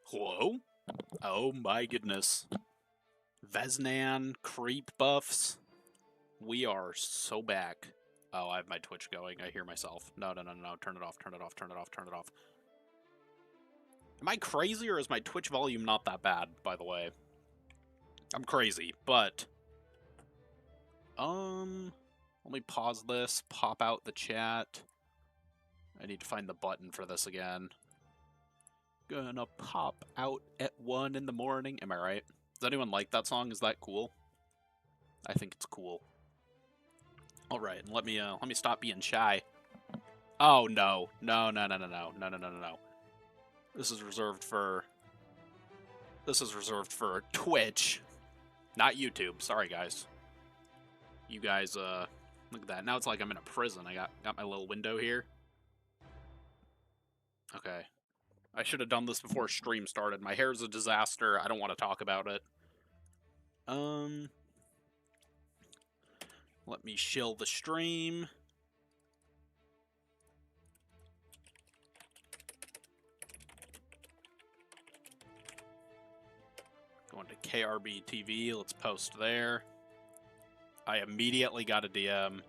Hello? Oh my goodness. VEZ'NAN, creep buffs. We are so back. Oh, I have my Twitch going. I hear myself. No. Turn it off, turn it off, turn it off, turn it off. Am I crazy or is my Twitch volume not that bad, by the way? I'm crazy, but... Let me pause this, pop out the chat. I need to find the button for this again. Gonna pop out at 1 in the morning. Am I right? Does anyone like that song? Is that cool? I think it's cool. All right, let me stop being shy. Oh no. No. This is reserved for Twitch, not YouTube. Sorry guys. You guys look at that. Now it's like I'm in a prison. I got my little window here. Okay. I should have done this before stream started. My hair's a disaster. I don't want to talk about it. Let me shill the stream. Going to KRB TV. Let's post there. I immediately got a DM.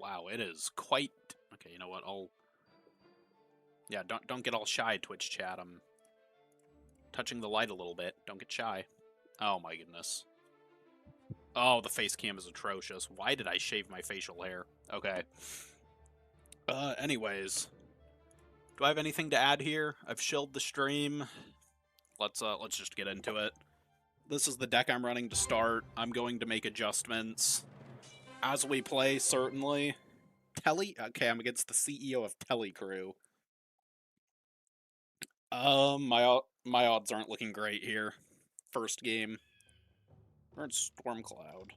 Wow, it is quite... Okay, you know what, Yeah, don't get all shy, Twitch chat. I'm touching the light a little bit. Don't get shy. Oh my goodness. Oh, the face cam is atrocious. Why did I shave my facial hair? Okay. Anyways. Do I have anything to add here? I've shilled the stream. Let's just get into it. This is the deck I'm running to start. I'm going to make adjustments as we play, certainly. Okay, I'm against the CEO of Telecrew. My odds aren't looking great here. First game. We're in Stormcloud.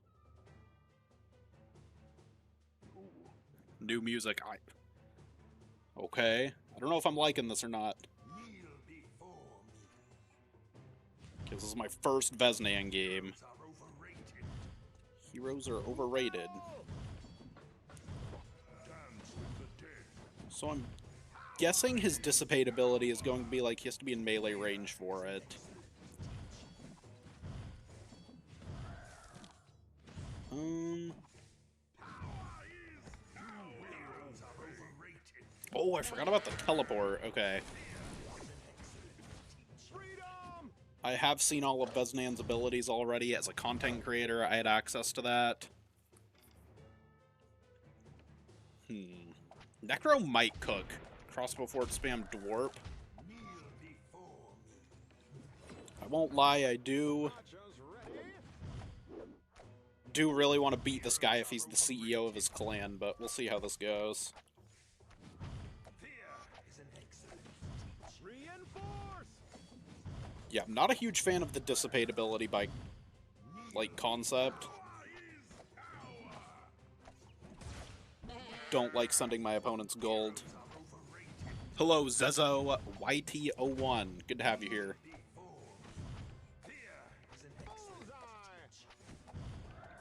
Ooh. New music. Okay. I don't know if I'm liking this or not. Okay, this is my first VEZ'NAN game. Heroes are overrated. So I'm guessing his dissipate ability is going to be like he has to be in melee range for it. Oh, I forgot about the teleport. Okay. I have seen all of VEZ'NAN's abilities already. As a content creator, I had access to that. Necro might cook. Crossbow fort spam dwarp. I won't lie, I do really want to beat this guy if he's the CEO of his clan, but we'll see how this goes. Yeah, I'm not a huge fan of the dissipate ability by, like, concept. Don't like sending my opponents gold. Hello, Zezo YT01. Good to have you here.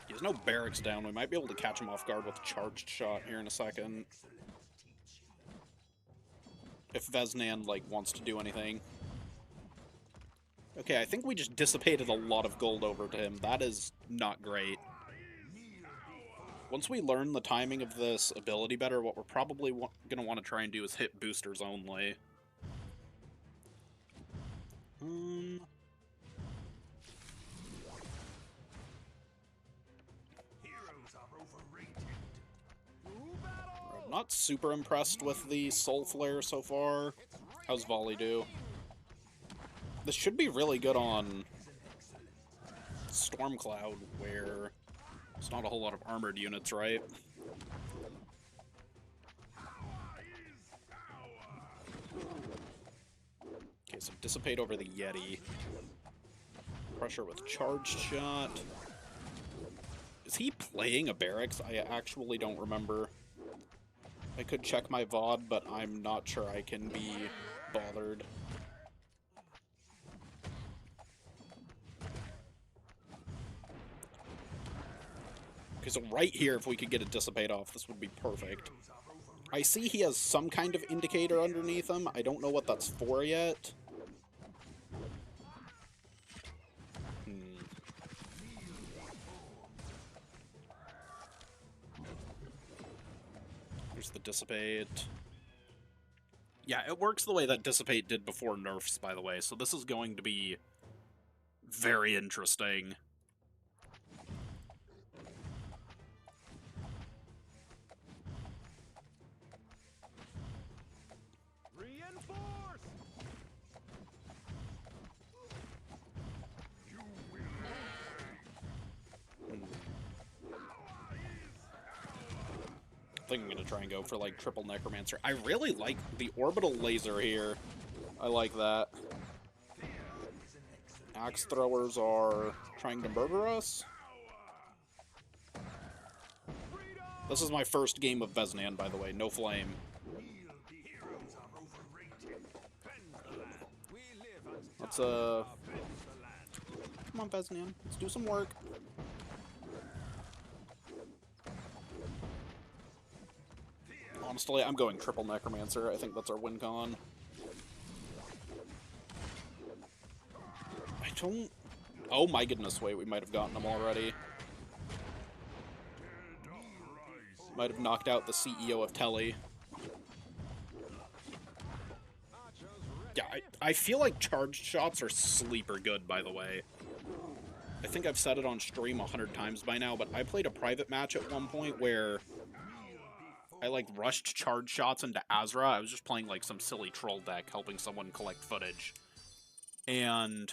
He has no barracks down. We might be able to catch him off guard with a charged shot here in a second. If VEZ'NAN, like, wants to do anything. Okay, I think we just dissipated a lot of gold over to him. That is not great. Once we learn the timing of this ability better, what we're probably going to want to try and do is hit boosters only. I'm not super impressed with the Soul Flare so far. How's Volley do? This should be really good on Stormcloud, where there's not a whole lot of armored units, right? so dissipate over the Yeti. Pressure with charged shot. Is he playing a barracks? I actually don't remember. I could check my VOD, but I'm not sure I can be bothered. Okay, so right here, if we could get a dissipate off, this would be perfect. I see he has some kind of indicator underneath him. I don't know what that's for yet. Here's the dissipate. Yeah, it works the way that dissipate did before nerfs, by the way, so this is going to be very interesting. I think I'm going to try and go for, like, triple necromancer. I really like the orbital laser here. I like that. Axe throwers are trying to murder us. This is my first game of VEZ'NAN, by the way. No flame. Let's, come on, VEZ'NAN. Let's do some work. Honestly, I'm going triple necromancer. I think that's our win con. I don't... Oh my goodness, wait, we might have gotten him already. Might have knocked out the CEO of Telly. Yeah, I feel like charged shots are sleeper good, by the way. I think I've said it on stream 100 times by now, but I played a private match at one point where I, like, rushed charge shots into Azra. I was just playing, like, some silly troll deck, helping someone collect footage. And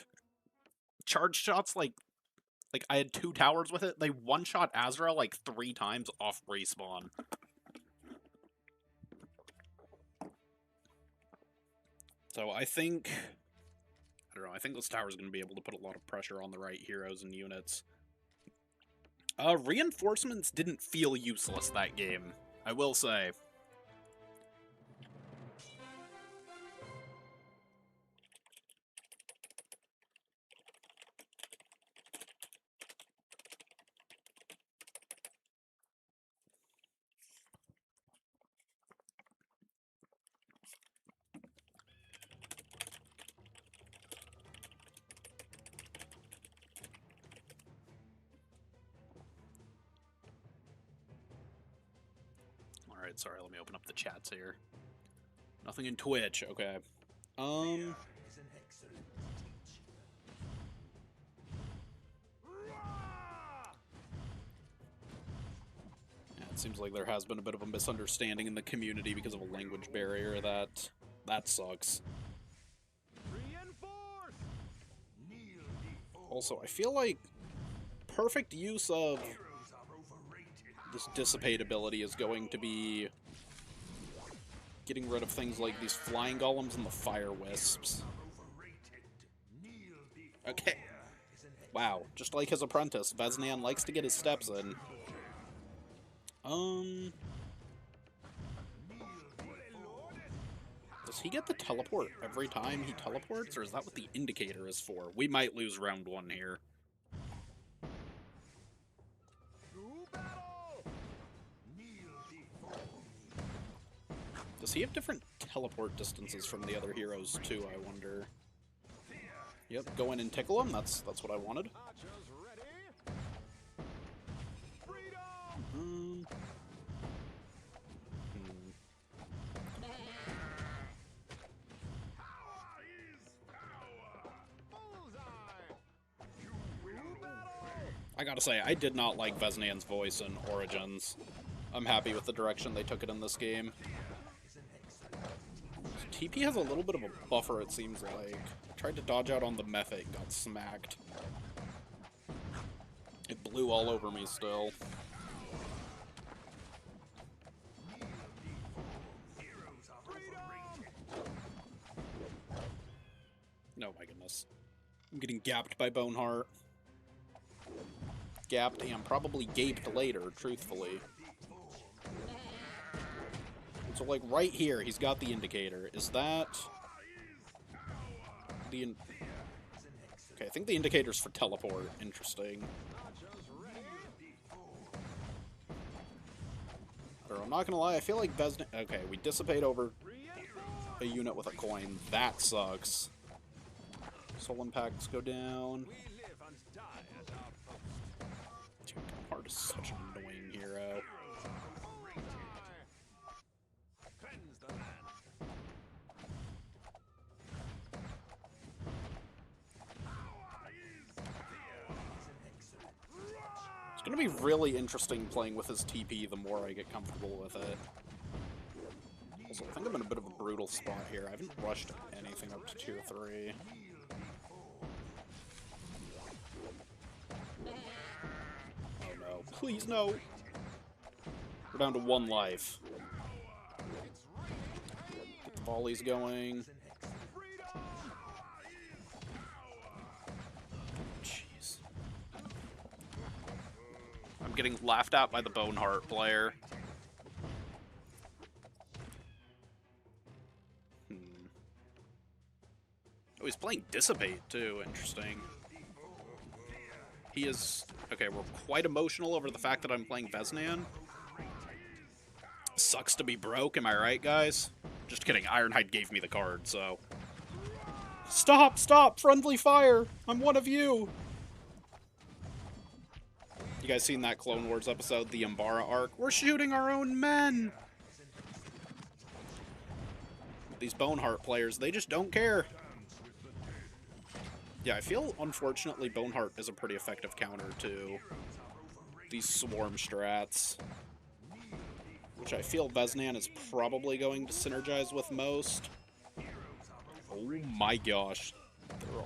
charge shots, like I had 2 towers with it. They one-shot Azra, like, 3 times off respawn. So I think... I don't know, I think this tower's going to be able to put a lot of pressure on the right heroes and units. Reinforcements didn't feel useless that game, I will say. Alright, sorry, let me open up the chats here. Nothing in Twitch, okay. Yeah, it seems like there has been a bit of a misunderstanding in the community because of a language barrier. That sucks. Also, I feel like perfect use of this dissipate ability is going to be getting rid of things like these flying golems and the fire wisps. Okay. Wow, just like his apprentice, VEZ'NAN likes to get his steps in. Does he get the teleport every time he teleports, or is that what the indicator is for? We might lose round 1 here. Does he have different teleport distances from the other heroes, too, I wonder? Yep, go in and tickle him, that's what I wanted. I gotta say, I did not like VEZ'NAN's voice in Origins. I'm happy with the direction they took it in this game. TP has a little bit of a buffer, it seems like. Tried to dodge out on the Mephit, got smacked. It blew all over me still. Oh my goodness. I'm getting gapped by Boneheart. Gapped and probably gaped later, truthfully. So, like, right here, he's got the indicator. Is that... the... Okay, I think the indicator's for teleport. Interesting. I don't know, I'm not gonna lie, I feel like VEZ'NAN... Okay, we dissipate over a unit with a coin. That sucks. Soul impacts go down. Dude, Boneheart is such an annoying hero. It's gonna be really interesting playing with his TP the more I get comfortable with it. Also, I think I'm in a bit of a brutal spot here. I haven't rushed anything up to tier 3. Oh no. Please, no! We're down to 1 life. Get the volleys going. Jeez. I'm getting laughed at by the Boneheart player. Oh, he's playing Dissipate, too. Interesting. He is... Okay, we're quite emotional over the fact that I'm playing VEZ'NAN. Sucks to be broke, am I right, guys? Just kidding, Ironhide gave me the card, so... Stop! Stop! Friendly fire! I'm one of you! You guys seen that Clone Wars episode, the Umbara arc? We're shooting our own men! These Boneheart players, they just don't care. Yeah, I feel, unfortunately, Boneheart is a pretty effective counter to these swarm strats, which I feel VEZ'NAN is probably going to synergize with most. Oh my gosh. There are a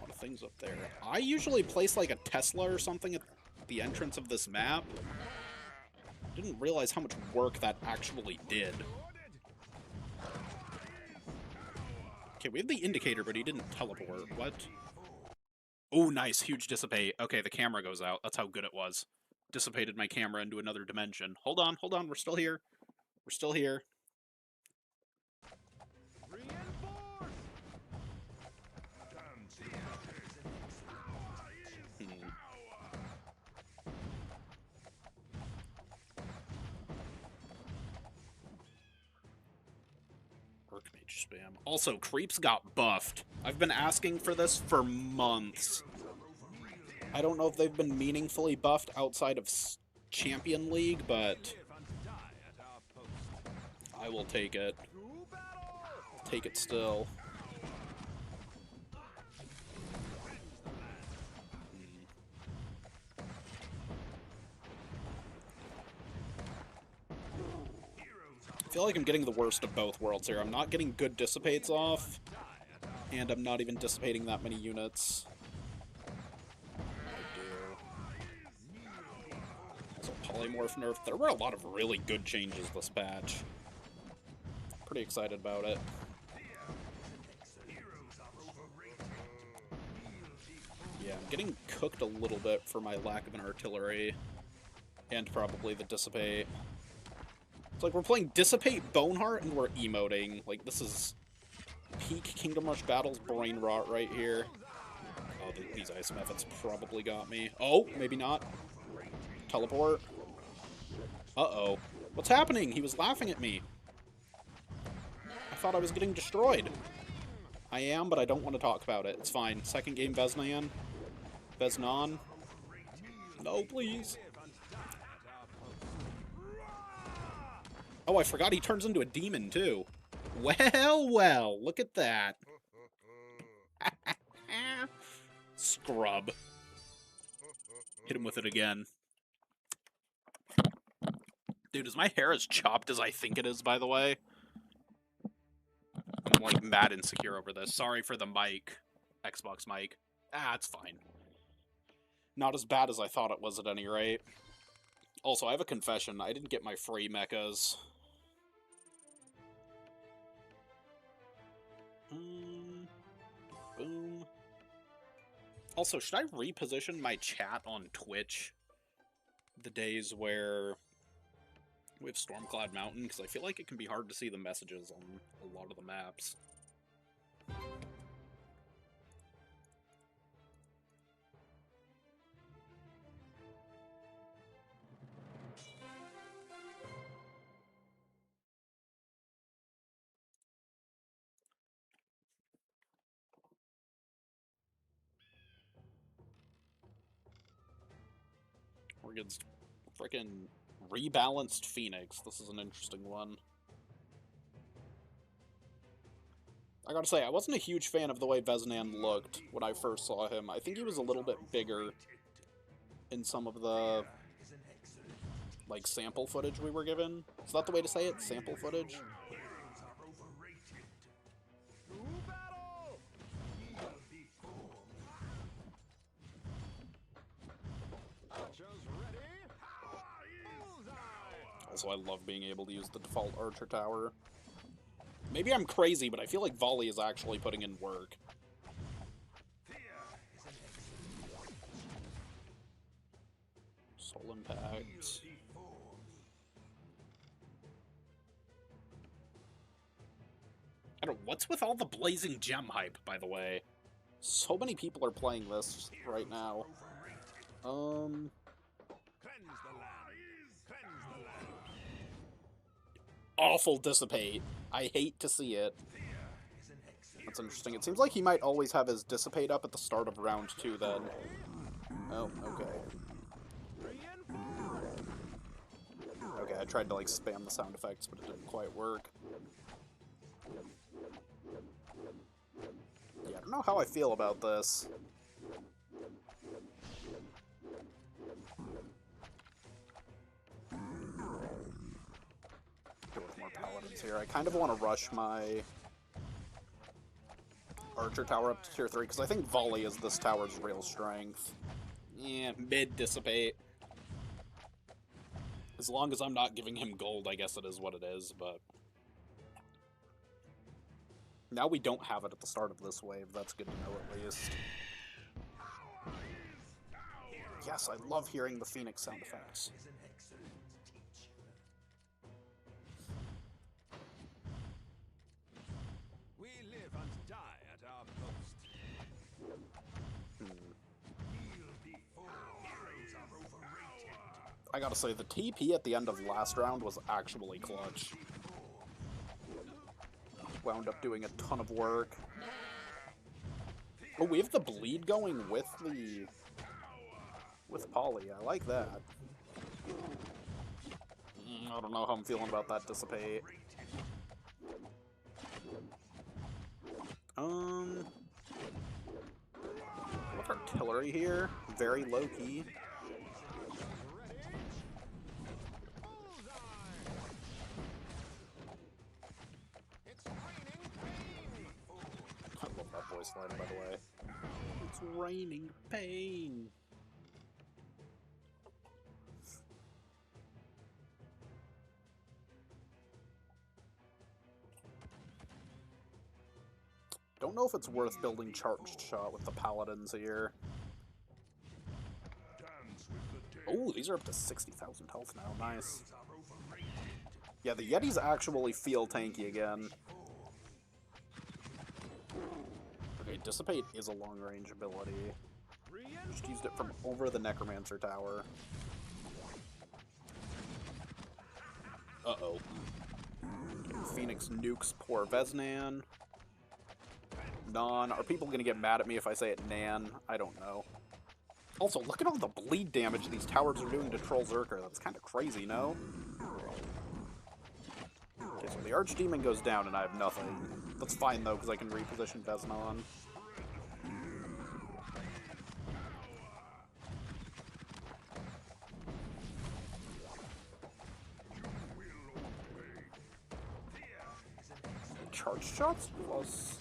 lot of things up there. I usually place like a Tesla or something at the entrance of this map. Didn't realize how much work that actually did. Okay, we have the indicator, but he didn't teleport. What? Oh, nice. Huge dissipate. Okay, the camera goes out. That's how good it was. Dissipated my camera into another dimension. Hold on, hold on. We're still here. We're still here. Archmage spam. Also, creeps got buffed. I've been asking for this for months. I don't know if they've been meaningfully buffed outside of Champion League, but I will take it. Take it still. I feel like I'm getting the worst of both worlds here. I'm not getting good dissipates off, and I'm not even dissipating that many units. So polymorph nerf. There were a lot of really good changes this patch. Pretty excited about it. Yeah, I'm getting cooked a little bit for my lack of an artillery, and probably the dissipate. It's like we're playing Dissipate Boneheart and we're emoting. Like, this is peak Kingdom Rush Battles brain rot right here. Oh, these ice methods probably got me. Oh, maybe not. Teleport. Uh-oh. What's happening? He was laughing at me. I thought I was getting destroyed. I am, but I don't want to talk about it. It's fine. Second game VEZ'NAN. VEZ'NAN. No, please. Oh, I forgot he turns into a demon, too. Well, well, look at that. Scrub. Hit him with it again. Dude, is my hair as chopped as I think it is, by the way? I'm, like, mad insecure over this. Sorry for the mic. Xbox mic. Ah, it's fine. Not as bad as I thought it was at any rate. Also, I have a confession. I didn't get my free mechas. Boom. Also, should I reposition my chat on Twitch the days where we have Stormcloud Mountain? Because I feel like it can be hard to see the messages on a lot of the maps. We're against frickin' rebalanced Phoenix. This is an interesting one. I gotta say, I wasn't a huge fan of the way VEZ'NAN looked when I first saw him. I think he was a little bit bigger in some of the, like, sample footage we were given. Is that the way to say it? Sample footage? Also, I love being able to use the default Archer Tower. Maybe I'm crazy, but I feel like Volley is actually putting in work. Soul Impact. I don't know, what's with all the Blazing Gem hype, by the way? So many people are playing this right now. Awful Dissipate. I hate to see it. That's interesting. It seems like he might always have his Dissipate up at the start of round 2 then. Oh, okay. Okay, I tried to like spam the sound effects, but it didn't quite work. Yeah, I don't know how I feel about this. Go with more Paladins here. I kind of want to rush my Archer Tower up to tier 3, because I think Volley is this tower's real strength. Yeah, mid Dissipate. As long as I'm not giving him gold, I guess it is what it is, but... Now we don't have it at the start of this wave, that's good to know at least. Yes, I love hearing the Phoenix sound effects. We live and die at our post. I gotta say, the TP at the end of last round was actually clutch. Wound up doing a ton of work. Oh, we have the bleed going with the... with Poly. I like that. I don't know how I'm feeling about that Dissipate. With artillery here, very low-key. I love that voice line, by the way. It's raining pain. Don't know if it's worth building Charged Shot with the Paladins here. Oh, these are up to 60,000 health now. Nice. Yeah, the Yetis actually feel tanky again. Okay, Dissipate is a long-range ability. Just used it from over the Necromancer Tower. Uh-oh. Phoenix nukes poor VEZ'NAN. Non. Are people gonna get mad at me if I say it Nan? I don't know. Also, look at all the bleed damage these towers are doing to Troll Zerker. That's kind of crazy, no? Okay, so the Archdemon goes down and I have nothing. That's fine, though, because I can reposition VEZ'NAN. Charge shots plus...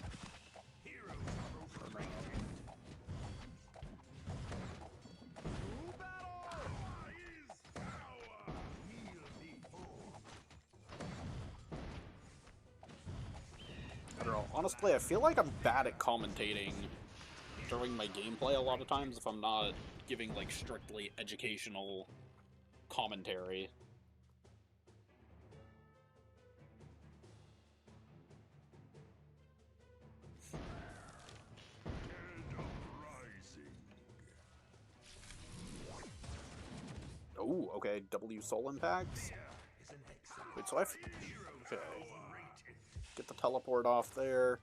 Honestly, I feel like I'm bad at commentating during my gameplay a lot of times if I'm not giving, like, strictly educational commentary. Oh, okay, W soul impacts? Wait, so okay. Get the teleport off there.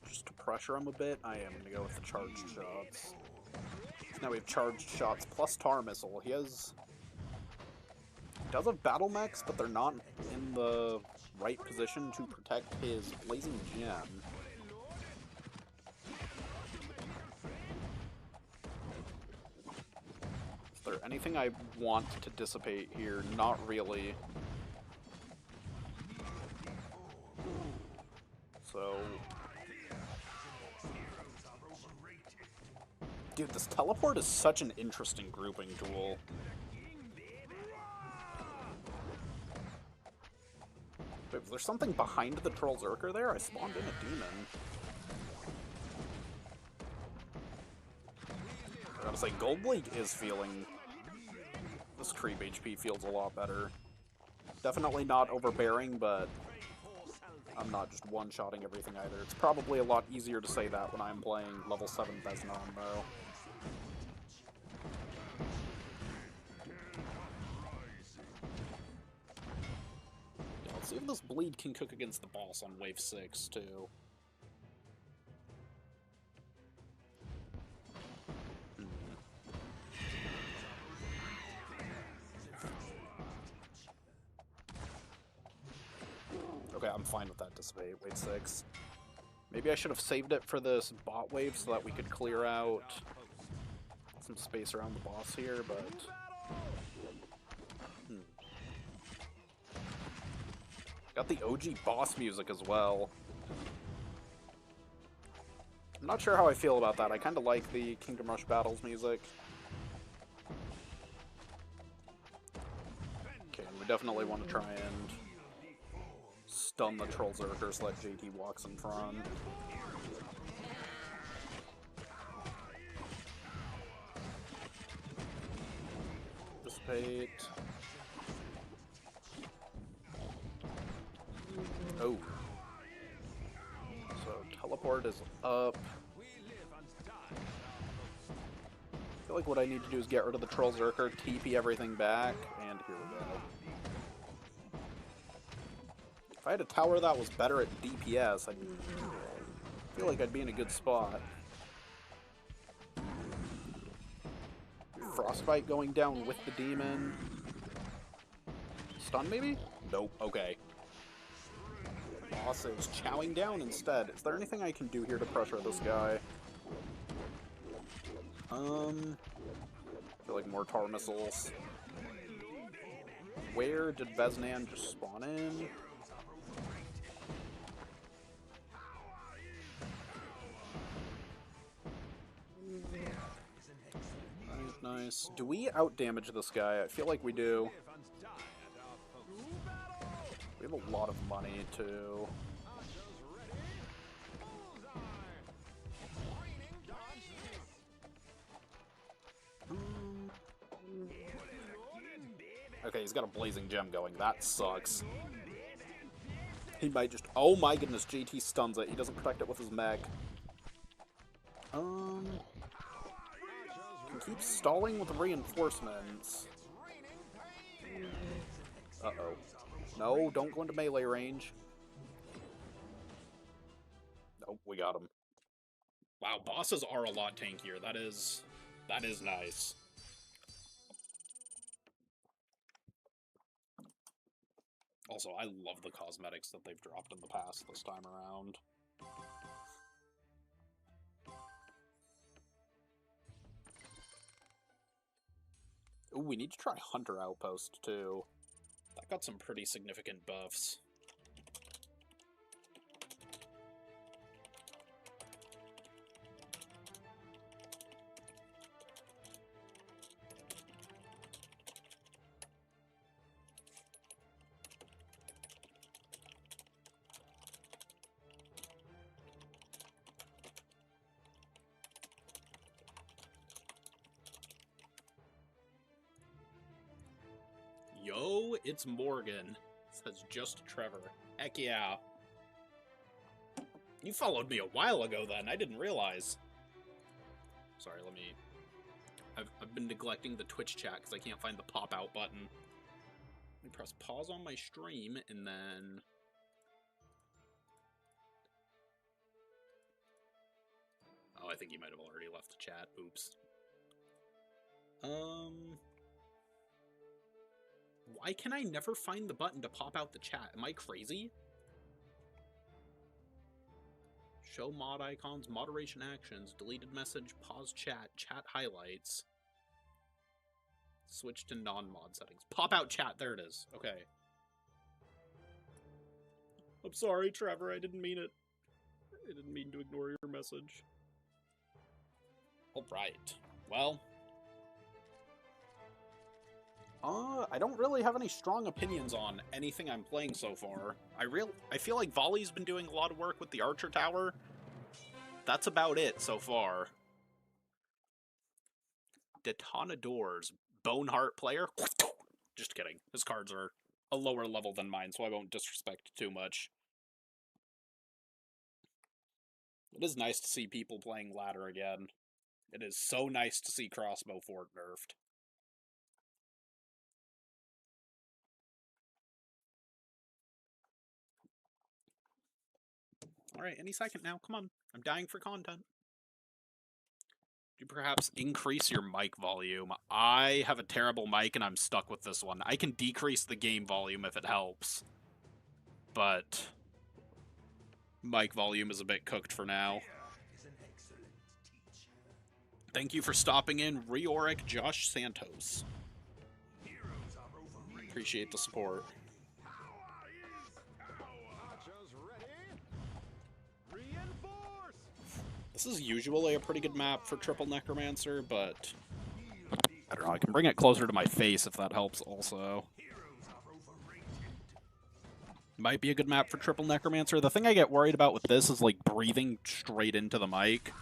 Just to pressure him a bit, I am going to go with the charged shots. So now we have charged shots plus tar missile. He does have battle mechs, but they're not in the right position to protect his blazing gem. Is there anything I want to dissipate here? Not really. So... Dude, this teleport is such an interesting grouping tool. Wait, was there something behind the Troll Zerker there? I spawned in a demon. I gotta say, Goldblade is feeling... This creep HP feels a lot better. Definitely not overbearing, but I'm not just one-shotting everything either. It's probably a lot easier to say that when I'm playing level 7 VEZ'NAN, though. Yeah, let's see if this bleed can cook against the boss on wave 6, too. Okay, I'm fine with that dissipate, wave 6. Maybe I should have saved it for this bot wave so that we could clear out some space around the boss here, but... Got the OG boss music as well. I'm not sure how I feel about that. I kind of like the Kingdom Rush Battles music. Okay, and we definitely want to try and stun the Troll Zerker so that JT walks in front. Dissipate. Oh. So teleport is up. I feel like what I need to do is get rid of the Troll Zerker, TP everything back, and here we go. If I had a tower that was better at DPS, I feel like I'd be in a good spot. Frostbite going down with the demon. Stun, maybe? Nope. Okay. Boss is chowing down instead. Is there anything I can do here to pressure this guy? I feel like more tar missiles. Where did VEZ'NAN just spawn in? Nice. Do we outdamage this guy? I feel like we do. We have a lot of money, too. Okay, he's got a blazing gem going. That sucks. He might just... Oh my goodness, JT stuns it. He doesn't protect it with his mech. Can keep stalling with reinforcements. Uh-oh. No, don't go into melee range. Nope, we got him. Wow, bosses are a lot tankier. That is nice. Also, I love the cosmetics that they've dropped in the past this time around. Ooh, we need to try Hunter Outpost, too. That got some pretty significant buffs. Yo, it's Morgan. Says just Trevor. Heck yeah. You followed me a while ago then. I didn't realize. Sorry, let me... I've been neglecting the Twitch chat because I can't find the pop-out button. Let me press pause on my stream, and then... Oh, I think he might have already left the chat. Oops. Why can I never find the button to pop out the chat? Am I crazy? Show mod icons, moderation actions, deleted message, pause chat, chat highlights. Switch to non-mod settings. Pop out chat, there it is. Okay. I'm sorry, Trevor, I didn't mean it. I didn't mean to ignore your message. Alright. Well... I don't really have any strong opinions on anything I'm playing so far. I feel like Volley's been doing a lot of work with the Archer Tower. That's about it so far. Detonadors, Boneheart player. Just kidding. His cards are a lower level than mine, so I won't disrespect too much. It is nice to see people playing ladder again. It is so nice to see Crossbow Fort nerfed. Alright, any second now. Come on. I'm dying for content. You perhaps increase your mic volume. I have a terrible mic and I'm stuck with this one. I can decrease the game volume if it helps. But mic volume is a bit cooked for now. Thank you for stopping in, Reoric Josh Santos. Appreciate the support. This is usually a pretty good map for Triple Necromancer, but I don't know, I can bring it closer to my face if that helps also. Might be a good map for Triple Necromancer. The thing I get worried about with this is like breathing straight into the mic.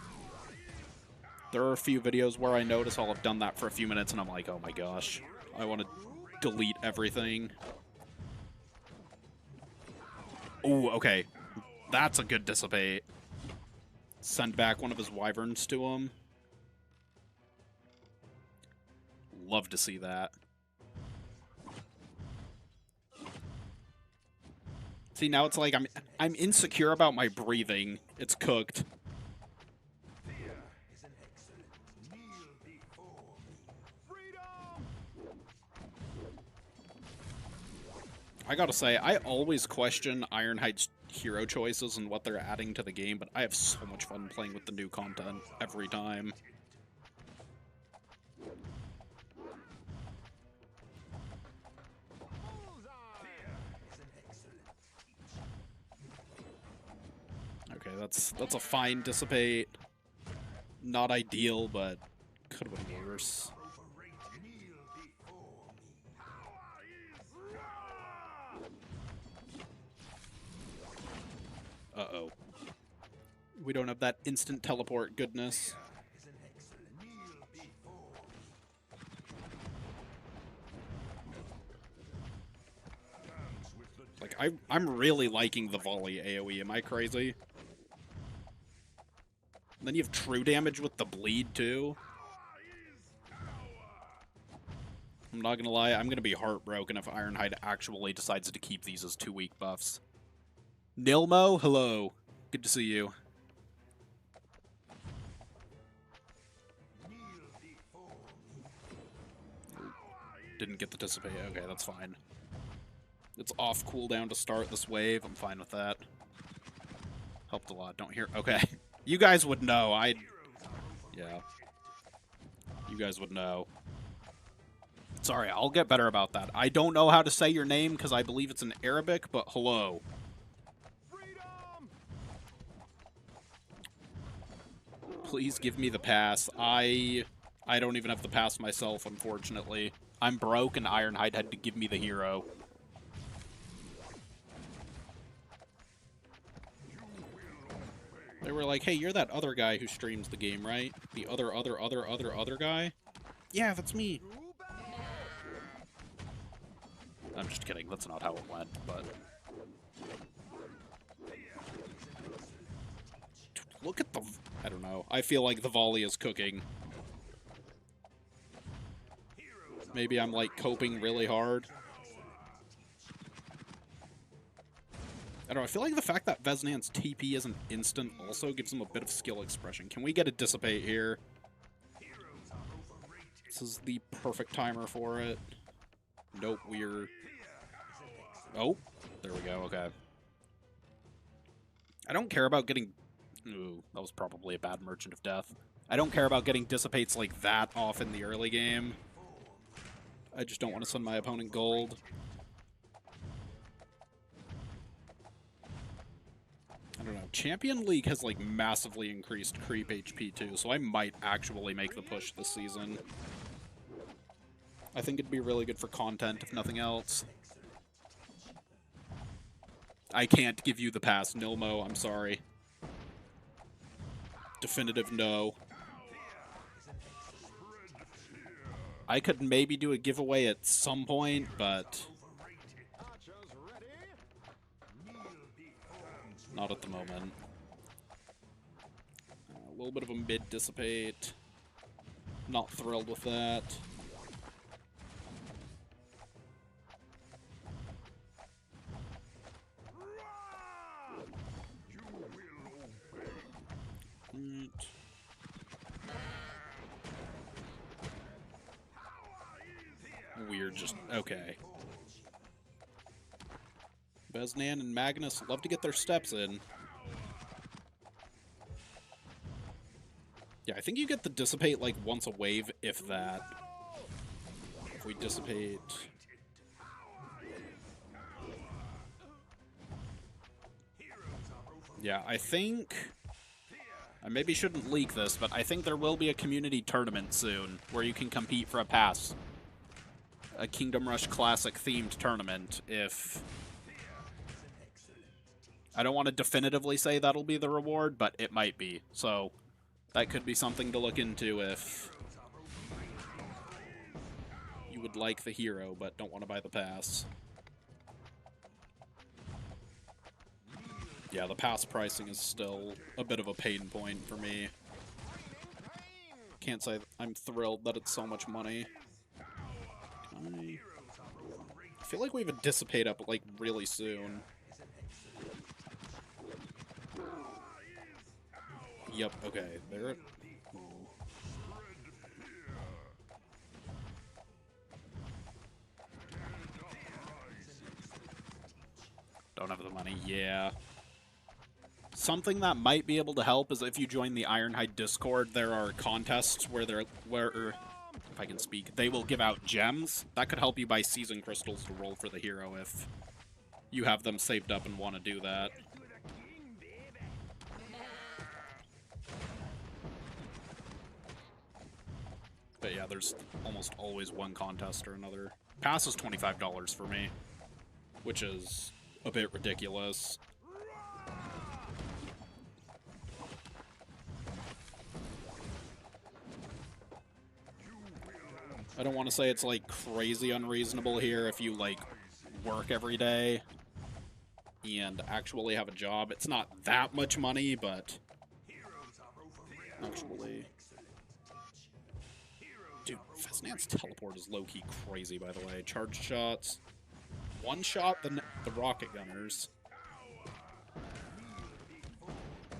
There are a few videos where I notice I'll have done that for a few minutes and I'm like, oh my gosh, I want to delete everything. Ooh, okay. That's a good dissipate. Send back one of his wyverns to him. Love to see that. See, now it's like I'm insecure about my breathing. It's cooked. I gotta say, I always question Ironhide's hero choices and what they're adding to the game, but I have so much fun playing with the new content every time. Okay, that's a fine dissipate. Not ideal, but could have been worse. Uh-oh. We don't have that instant teleport goodness. Like, I'm really liking the volley AoE, am I crazy? And then you have true damage with the bleed, too. I'm not gonna lie, I'm gonna be heartbroken if Ironhide actually decides to keep these as 2 week buffs. Nilmo, hello. Good to see you. Didn't get the dissipate. Okay, that's fine. It's off cooldown to start this wave. I'm fine with that. Helped a lot. Don't hear. Okay. You guys would know. Yeah. You guys would know. Sorry, I'll get better about that. I don't know how to say your name because I believe it's in Arabic, but hello. Please give me the pass. I don't even have the pass myself, unfortunately. I'm broke and Ironhide had to give me the hero. They were like, hey, you're that other guy who streams the game, right? The other guy? Yeah, that's me. I'm just kidding. That's not how it went, but... Look at the... I don't know. I feel like the volley is cooking. Maybe I'm, like, coping really hard. I don't know. I feel like the fact that VEZ'NAN's TP isn't instant also gives him a bit of skill expression. Can we get a Dissipate here? This is the perfect timer for it. Nope, we're... Oh, there we go, okay. I don't care about getting... Ooh, that was probably a bad Merchant of Death. I don't care about getting Dissipates like that off in the early game. I just don't want to send my opponent gold. I don't know. Champion League has, like, massively increased creep HP, too, so I might actually make the push this season. I think it'd be really good for content, if nothing else. I can't give you the pass, Nilmo, I'm sorry. Definitive no. I could maybe do a giveaway at some point, but... not at the moment. A little bit of a mid-dissipate. Not thrilled with that. Weird, just... okay. VEZ'NAN and Magnus love to get their steps in. Yeah, I think you get the Dissipate, like, once a wave, if that. If we Dissipate... Yeah, I think... I maybe shouldn't leak this, but I think there will be a community tournament soon where you can compete for a pass. A Kingdom Rush Classic themed tournament, if... I don't want to definitively say that'll be the reward, but it might be. So, that could be something to look into if you would like the hero, but don't want to buy the pass. Yeah, the pass pricing is still a bit of a pain point for me. Can't say I'm thrilled that it's so much money. I feel like we have a Dissipate up, like, really soon. Yep, okay, there. Don't have the money, yeah. Something that might be able to help is if you join the Ironhide Discord, there are contests where if I can speak, they will give out gems. That could help you buy Season Crystals to roll for the hero if you have them saved up and want to do that. But yeah, there's almost always one contest or another. Pass is $25 for me, which is a bit ridiculous. I don't want to say it's, like, crazy unreasonable here if you, like, work every day and actually have a job. It's not that much money, but actually... Dude, VEZ'NAN's teleport is low-key crazy, by the way. Charged shots. One shot the rocket gunners.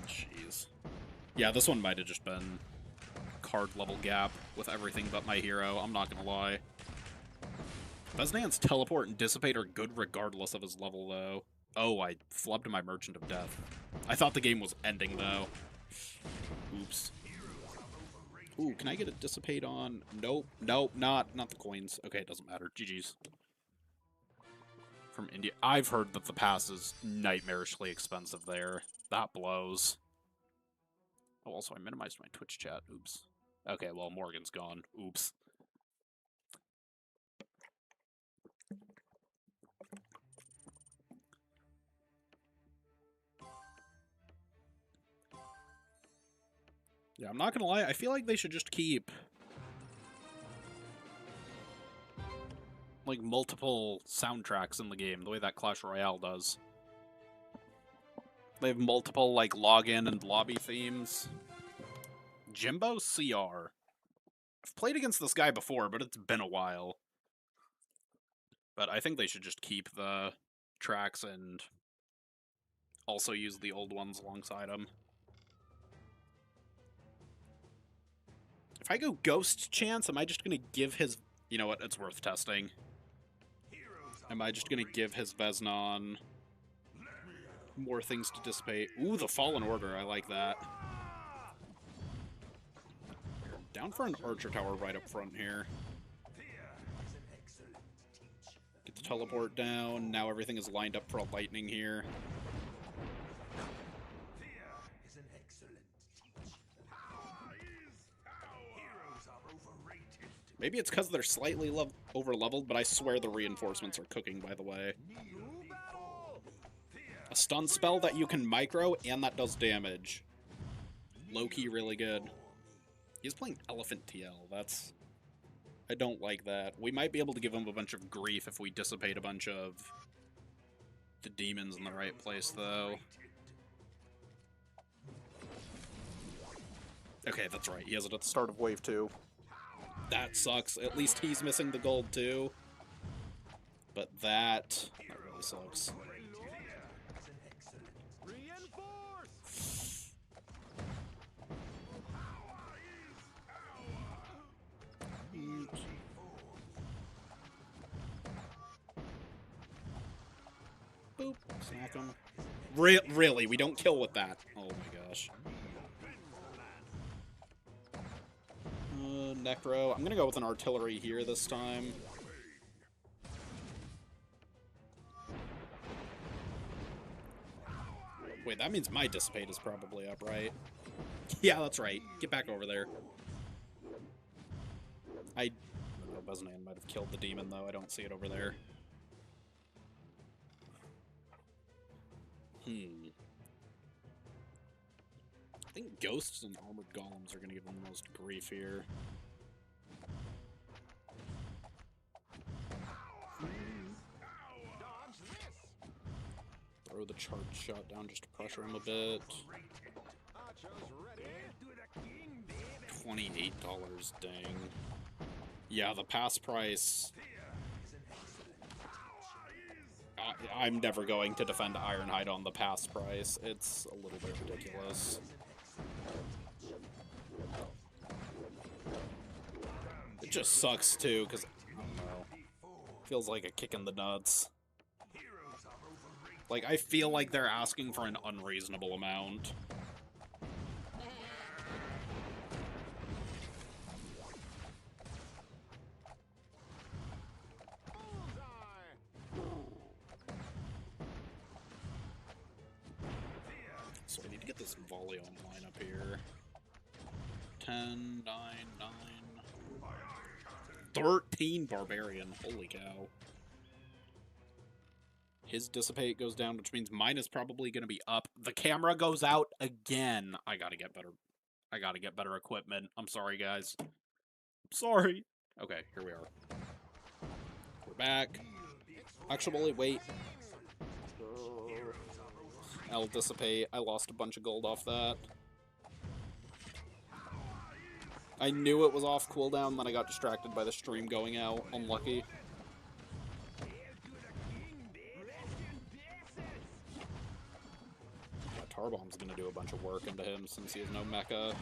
Jeez. Yeah, this one might have just been card level gap with everything but my hero, I'm not gonna lie. VEZ'NAN's teleport and Dissipate are good regardless of his level, though. Oh, I flubbed my Merchant of Death. I thought the game was ending, though. Oops. Ooh, can I get a Dissipate on? Nope, nope, not the coins. Okay, it doesn't matter. GG's. From India. I've heard that the pass is nightmarishly expensive there. That blows. Oh, also, I minimized my Twitch chat. Oops. Okay, well, Morgan's gone. Oops. Yeah, I'm not gonna lie, I feel like they should just keep... like multiple soundtracks in the game, the way that Clash Royale does. They have multiple like login and lobby themes. Jimbo CR. I've played against this guy before, but it's been a while. But I think they should just keep the tracks and also use the old ones alongside them. If I go Ghost Chance, am I just going to give his... You know what? It's worth testing. Am I just going to give his VEZ'NAN more things to dissipate? Ooh, the Fallen Order. I like that. Down for an Archer Tower right up front here. Get the teleport down. Now everything is lined up for a lightning here. Maybe it's because they're slightly over-leveled, but I swear the reinforcements are cooking, by the way. A stun spell that you can micro, and that does damage. Low-key really good. He's playing Elephant TL, that's... I don't like that. We might be able to give him a bunch of grief if we dissipate a bunch of the demons in the right place, though. Okay, that's right. He has it at the start of Wave 2. That sucks. At least he's missing the gold, too. But that really sucks. Boop. Smack him. Really? We don't kill with that? Oh my gosh. Necro. I'm gonna go with an artillery here this time. Wait, that means my dissipate is probably up, right? Yeah, that's right. Get back over there. I don't know, VEZ'NAN might have killed the demon, though. I don't see it over there. I think ghosts and armored golems are going to give them the most grief here. Throw the charge shot down just to pressure him a bit. $28, dang. Yeah, the pass price... I'm never going to defend Ironhide on the pass price. It's a little bit ridiculous. It just sucks, too, because, I don't know, feels like a kick in the nuts. Like, I feel like they're asking for an unreasonable amount. So I need to get this volley online up here. 10, 9, 9... 13 Barbarian. Holy cow. His dissipate goes down, which means mine is probably going to be up. The camera goes out again. I gotta get better. I gotta get better equipment. I'm sorry, guys. I'm sorry. Okay, here we are. We're back. Actually, wait. I'll dissipate. I lost a bunch of gold off that. I knew it was off cooldown, then I got distracted by the stream going out. Unlucky. Tarbomb's gonna do a bunch of work into him since he has no mecha.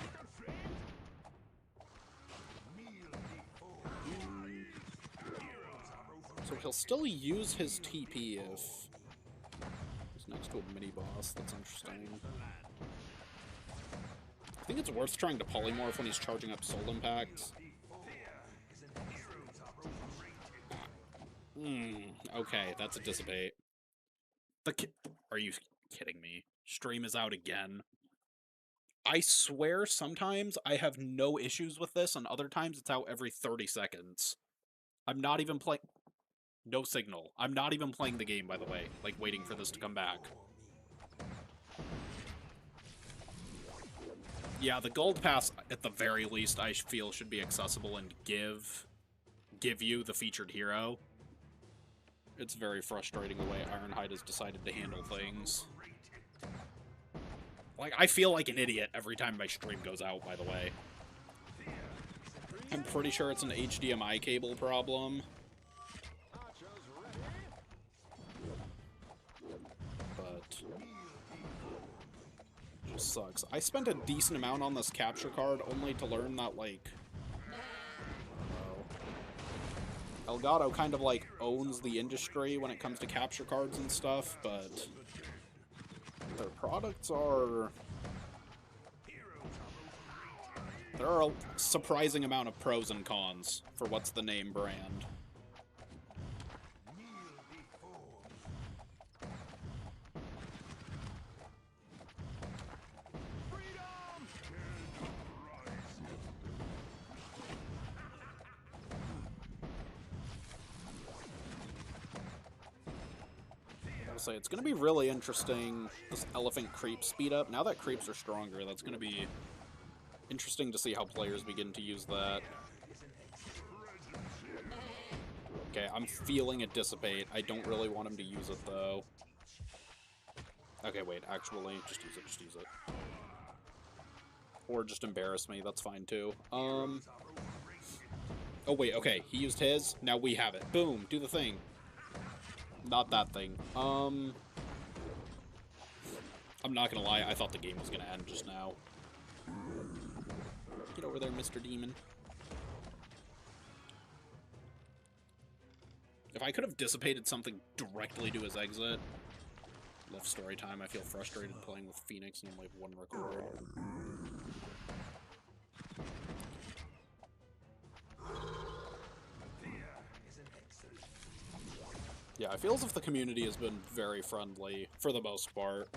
So he'll still use his TP if he's next to a mini-boss. That's interesting. I think it's worth trying to polymorph when he's charging up Soul Impacts. Okay, that's a dissipate. Are you kidding me? Stream is out again. I swear sometimes I have no issues with this, and other times it's out every 30 seconds. I'm not even playing... No signal. I'm not even playing the game, by the way. Like, waiting for this to come back. Yeah, the gold pass, at the very least, I feel should be accessible and give you the featured hero. It's very frustrating the way Ironhide has decided to handle things. Like, I feel like an idiot every time my stream goes out, by the way. I'm pretty sure it's an HDMI cable problem. But it just sucks. I spent a decent amount on this capture card only to learn that, like, Elgato kind of, like, owns the industry when it comes to capture cards and stuff, but their products are... There are a surprising amount of pros and cons for what's the name brand. Say it's going to be really interesting, this elephant creep speed up. Now that creeps are stronger, that's going to be interesting to see how players begin to use that. Okay, I'm feeling it dissipate. I don't really want him to use it, though. Okay, wait, actually, just use it, just use it. Or just embarrass me, that's fine, too. Oh, wait, okay, he used his, now we have it. Boom, do the thing. Not that thing. I'm not gonna lie, I thought the game was gonna end just now. Get over there, Mr. Demon. If I could have dissipated something directly to his exit... Love story time. I feel frustrated playing with Phoenix and only have one record. Yeah, I feel as if the community has been very friendly, for the most part.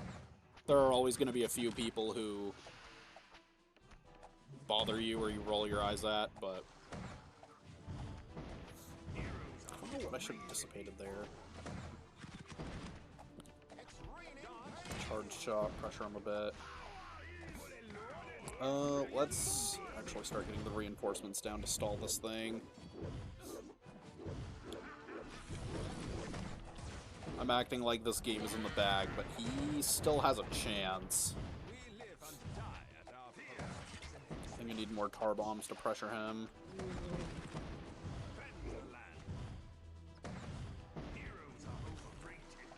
There are always going to be a few people who bother you or you roll your eyes at, but... I don't know what I should have dissipated there. Charge shot, pressure him a bit. Let's actually start getting the reinforcements down to stall this thing. I'm acting like this game is in the bag, but he still has a chance. I think I need more tar bombs to pressure him.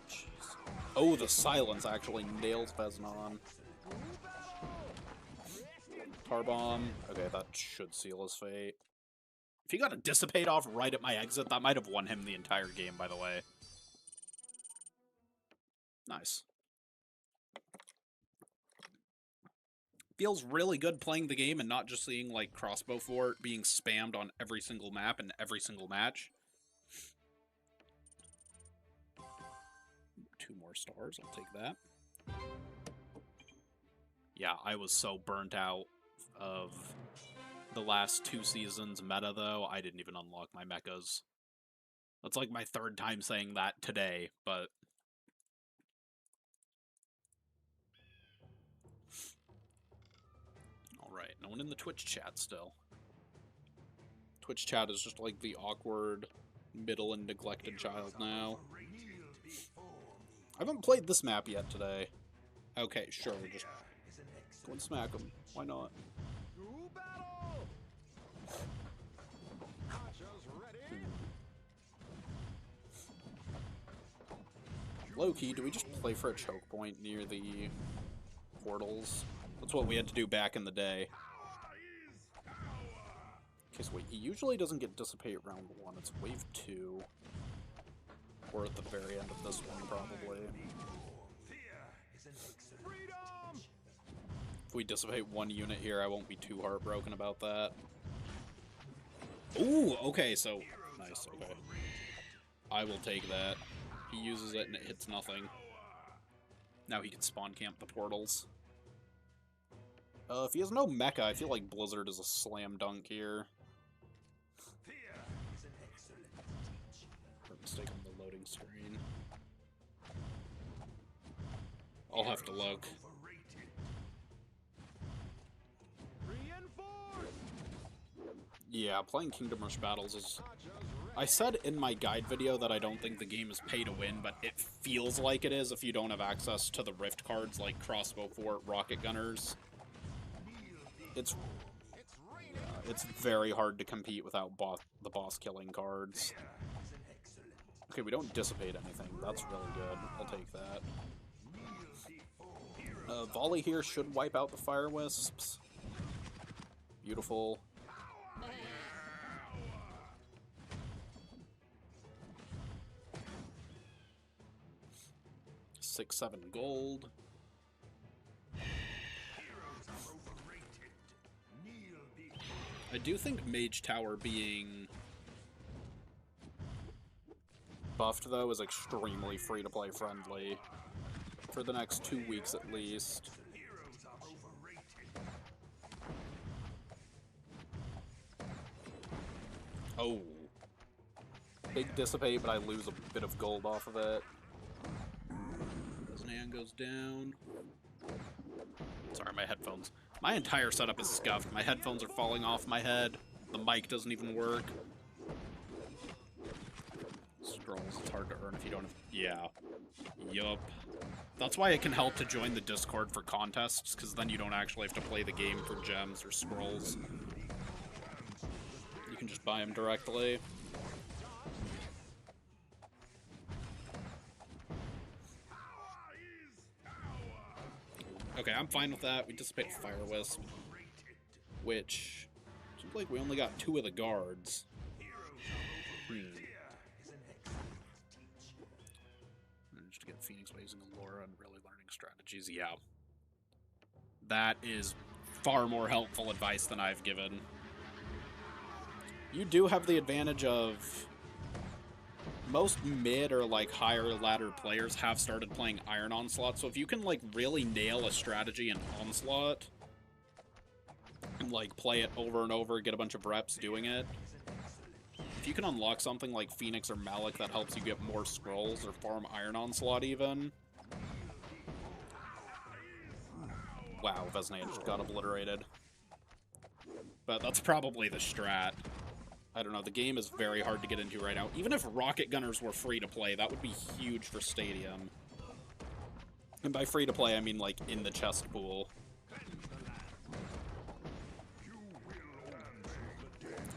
Jeez. Oh, the silence actually nails VEZ'NAN. Tar bomb. Okay, that should seal his fate. If he got a dissipate off right at my exit, that might have won him the entire game, by the way. Nice. Feels really good playing the game and not just seeing, like, crossbow fort being spammed on every single map and every single match. 2 more stars, I'll take that. Yeah, I was so burnt out of the last 2 seasons meta, though. I didn't even unlock my mechas. That's like my 3rd time saying that today, but... Alright, no one in the Twitch chat still. Twitch chat is just like the awkward, middle and neglected child now. I haven't played this map yet today. Okay, sure, we'll just go and smack him. Why not? Low-key, do we just play for a choke point near the portals? That's what we had to do back in the day. Okay, so wait, he usually doesn't get dissipate round 1. It's wave 2. Or at the very end of this one, probably. If we dissipate 1 unit here, I won't be too heartbroken about that. Ooh, okay, so... Nice, okay. I will take that. He uses it and it hits nothing. Now he can spawn camp the portals. If he has no mecha, I feel like Blizzard is a slam dunk here. Mistake on the loading screen. I'll have to look. Yeah, playing Kingdom Rush Battles is I said in my guide video that I don't think the game is pay to win, but it feels like it is if you don't have access to the Rift cards like Crossbow Fort, Rocket Gunners. It's very hard to compete without the boss killing cards. Okay, we don't dissipate anything. That's really good. I'll take that. Volley here should wipe out the Fire Wisps. Beautiful. 6-7 gold. I do think Mage Tower being buffed, though, is extremely free-to-play friendly. For the next 2 weeks, at least. Oh. Big Dissipate, but I lose a bit of gold off of it. VEZ'NAN goes down. Sorry, my headphones. My entire setup is scuffed. My headphones are falling off my head. The mic doesn't even work. Scrolls, it's hard to earn if you don't have... Yeah. Yup. That's why it can help to join the Discord for contests, because then you don't actually have to play the game for gems or scrolls. You can just buy them directly. Okay, I'm fine with that. We dissipate Fire Wisp, which seems like we only got 2 of the guards. Managed to get Phoenix Waves and Allura and really learning strategies. Yeah. That is far more helpful advice than I've given. You do have the advantage of... Most mid or, like, higher ladder players have started playing Iron Onslaught, so if you can, like, really nail a strategy in Onslaught, and, like, play it over and over, get a bunch of reps doing it, if you can unlock something like Phoenix or Malik that helps you get more scrolls or farm Iron Onslaught even... Wow, VEZ'NAN just got obliterated. But that's probably the strat. I don't know, the game is very hard to get into right now. Even if Rocket Gunners were free to play, that would be huge for Stadium. And by free to play, I mean, like, in the chest pool.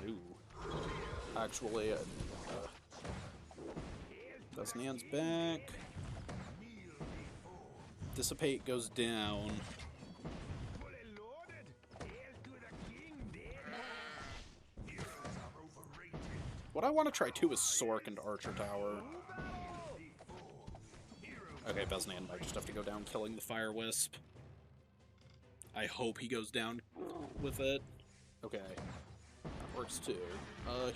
Ooh. Actually, VEZ'NAN's back. Dissipate goes down. What I want to try too is Sork and Archer Tower. Okay, VEZ'NAN might just have to go down killing the Fire Wisp. I hope he goes down with it. Okay. That works too.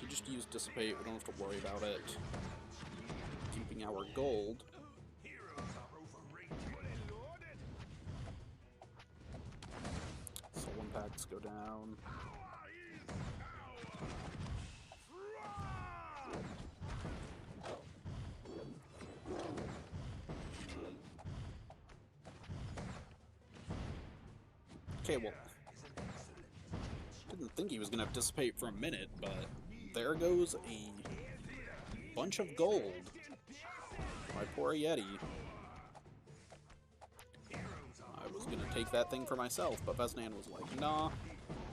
He just used Dissipate, we don't have to worry about it. Keeping our gold. Soul Impacts go down. Okay, well, didn't think he was going to dissipate for a minute, but there goes a bunch of gold. My poor Yeti. I was going to take that thing for myself, but VEZ'NAN was like, nah,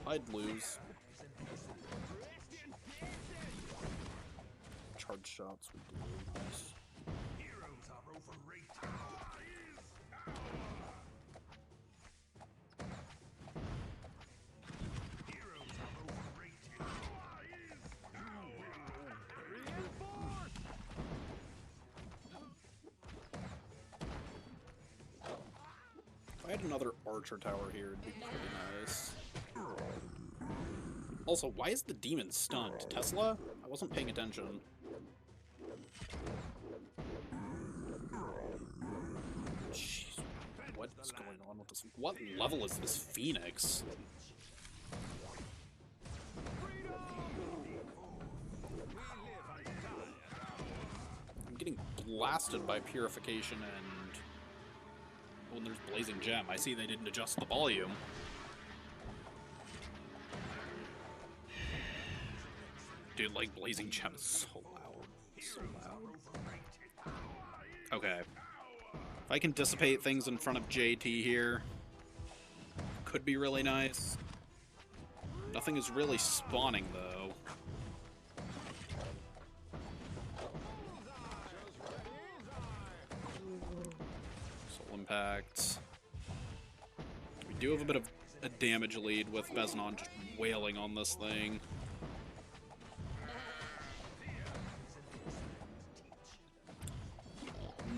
I'd lose. Charge shots would be really nice. If I had another Archer Tower here, it'd be pretty nice. Also, why is the demon stunned? Tesla? I wasn't paying attention. Jeez, what is going on with this? What level is this Phoenix? I'm getting blasted by Purification and... Oh, and there's Blazing Gem. I see they didn't adjust the volume. Dude, like, Blazing Gem is so loud. So loud. Okay. If I can dissipate things in front of JT here, could be really nice. Nothing is really spawning, though. Soul Impact. We do have a bit of a damage lead with VEZ'NAN just wailing on this thing.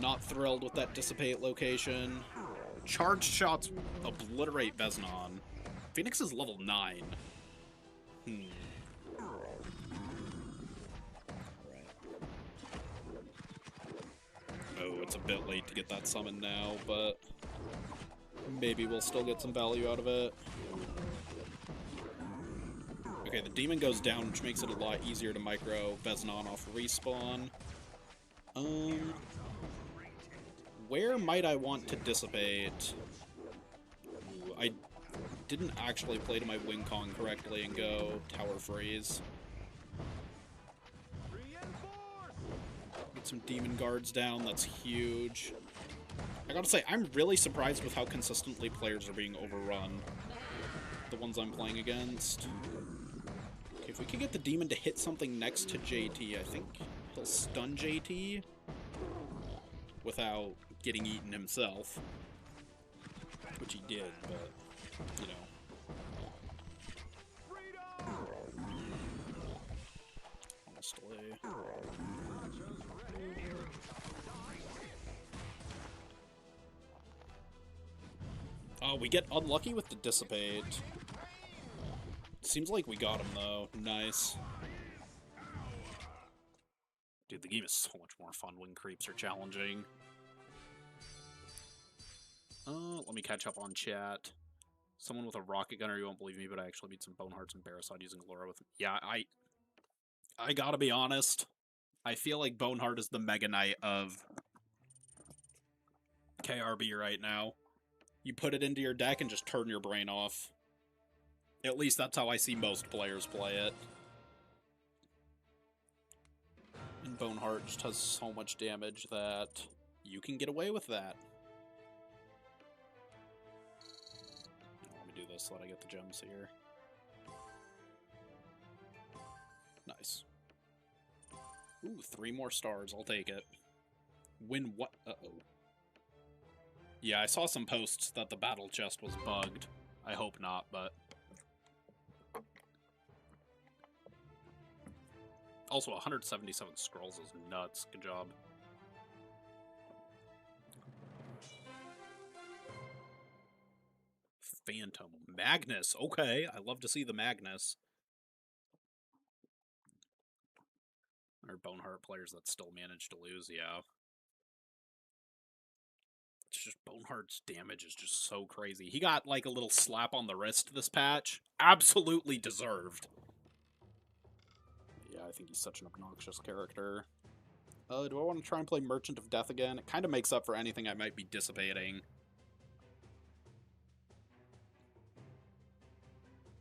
Not thrilled with that Dissipate location. Charged shots obliterate VEZ'NAN. Phoenix is level 9. Oh, it's a bit late to get that summon now, but maybe we'll still get some value out of it. Okay, the demon goes down, which makes it a lot easier to micro VEZ'NAN off respawn. Where might I want to dissipate? Ooh, I didn't actually play to my Wing Kong correctly and go Tower Freeze. Get some Demon Guards down, that's huge. I gotta say, I'm really surprised with how consistently players are being overrun. The ones I'm playing against. Okay, if we could get the Demon to hit something next to JT, I think he'll stun JT without getting eaten himself. Which he did, but, you know. Honestly. Oh, we get unlucky with the Dissipate. Seems like we got him, though. Nice. Dude, the game is so much more fun when creeps are challenging. Let me catch up on chat. Someone with a rocket gunner, you won't believe me, but I actually beat some Bonehearts and Barasod using Laura with... Yeah, I gotta be honest. I feel like Boneheart is the Mega Knight of KRB right now. You put it into your deck and just turn your brain off. At least that's how I see most players play it. And Boneheart just has so much damage that you can get away with that. Let me do this so that I get the gems here. Nice. Ooh, 3 more stars. I'll take it. Win what? Uh-oh. Yeah, I saw some posts that the battle chest was bugged. I hope not, but... Also, 177 scrolls is nuts. Good job. Phantom. Magnus. Okay, I love to see the Magnus. Or Boneheart players that still manage to lose, yeah. It's just Boneheart's damage is just so crazy. He got like a little slap on the wrist this patch. Absolutely deserved. Yeah, I think he's such an obnoxious character. Do I want to try and play Merchant of Death again? It kind of makes up for anything I might be dissipating.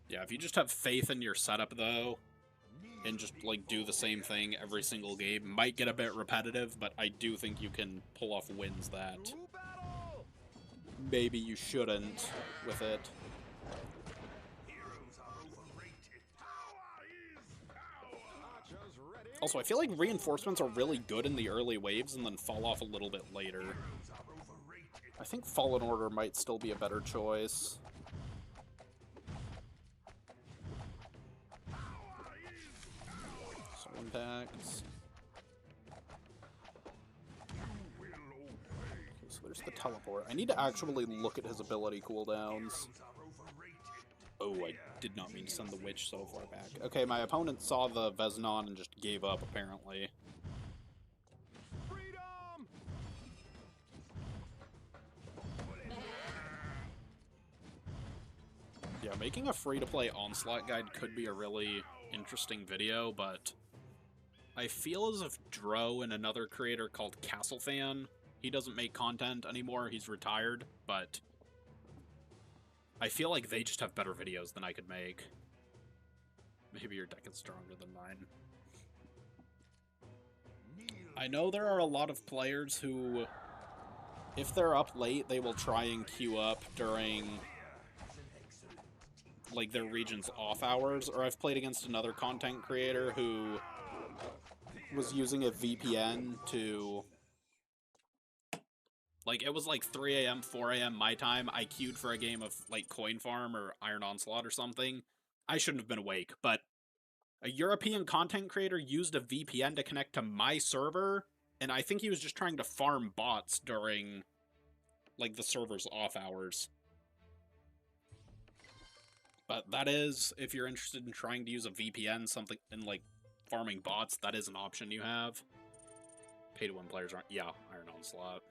Yeah, if you just have faith in your setup, though, and just, like, do the same thing every single game, might get a bit repetitive, but I do think you can pull off wins that maybe you shouldn't with it. Also, I feel like reinforcements are really good in the early waves and then fall off a little bit later. I think Fallen Order might still be a better choice. Soul Impacts. Okay, so there's the teleport. I need to actually look at his ability cooldowns. Oh, I did not mean to send the witch so far back. Okay, my opponent saw the VEZ'NAN and just gave up, apparently. Freedom! Yeah, making a free-to-play Onslaught guide could be a really interesting video, but I feel as if Dro and another creator called Castlefan, he doesn't make content anymore, he's retired, but I feel like they just have better videos than I could make. Maybe your deck is stronger than mine. I know there are a lot of players who, if they're up late, they will try and queue up during, like, their region's off hours, or I've played against another content creator who was using a VPN to, like, it was like 3 a.m., 4 a.m. my time. I queued for a game of, like, Coin Farm or Iron Onslaught or something. I shouldn't have been awake, but a European content creator used a VPN to connect to my server, and I think he was just trying to farm bots during, like, the server's off hours. But that is, if you're interested in trying to use a VPN, something, in, like, farming bots, that is an option you have. Pay-to-win players aren't... Yeah, Iron Onslaught.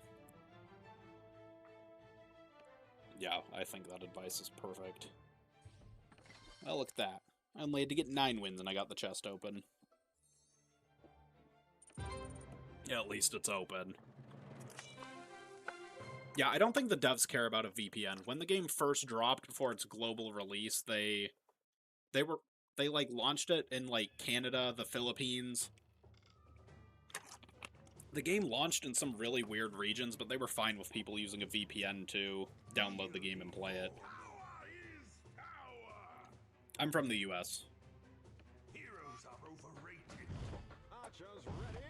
Yeah, I think that advice is perfect. Well, look at that. I only had to get 9 wins and I got the chest open. Yeah, at least it's open. Yeah, I don't think the devs care about a VPN. When the game first dropped before its global release, they like launched it in like Canada, the Philippines. The game launched in some really weird regions, but they were fine with people using a VPN to download the game and play it. I'm from the US. Heroes are overrated. Archers ready?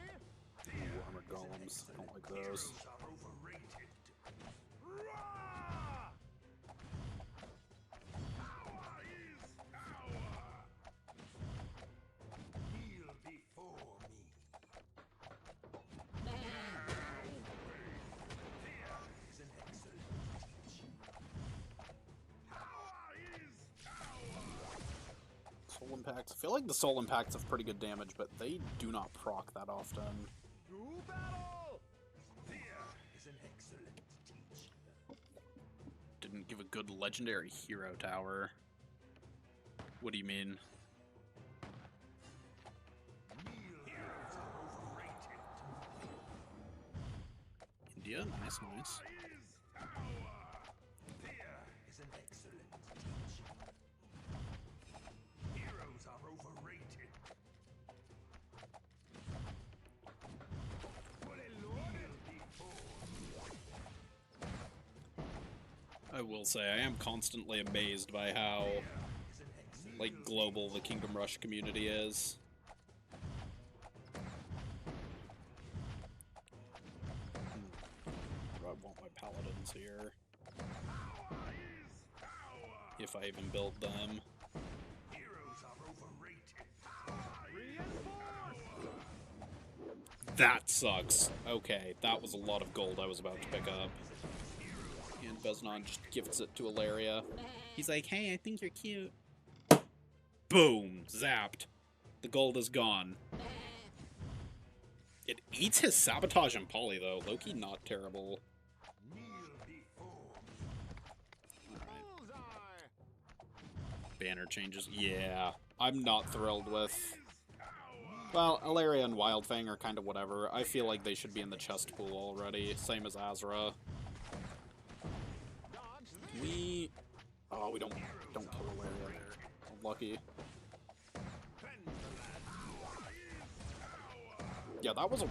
Ooh, armored golems. I don't like those. Heroes are overrated. Roar! Power is power. Kneel before me. Fear is an excellent teaching. Power is power. Soul Impacts. I feel like the Soul Impacts have pretty good damage, but they do not proc that often. To battle! Fear is an excellent teacher. Didn't give a good legendary hero tower. What do you mean? Heroes are overrated. India? Nice, nice. Fear is an excellent teacher. Heroes are overrated. I will say, I am constantly amazed by how, like, global the Kingdom Rush community is. I want my paladins here. If I even build them. Heroes are overrated. That sucks. Okay, that was a lot of gold I was about to pick up. And VEZ'NAN just gifts it to Ilaria. He's like, hey, I think you're cute. Boom! Zapped. The gold is gone. It eats his Sabotage and Poly, though. Loki, not terrible. Alright. Banner changes. Yeah. I'm not thrilled with... Well, Ilaria and Wildfang are kind of whatever. I feel like they should be in the chest pool already. Same as Azra. We... Oh, we don't kill Ilaria there. Lucky. Yeah, that was a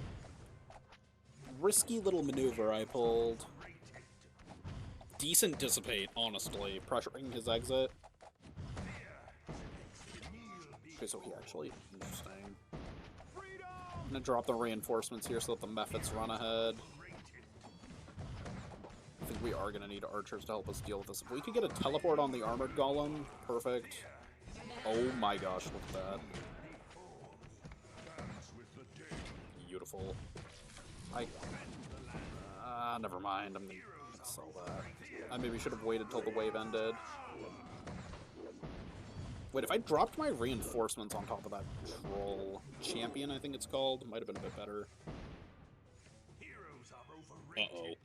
risky little maneuver I pulled. Decent Dissipate, honestly, pressuring his exit. Okay, so he actually... Interesting. I'm gonna drop the reinforcements here so that the Mephits run ahead. I think we are gonna need archers to help us deal with this. If we could get a teleport on the armored golem, perfect. Oh my gosh, look at that. Beautiful. Never mind, I'm gonna sell that. I maybe should have waited till the wave ended. Wait, if I dropped my reinforcements on top of that troll champion, I think it's called, might have been a bit better. Uh-oh.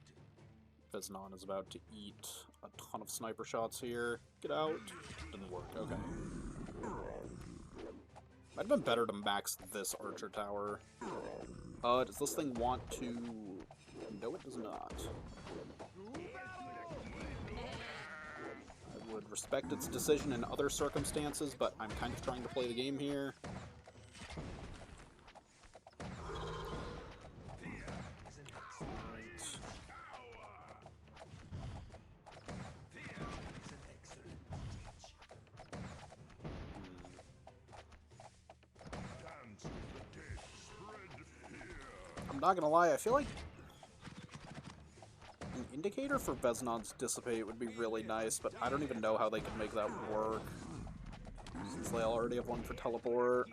VEZ'NAN is about to eat a ton of sniper shots here. Get out. Didn't work, okay. Might have been better to max this archer tower. Does this thing want to... No, it does not. I would respect its decision in other circumstances, but I'm kind of trying to play the game here. not gonna lie, I feel like an indicator for VEZ'NAN's Dissipate would be really nice, but I don't even know how they could make that work, since they already have one for Teleport.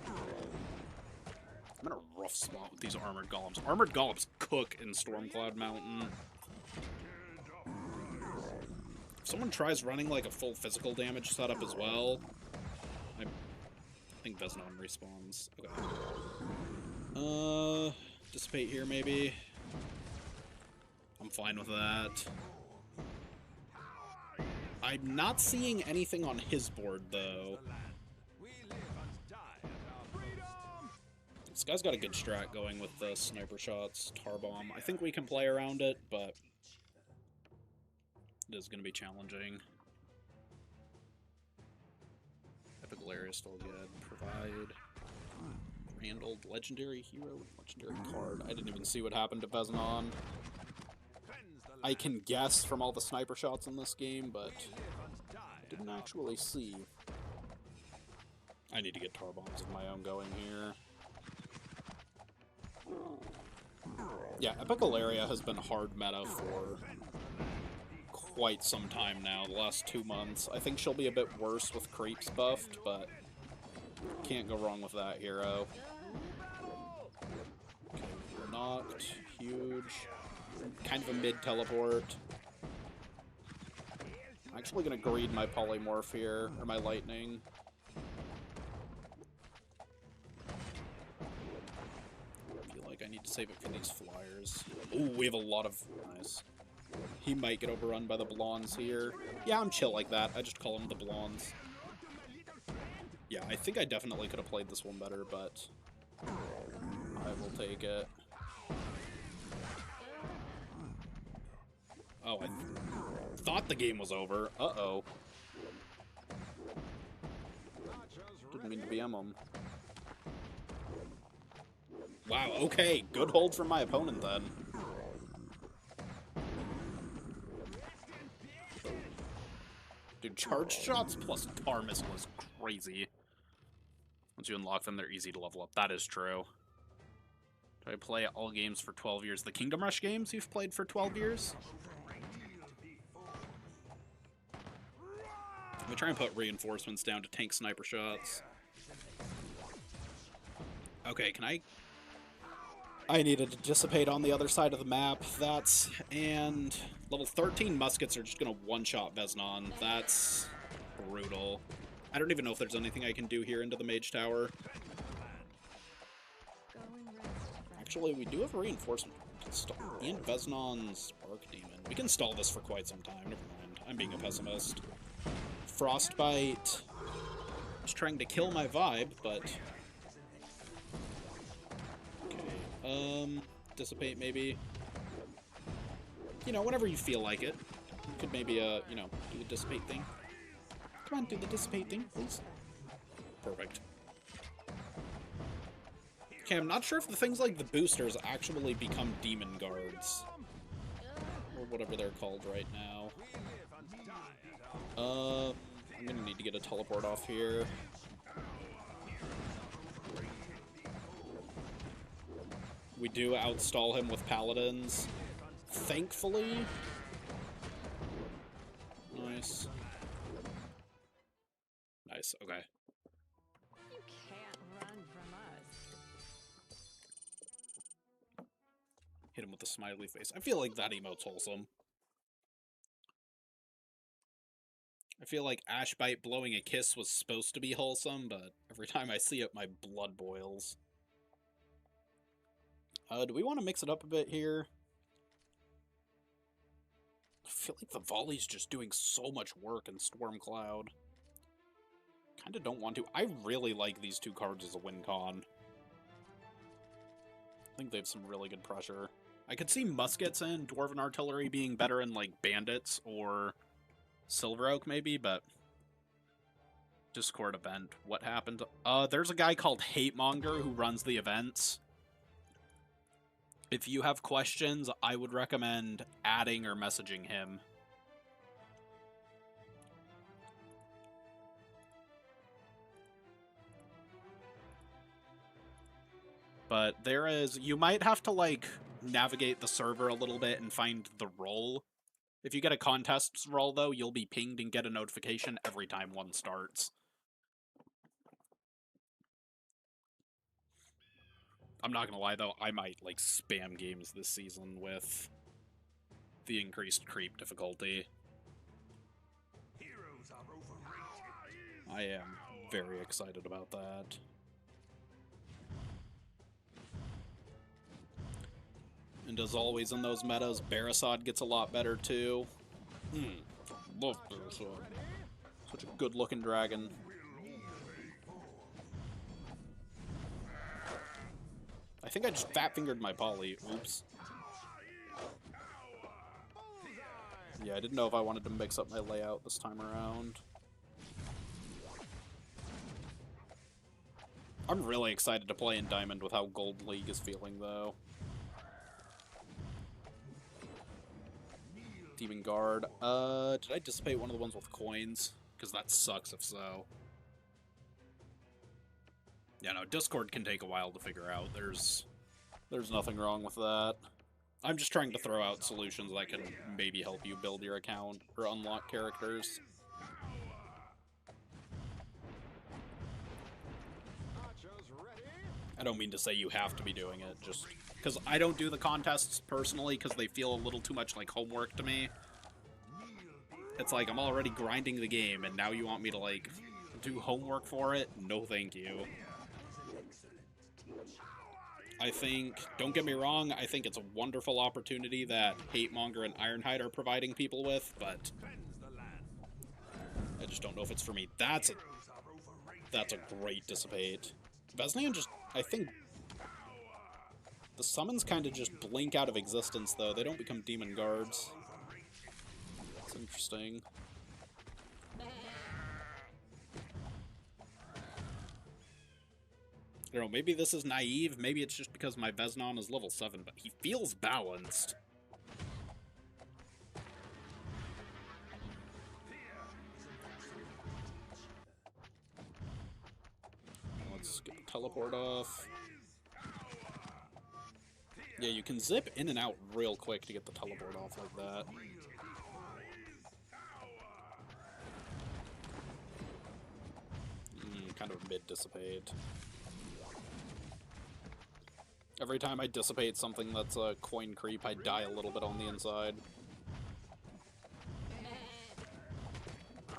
I'm in a rough spot with these Armored Golems. Armored Golems cook in Stormcloud Mountain. If someone tries running like a full physical damage setup as well, I think VEZ'NAN respawns. Okay. Dissipate here maybe. I'm fine with that. I'm not seeing anything on his board though. This guy's got a good strat going with the sniper shots, tar bomb. I think we can play around it, but it is going to be challenging. Epic Galaria's still good. Provide. Randall, legendary hero, legendary card. I didn't even see what happened to VEZ'NAN. I can guess from all the sniper shots in this game, but I didn't actually see. I need to get tar bombs of my own going here. Yeah, Epic Galaria has been hard meta for quite some time now, the last 2 months. I think she'll be a bit worse with creeps buffed, but can't go wrong with that hero. Okay, we're knocked. Huge. Kind of a mid-teleport. I'm actually going to greed my Polymorph here, or my Lightning. I feel like I need to save it for these flyers. Ooh, we have a lot of... Nice. He might get overrun by the Blondes here. Yeah, I'm chill like that. I just call them the Blondes. Yeah, I think I definitely could have played this one better, but I will take it. Oh, I thought the game was over. Uh-oh. Didn't mean to BM him. Wow, okay. Good hold from my opponent, then. Dude, charge shots plus tar missile is crazy. Once you unlock them, they're easy to level up. That is true. Do I play all games for 12 years? The Kingdom Rush games you've played for 12 years? Let me try and put reinforcements down to tank sniper shots. Okay, can I needed to dissipate on the other side of the map. That's... And level 13 muskets are just going to one-shot VEZ'NAN. That's brutal. I don't even know if there's anything I can do here into the Mage Tower. Actually, we do have a reinforcement. And VEZ'NAN's Spark Demon. We can stall this for quite some time. Never mind. I'm being a pessimist. Frostbite. Just trying to kill my vibe, but... Okay, dissipate maybe. You know, whenever you feel like it. You could maybe, you know, do the dissipate thing. Come on, do the dissipate thing, please. Perfect. Okay, I'm not sure if the things like the boosters actually become demon guards. Or whatever they're called right now. I'm gonna need to get a teleport off here. We do outstall him with paladins. Thankfully. Nice. Nice, okay. You can't run from us. Hit him with a smiley face. I feel like that emote's wholesome. I feel like Ashbite blowing a kiss was supposed to be wholesome, but every time I see it, my blood boils. Do we want to mix it up a bit here? I feel like the volley's just doing so much work in Stormcloud. Kinda don't want to. I really like these two cards as a win con. I think they have some really good pressure. I could see muskets and Dwarven Artillery being better in, like, bandits or Silver Oak, maybe, but... Discord event. What happened? There's a guy called Hatemonger who runs the events. If you have questions, I would recommend adding or messaging him. But there is... You might have to, like, navigate the server a little bit and find the role. If you get a contests role, though, you'll be pinged and get a notification every time one starts. I'm not gonna lie, though, I might, like, spam games this season with the increased creep difficulty. Heroes are overrated. I am very excited about that. And as always in those metas, Barasod gets a lot better too. Love Barasod. Such a good looking dragon. I think I just fat fingered my poly. Oops. Yeah, I didn't know if I wanted to mix up my layout this time around. I'm really excited to play in Diamond with how Gold League is feeling, though. Demon Guard. Did I dissipate one of the ones with coins? Because that sucks if so. Yeah, no, Discord can take a while to figure out. There's nothing wrong with that. I'm just trying to throw out solutions that can maybe help you build your account or unlock characters. I don't mean to say you have to be doing it, just because I don't do the contests personally because they feel a little too much like homework to me. It's like I'm already grinding the game and now you want me to like do homework for it? No thank you. I think, don't get me wrong, I think it's a wonderful opportunity that Hatemonger and Ironhide are providing people with, but I just don't know if it's for me. That's a great dissipate. VEZ'NAN just, I think, the summons kind of just blink out of existence, though. They don't become demon guards. That's interesting. I don't know, maybe this is naive, maybe it's just because my VEZ'NAN is level 7, but he feels balanced. Let's get the teleport off. Yeah, you can zip in and out real quick to get the teleport off like that. Kind of mid-dissipate. Every time I dissipate something that's a coin creep, I die a little bit on the inside.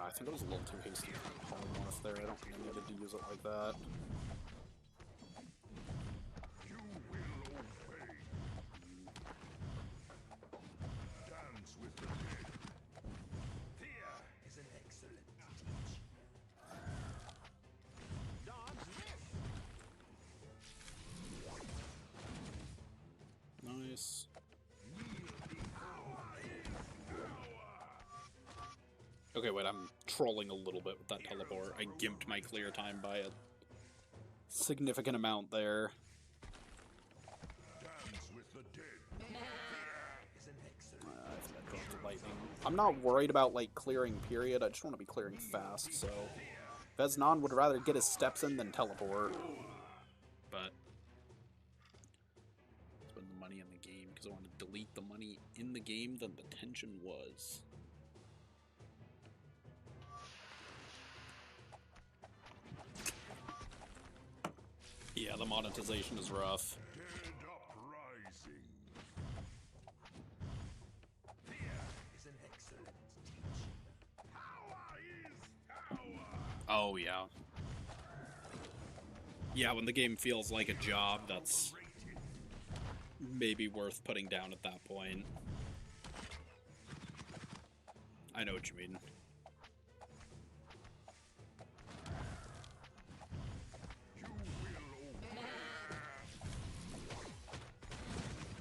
I think it was a little too hasty for polymorph there. I don't think I needed to use it like that. You will obey. Dance with the dead. Fear is an excellent teacher. Dodge this. Nice. Okay, wait, I'm trolling a little bit with that teleport. I gimped my clear time by a significant amount there. Dance with the dead. Is an excellent. I think I dropped the lightning. I'm not worried about, like, clearing, period. I just want to be clearing fast, so... VEZ'NAN would rather get his steps in than teleport. But... spend the money in the game, because I want to delete the money in the game than the tension was. Yeah, the monetization is rough. Dead uprising. Fear is an excellent teacher. Power is power. Oh, yeah. Yeah, when the game feels like a job, that's maybe worth putting down at that point. I know what you mean.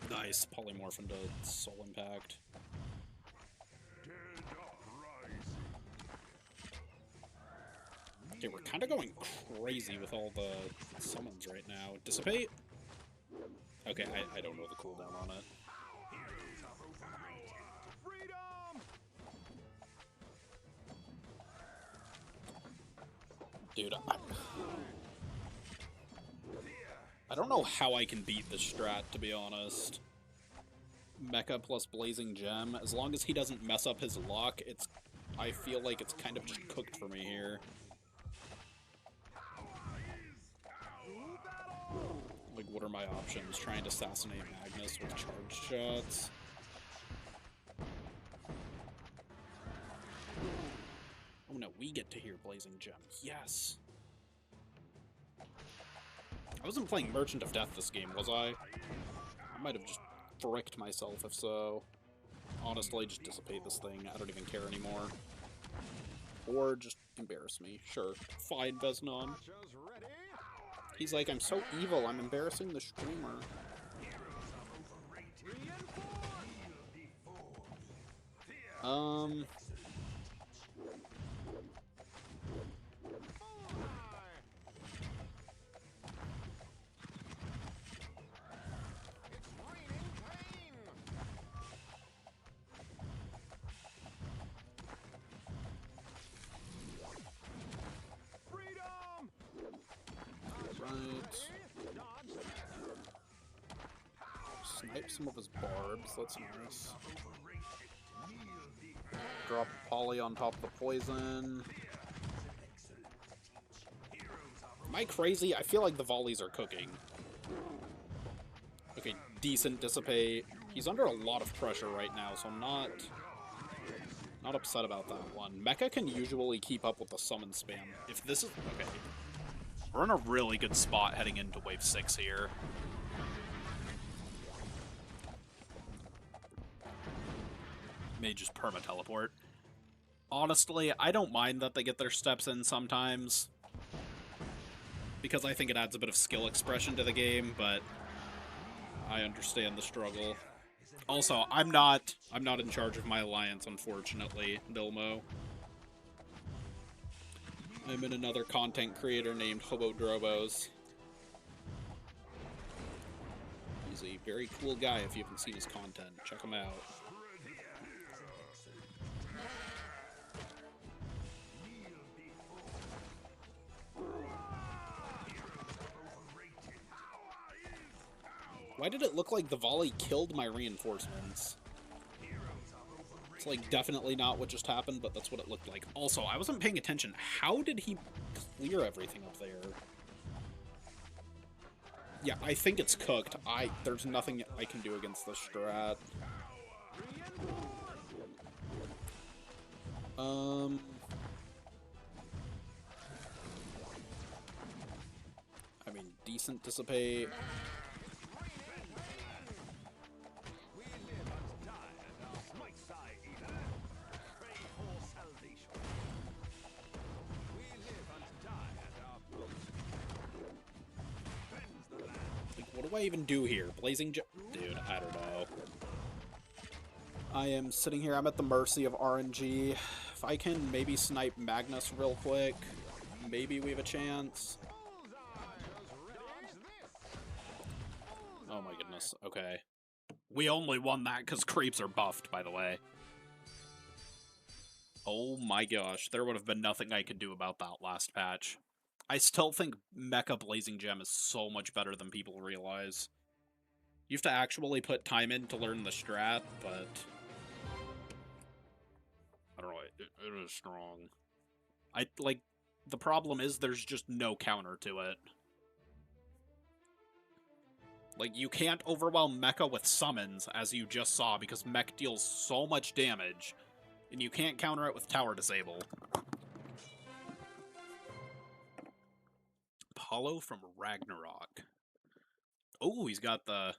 Nice, polymorph into Soul Impact. Dead uprising. Okay, we're kind of going crazy with all the summons right now. Dissipate? Okay, I don't know the cooldown on it. Heroes are overrated. Freedom! Dude, I don't know how I can beat this strat, to be honest. Mecha plus Blazing Gem. As long as he doesn't mess up his luck, I feel like it's kind of just cooked for me here. Like, what are my options? Trying to assassinate Magnus with charge shots. Oh no, we get to hear Blazing Gem. Yes! I wasn't playing Merchant of Death this game, was I? I might have just fricked myself if so. Honestly, just dissipate this thing. I don't even care anymore. Or just embarrass me. Sure. Fine, VEZ'NAN. He's like, I'm so evil, I'm embarrassing the streamer. Snipe some of his barbs, that's nice. Drop Poly on top of the poison. Am I crazy? I feel like the volleys are cooking. Okay, decent dissipate. He's under a lot of pressure right now, so I'm not upset about that one. Mecha can usually keep up with the summon spam. If this is... okay. We're in a really good spot heading into Wave 6 here. May just perma-teleport. Honestly, I don't mind that they get their steps in sometimes, because I think it adds a bit of skill expression to the game, but I understand the struggle. Also, I'm not in charge of my alliance, unfortunately, Dilmo. I'm in another content creator named Hobo Drobos. He's a very cool guy if you haven't seen his content. Check him out. Why did it look like the volley killed my reinforcements? It's like definitely not what just happened, but that's what it looked like. Also, I wasn't paying attention. How did he clear everything up there? Yeah, I think it's cooked. There's nothing I can do against this strat. I mean, decent dissipate. What do I even do here? Blazing Dude, I don't know. I am sitting here, I'm at the mercy of RNG. If I can maybe snipe Magnus real quick, maybe we have a chance. Oh my goodness, okay. We only won that because creeps are buffed, by the way. Oh my gosh, there would have been nothing I could do about that last patch. I still think Mecha Blazing Gem is so much better than people realize. You have to actually put time in to learn the strat, but... I don't know, it is strong. The problem is there's just no counter to it. Like, you can't overwhelm Mecha with summons, as you just saw, because Mech deals so much damage, and you can't counter it with Tower Disable. Apollo from Ragnarok. Oh, he's got the...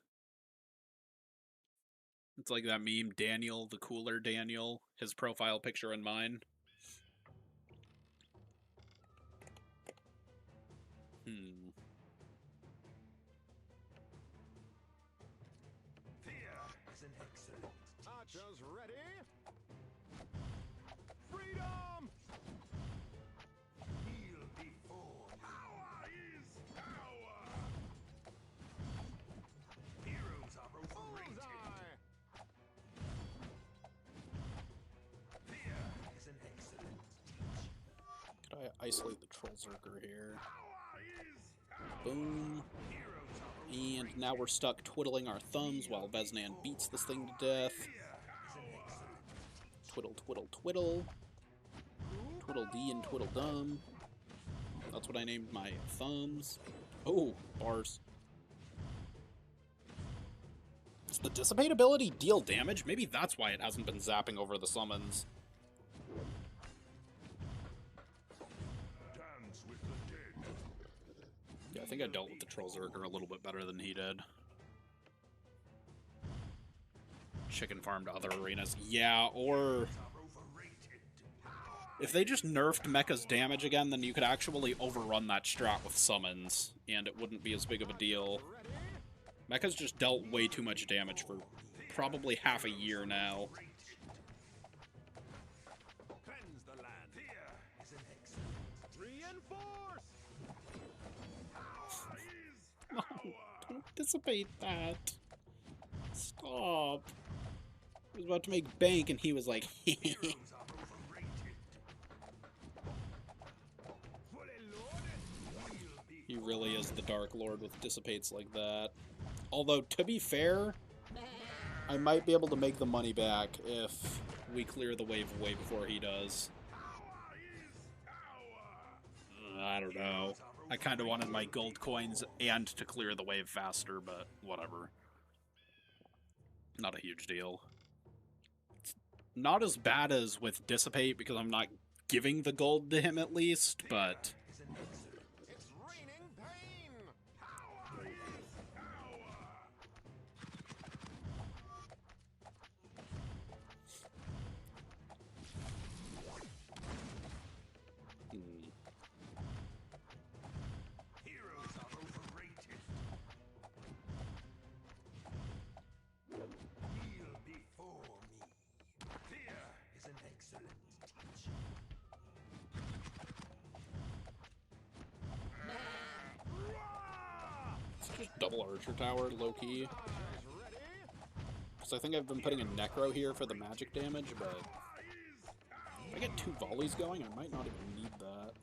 It's like that meme, Daniel, the cooler Daniel. His profile picture and mine. Archers ready? Freedom! Kneel before power is power! Heroes are overrated. Fear is an excellent teacher. Could I isolate the Troll Zerker here? Power is power. Boom. Heroes are And now we're stuck twiddling our thumbs while VEZ'NAN beats this thing to death. Twiddle, twiddle, twiddle. Twiddle dee and twiddle dum. That's what I named my thumbs. Oh, bars. Does the Dissipate ability deal damage? Maybe that's why it hasn't been zapping over the summons. Dance with the dead. Yeah, I think I dealt with the Troll Zerker a little bit better than he did. Chicken farm to other arenas. Yeah, or if they just nerfed Mecha's damage again, then you could actually overrun that strat with summons, and it wouldn't be as big of a deal. Mecha's just dealt way too much damage for probably half a year now. Cleanse the land. Fear is an excellent. Reinforce. No, don't dissipate that. Stop. I was about to make bank, and he was like, Heroes are overrated. Fully loaded. We'll be he really is the Dark Lord with dissipates like that. Although, to be fair, I might be able to make the money back if we clear the wave way before he does. I don't know. I kind of wanted my gold coins and to clear the wave faster, but whatever. Not a huge deal. It's not as bad as with Dissipate because I'm not giving the gold to him at least, but... It's raining pain. Power is power. Heroes are overrated. Kneel before me. Fear is an excellent teacher. It's just double Archer Tower, low-key. Because I think I've been putting a Necro here for the magic damage, but... if I get 2 volleys going, I might not even need that.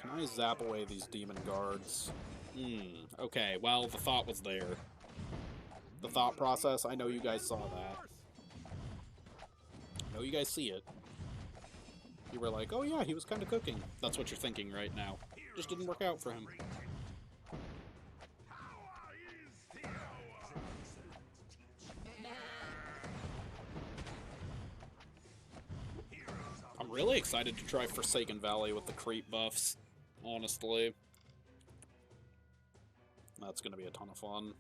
Can I zap away these demon guards? Okay, well, the thought was there. The thought process, I know you guys saw that. I know you guys see it. You were like, oh yeah, he was kind of cooking. That's what you're thinking right now. Just didn't work out for him. I'm really excited to try Forsaken Valley with the creep buffs, honestly. That's gonna be a ton of fun.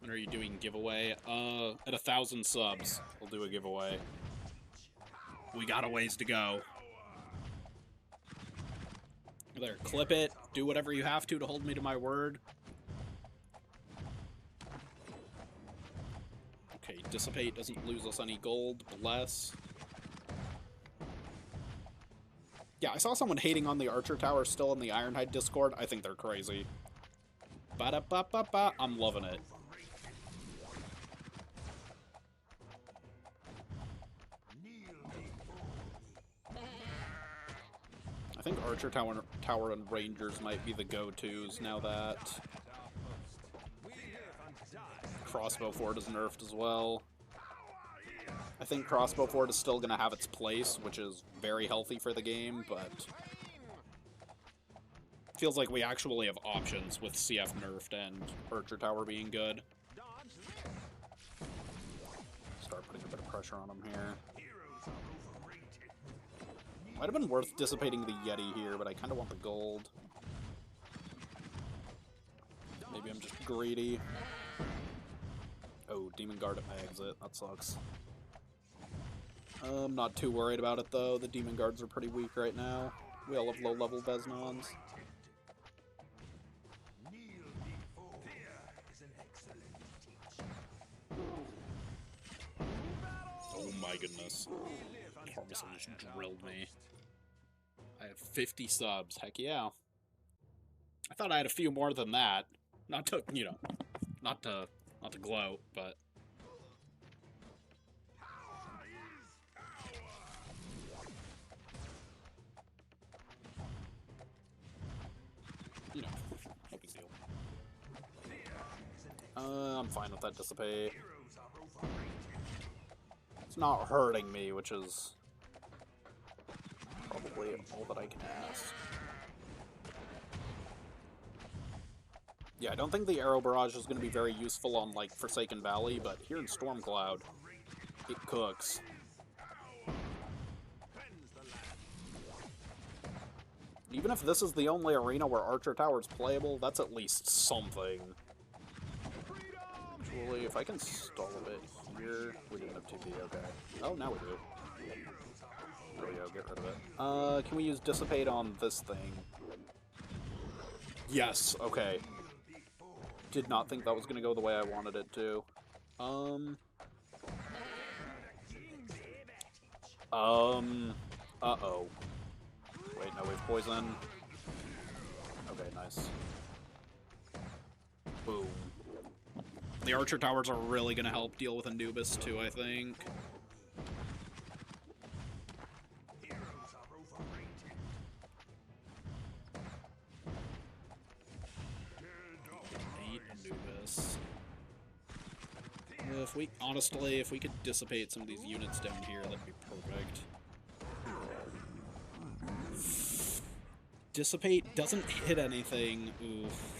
When are you doing giveaway? At 1,000 subs, we'll do a giveaway. We got a ways to go. There, clip it, do whatever you have to hold me to my word. Okay, Dissipate doesn't lose us any gold, bless. Yeah, I saw someone hating on the Archer Tower still in the Ironhide Discord. I think they're crazy. Ba-da-ba-ba-ba, I'm loving it. I think Archer Tower and Rangers might be the go-tos now that Crossbow Fort is nerfed as well. I think Crossbow Fort is still going to have its place, which is very healthy for the game, but feels like we actually have options with CF nerfed and Archer Tower being good. Start putting a bit of pressure on him here. Might have been worth dissipating the Yeti here, but I kind of want the gold. Maybe I'm just greedy. Oh, Demon Guard at my exit. That sucks. I'm not too worried about it, though. The Demon Guards are pretty weak right now. We all have low-level VEZ'NANs. Oh my goodness. Parmesan just drilled me. I have 50 subs. Heck yeah. I thought I had a few more than that. Not to, you know, not to gloat, but... I'm fine with that dissipate. It's not hurting me, which is probably all that I can ask. Yeah, I don't think the Arrow Barrage is going to be very useful on, like, Forsaken Valley, but here in Stormcloud, it cooks. Even if this is the only arena where Archer Tower is playable, that's at least something. Actually, if I can stall a bit here, we didn't have 2D, okay. Oh, now we do. There we go, get rid of it. Can we use Dissipate on this thing? Yes, okay. Did not think that was going to go the way I wanted it to. Uh-oh. Wait, no, we have poison. Okay, nice. Boom. The Archer Towers are really going to help deal with Anubis, too, I think. Anubis. If we, honestly, if we could dissipate some of these units down here, that'd be perfect. Dissipate doesn't hit anything. Oof.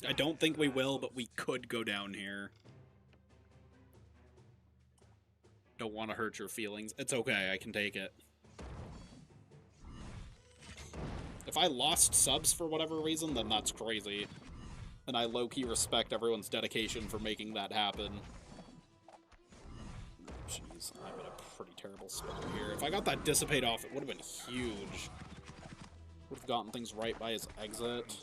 I don't think we will, but we could go down here. Don't want to hurt your feelings. It's okay, I can take it. If I lost subs for whatever reason, then that's crazy. And I low-key respect everyone's dedication for making that happen. Jeez, I'm in a pretty terrible spot here. If I got that Dissipate off, it would have been huge. Would have gotten things right by his exit.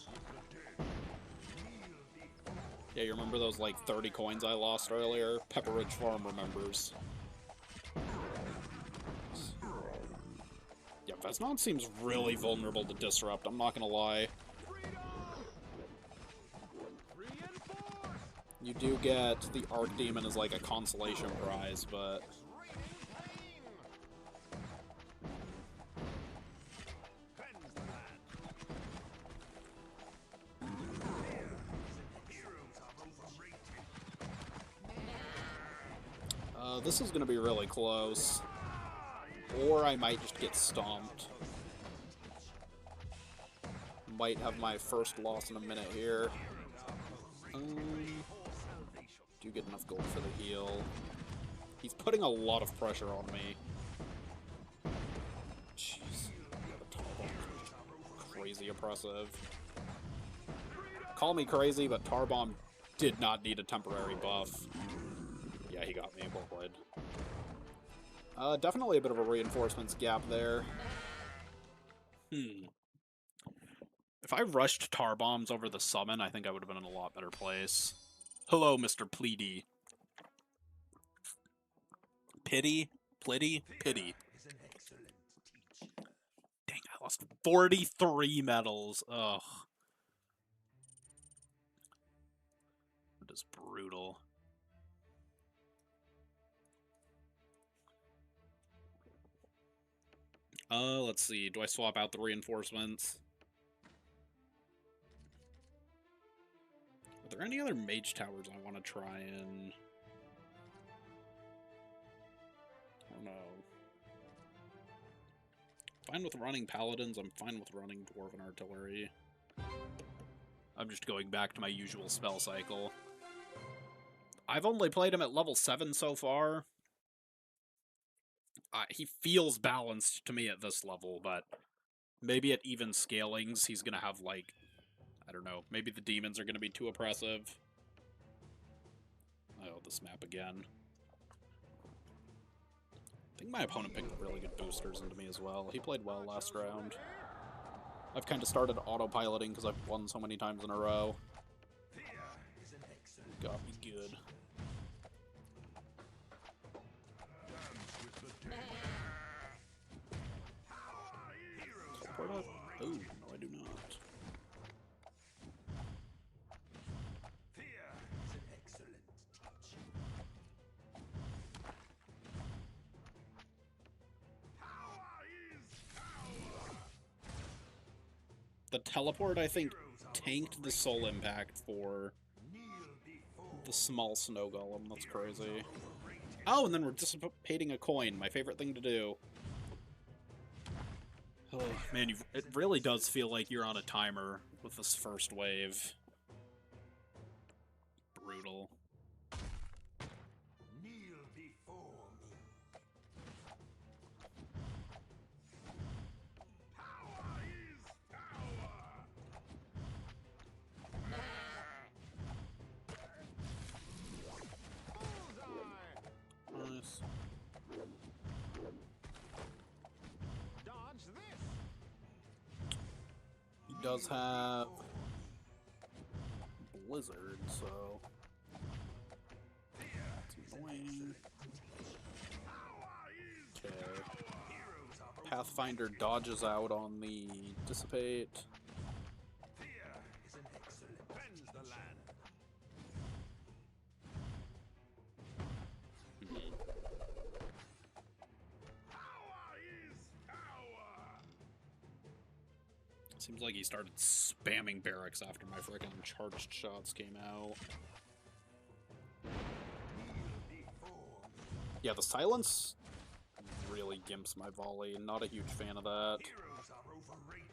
Yeah, you remember those, like, 30 coins I lost earlier? Pepperidge Farm remembers. Yeah, VEZ'NAN seems really vulnerable to Disrupt, I'm not gonna lie. You do get the Archdemon as, like, a consolation prize, but... this is gonna be really close. Or I might just get stomped. Might have my first loss in a minute here. Do get enough gold for the heal. He's putting a lot of pressure on me. Jeez. Yeah, the Tarbomb is crazy oppressive. Call me crazy, but Tarbomb did not need a temporary buff. Yeah, he got me, well played. Definitely a bit of a reinforcements gap there. If I rushed tar bombs over the summon, I think I would have been in a lot better place. Hello, Mr. Pleedy. Pity? Plitty? Pity. Dang, I lost 43 medals. Ugh. That is brutal. Let's see. Do I swap out the reinforcements? Are there any other mage towers I want to try in? I don't know. Fine with running paladins, I'm fine with running dwarven artillery. I'm just going back to my usual spell cycle. I've only played him at level 7 so far. He feels balanced to me at this level, but maybe at even scalings he's gonna have, like, I don't know, maybe the demons are gonna be too oppressive. Oh, this map again. I think my opponent picked really good boosters into me as well. He played well last round. I've kind of started autopiloting because I've won so many times in a row. Got me good. Teleport up? Oh, no I do not. The teleport, I think, tanked the soul impact for the small snow golem. That's crazy. Oh, and then we're dissipating a coin. My favorite thing to do. Oh, man, it really does feel like you're on a timer with this first wave. Brutal. Kneel before me. Power is power. Nice. Dodge this. He does have Blizzard, so it's annoying. Okay. Pathfinder dodges out on the dissipate. Fear is an excellent. Cleanse the land. Power is power. Seems like he started spamming barracks after my frickin' charged shots came out. Yeah, the silence really gimps my volley. Not a huge fan of that. Heroes are overrated.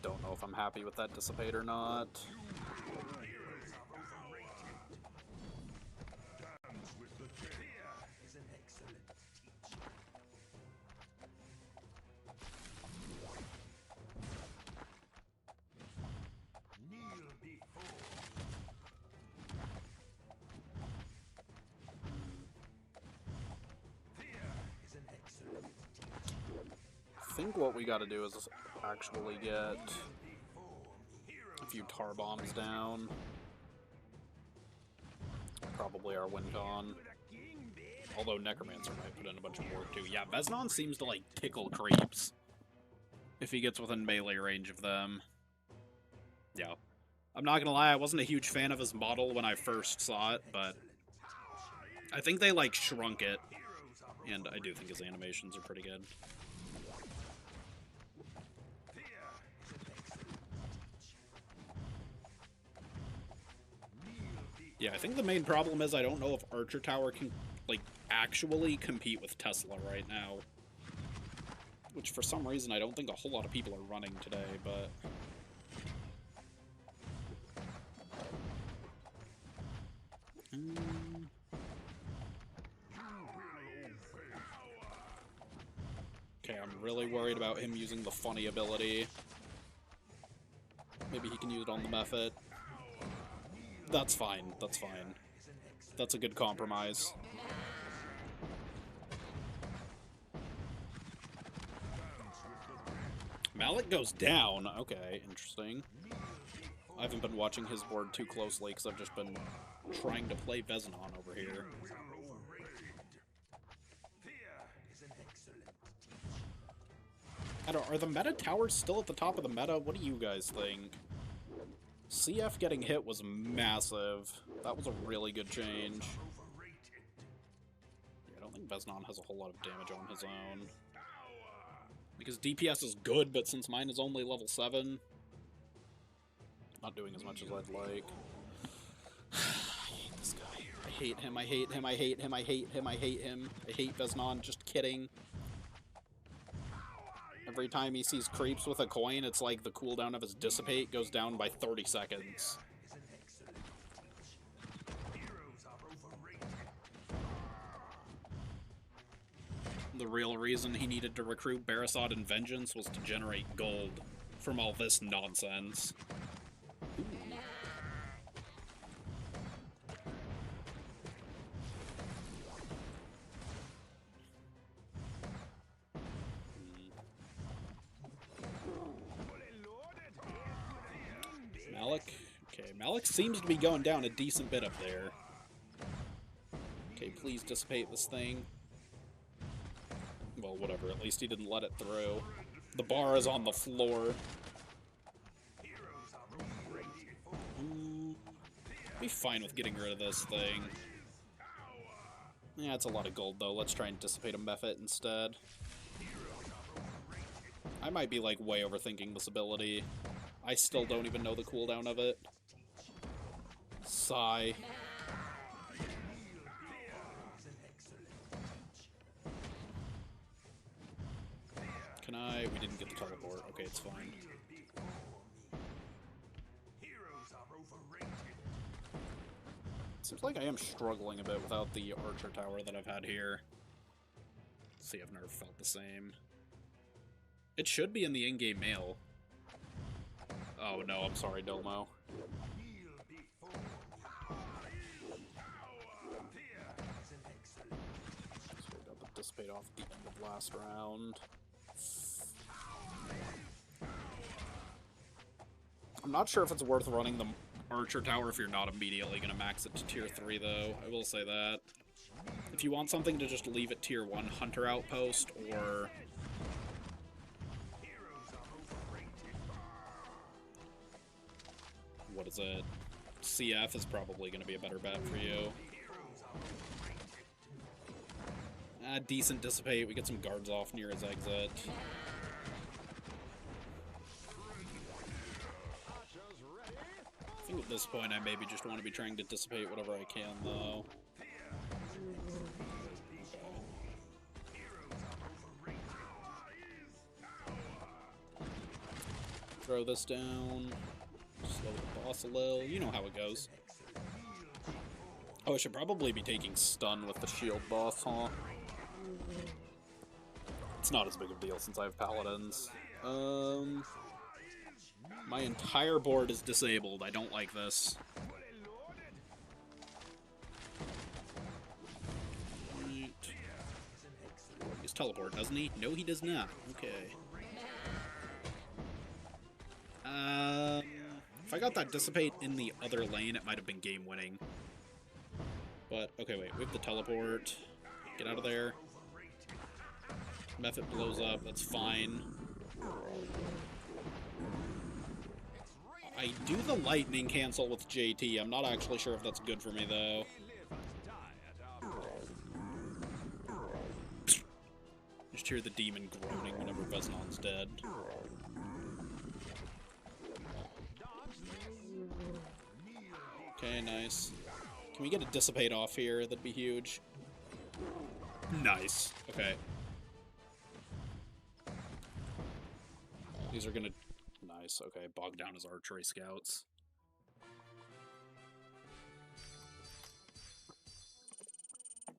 Don't know if I'm happy with that dissipate or not. Heroes are overrated. Dance with the dead. Fear is an excellent teacher. Kneel before me. Fear is an excellent teacher. I think what we gotta do is actually get a few tar bombs down. Probably our win con. Although Necromancer might put in a bunch of work too. Yeah, VEZ'NAN seems to like tickle creeps if he gets within melee range of them. Yeah. I'm not gonna lie, I wasn't a huge fan of his model when I first saw it, but I think they like shrunk it, and I do think his animations are pretty good. Yeah, I think the main problem is I don't know if Archer Tower can, like, actually compete with Tesla right now. Which, for some reason, I don't think a whole lot of people are running today, but... Okay, I'm really worried about him using the funny ability. Maybe he can use it on the Mephit. That's fine, that's fine. That's a good compromise. Malik goes down. Okay, interesting. I haven't been watching his board too closely because I've just been trying to play VEZ'NAN over here. I don't, are the meta towers still at the top of the meta? What do you guys think? CF getting hit was massive. That was a really good change. Yeah, I don't think VEZ'NAN has a whole lot of damage on his own. Because DPS is good, but since mine is only level 7, not doing as much as I'd like. I hate this guy. I hate him, I hate him, I hate him, I hate him, I hate him. I hate VEZ'NAN, just kidding. Every time he sees creeps with a coin, it's like the cooldown of his dissipate goes down by 30 seconds. The real reason he needed to recruit Barasat and Vengeance was to generate gold from all this nonsense. Malik? Okay, Malik seems to be going down a decent bit up there. Okay, please dissipate this thing. Well, whatever, at least he didn't let it through. The bar is on the floor. Be fine with getting rid of this thing. Yeah, it's a lot of gold, though. Let's try and dissipate a Mephit instead. I might be, like, way overthinking this ability. I still don't even know the cooldown of it. Sigh. Can I? We didn't get the teleport. Okay, it's fine. Seems like I am struggling a bit without the archer tower that I've had here. Let's see, I've never felt the same. It should be in the in-game mail. Oh no, I'm sorry, Domo. So we got the dissipate off at the end of last round. I'm not sure if it's worth running the archer tower if you're not immediately going to max it to tier 3, though. I will say that. If you want something to just leave at tier 1, Hunter Outpost, or... what is it? CF is probably going to be a better bet for you. Decent dissipate. We get some guards off near his exit. I think at this point I maybe just want to be trying to dissipate whatever I can, though. Throw this down. Slow the boss a little. You know how it goes. Oh, I should probably be taking stun with the shield boss, huh? It's not as big of a deal since I have paladins. My entire board is disabled. I don't like this. Right. He's teleport, doesn't he? No, he does not. Okay. If I got that dissipate in the other lane, it might have been game-winning. But, okay, wait. We have the teleport. Get out of there. Mephit blows up. That's fine. I do the lightning cancel with JT. I'm not actually sure if that's good for me, though. Just hear the demon groaning whenever VEZ'NAN's dead. Okay, nice. Can we get a dissipate off here? That'd be huge. Nice. Okay. These are gonna... nice. Okay, bog down his archery scouts.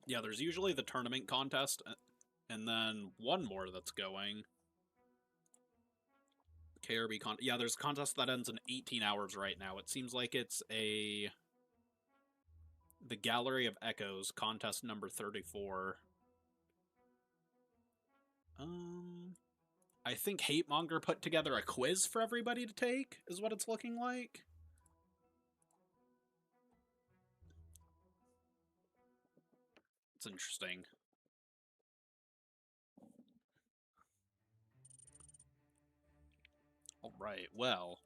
Yeah, there's usually the tournament contest, and then one more that's going. KRB yeah, there's a contest that ends in 18 hours right now. It seems like it's the Gallery of Echoes, contest number 34. I think Hatemonger put together a quiz for everybody to take, is what it's looking like. It's interesting. Alright, well,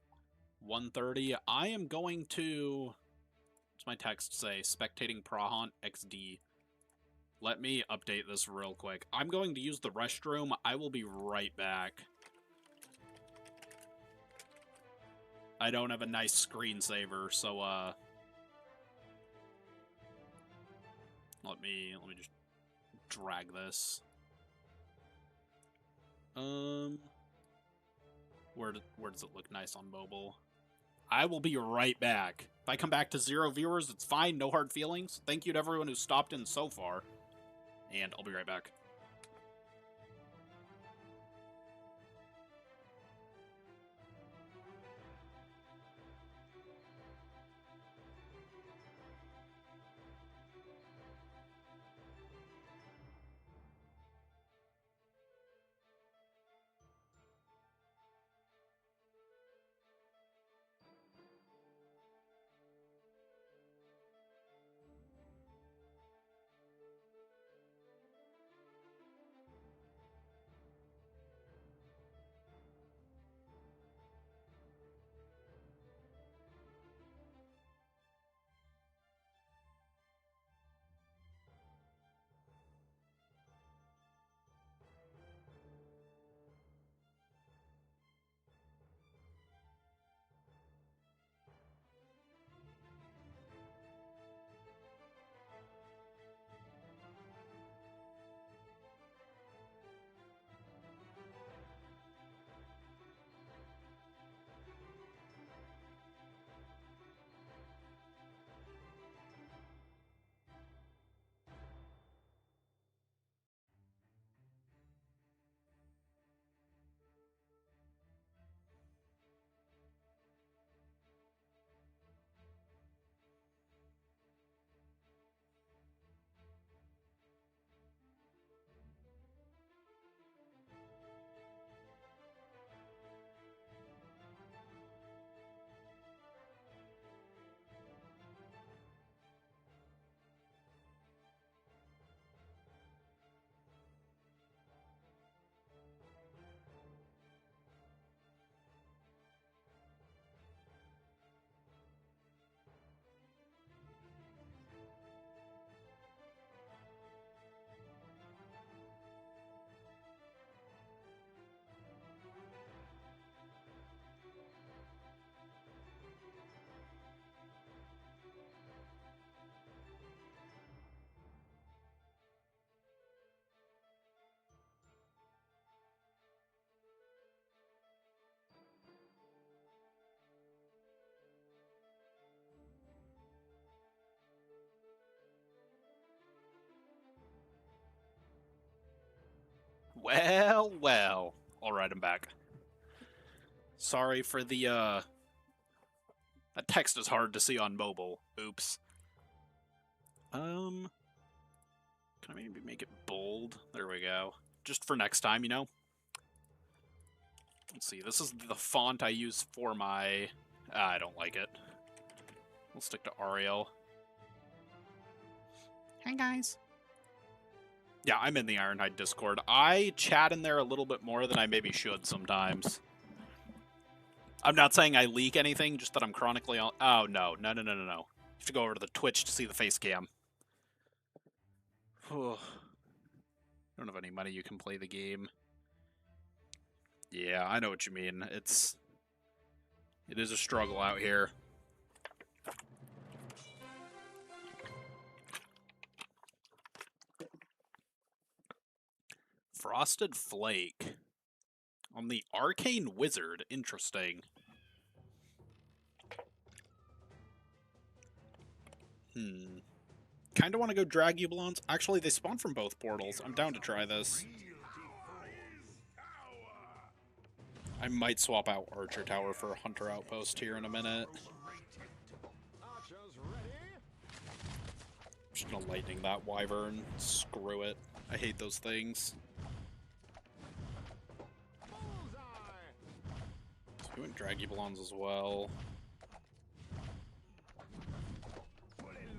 1:30. I am going to... what's my text say? Spectating Prahant XD. Let me update this real quick. I'm going to use the restroom. I will be right back. I don't have a nice screensaver, so, let me just drag this. Where does it look nice on mobile? I will be right back. If I come back to 0 viewers, it's fine. No hard feelings. Thank you to everyone who's stopped in so far. And I'll be right back. Well, well. Alright, I'm back. Sorry for the, that text is hard to see on mobile. Oops. Can I maybe make it bold? There we go. Just for next time, you know? Let's see, this is the font I use for my... I don't like it. We'll stick to Arial. Hey, guys. Yeah, I'm in the Ironhide Discord. I chat in there a little bit more than I maybe should sometimes. I'm not saying I leak anything, just that I'm chronically on... Oh, no. No. You have to go over to the Twitch to see the face cam. Don't have any money, you can play the game. Yeah, I know what you mean. It is a struggle out here. Frosted Flake. On the Arcane Wizard. Interesting. Kind of want to go Dragulons. Actually, they spawn from both portals. I'm down to try this. I might swap out Archer Tower for a Hunter Outpost here in a minute. I'm just gonna lightning that Wyvern. Screw it. I hate those things. Doing Dragulons as well.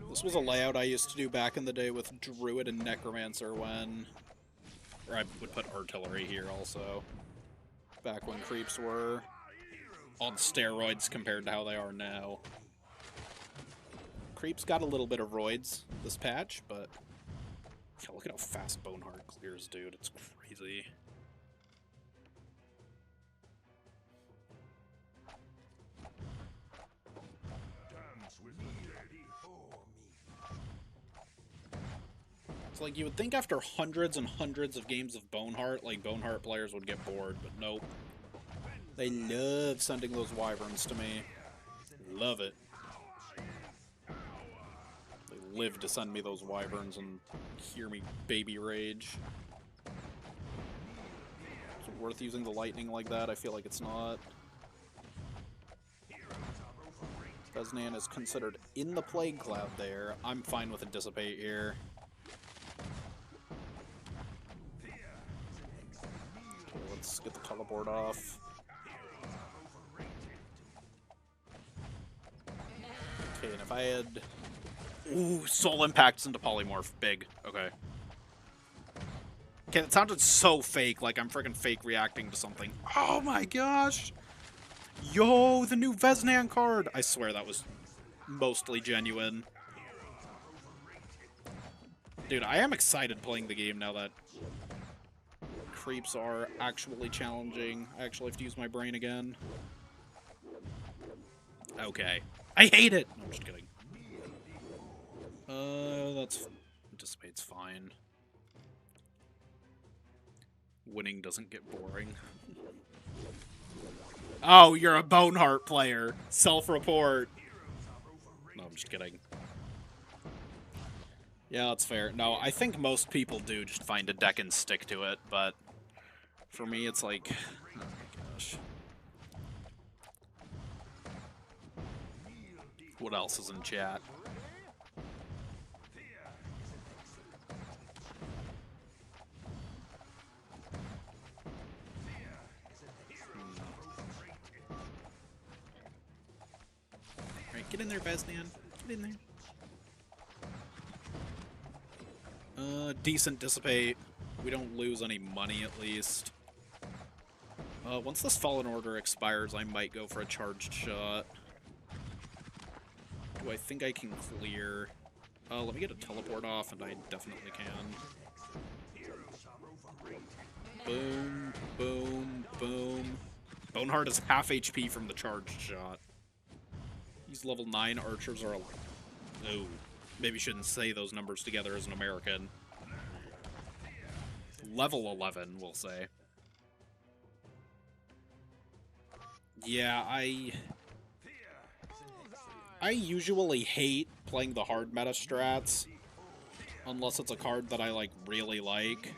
This was a layout I used to do back in the day with Druid and Necromancer when... Or I would put Artillery here also. Back when creeps were on steroids compared to how they are now. Creeps got a little bit of roids this patch, but... Yeah, look at how fast Boneheart clears, dude. It's crazy. It's like, you would think after hundreds and hundreds of games of Boneheart, like, Boneheart players would get bored, but nope. They love sending those Wyverns to me. Love it. They live to send me those Wyverns and hear me baby rage. Is it worth using the lightning like that? I feel like it's not. VEZ'NAN is considered in the Plague Cloud there. I'm fine with a Dissipate here. Let's get the teleport off. Okay, and if I had... Ooh, Soul Impacts into Polymorph. Big. Okay. Okay, that sounded so fake, like I'm freaking fake reacting to something. Oh my gosh! Yo, the new VEZ'NAN card! I swear that was mostly genuine. Dude, I am excited playing the game now that creeps are actually challenging. I actually have to use my brain again. Okay. I hate it! No, I'm just kidding. That's... Dissipate's fine. Winning doesn't get boring. Oh, you're a Boneheart player. Self-report. No, I'm just kidding. Yeah, that's fair. No, I think most people do just find a deck and stick to it, but for me, it's like... Oh my gosh. What else is in chat? Alright, get in there, VEZ'NAN. Get in there. Decent Dissipate. We don't lose any money, at least. Once this Fallen Order expires, I might go for a charged shot. Do I think I can clear? Let me get a teleport off, and I definitely can. Boom, boom, boom. Boneheart is half HP from the charged shot. These level 9 archers are... Oh, maybe shouldn't say those numbers together as an American. Level 11, we'll say. Yeah, I usually hate playing the hard meta strats, unless it's a card that I, like, really like.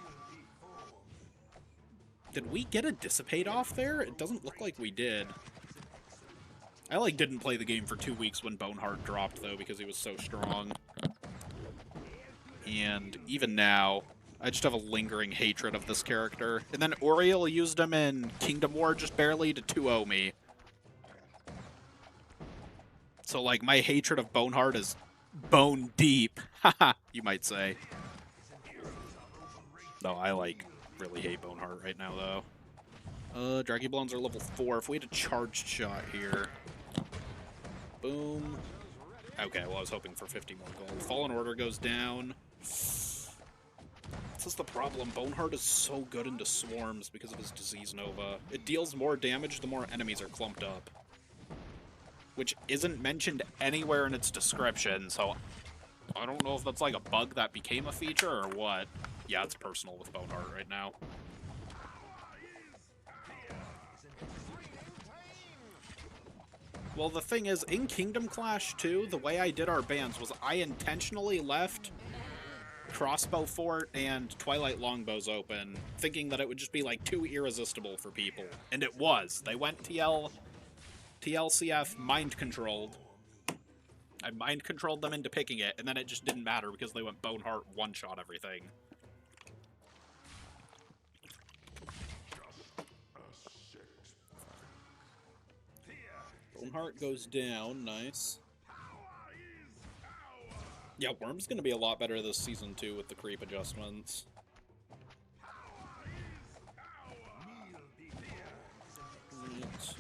Did we get a Dissipate off there? It doesn't look like we did. I, like, didn't play the game for 2 weeks when Boneheart dropped, though, because he was so strong. And even now, I just have a lingering hatred of this character. And then Oriel used him in Kingdom War just barely to 2-0 me. So, like, my hatred of Boneheart is bone deep, haha, you might say. No, I, like, really hate Boneheart right now, though. Dragoblons are level 4. If we had a charged shot here... Boom. Okay, well, I was hoping for 50 more gold. Fallen Order goes down. This is the problem. Boneheart is so good into swarms because of his Disease Nova. It deals more damage the more enemies are clumped up. Which isn't mentioned anywhere in its description, so I don't know if that's like a bug that became a feature or what. Yeah, it's personal with Boneheart right now. Well, the thing is, in Kingdom Clash 2, the way I did our bans was I intentionally left Crossbow Fort and Twilight Longbows open, thinking that it would just be, like, too irresistible for people. And it was. They went TLCF mind-controlled. I mind-controlled them into picking it, and then it just didn't matter because they went Boneheart one-shot everything. Boneheart goes down, nice. Yeah, Worm's gonna be a lot better this season too with the creep adjustments. Right.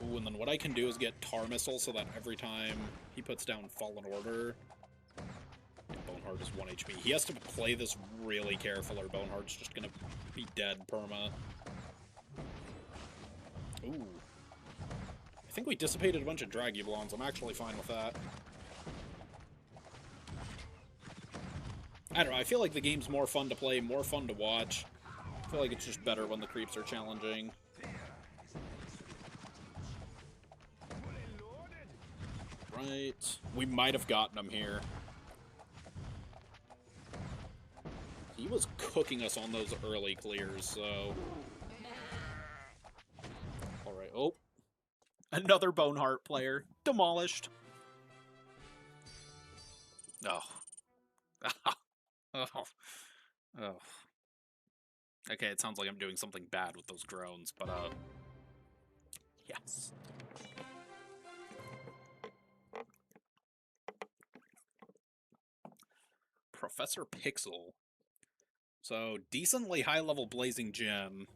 Ooh, and then what I can do is get Tar Missile so that every time he puts down Fallen Order, Boneheart is 1 HP. He has to play this really careful or Boneheart's just gonna be dead perma. Ooh. I think we dissipated a bunch of Dragoblons. I'm actually fine with that. I don't know, I feel like the game's more fun to play, more fun to watch. I feel like it's just better when the creeps are challenging. Right. We might have gotten him here. He was cooking us on those early clears, so... Alright, oh. Another Boneheart player. Demolished. Oh. Oh. Oh. Okay, it sounds like I'm doing something bad with those drones, but, yes. Professor Pixel. So, decently high-level Blazing Gem.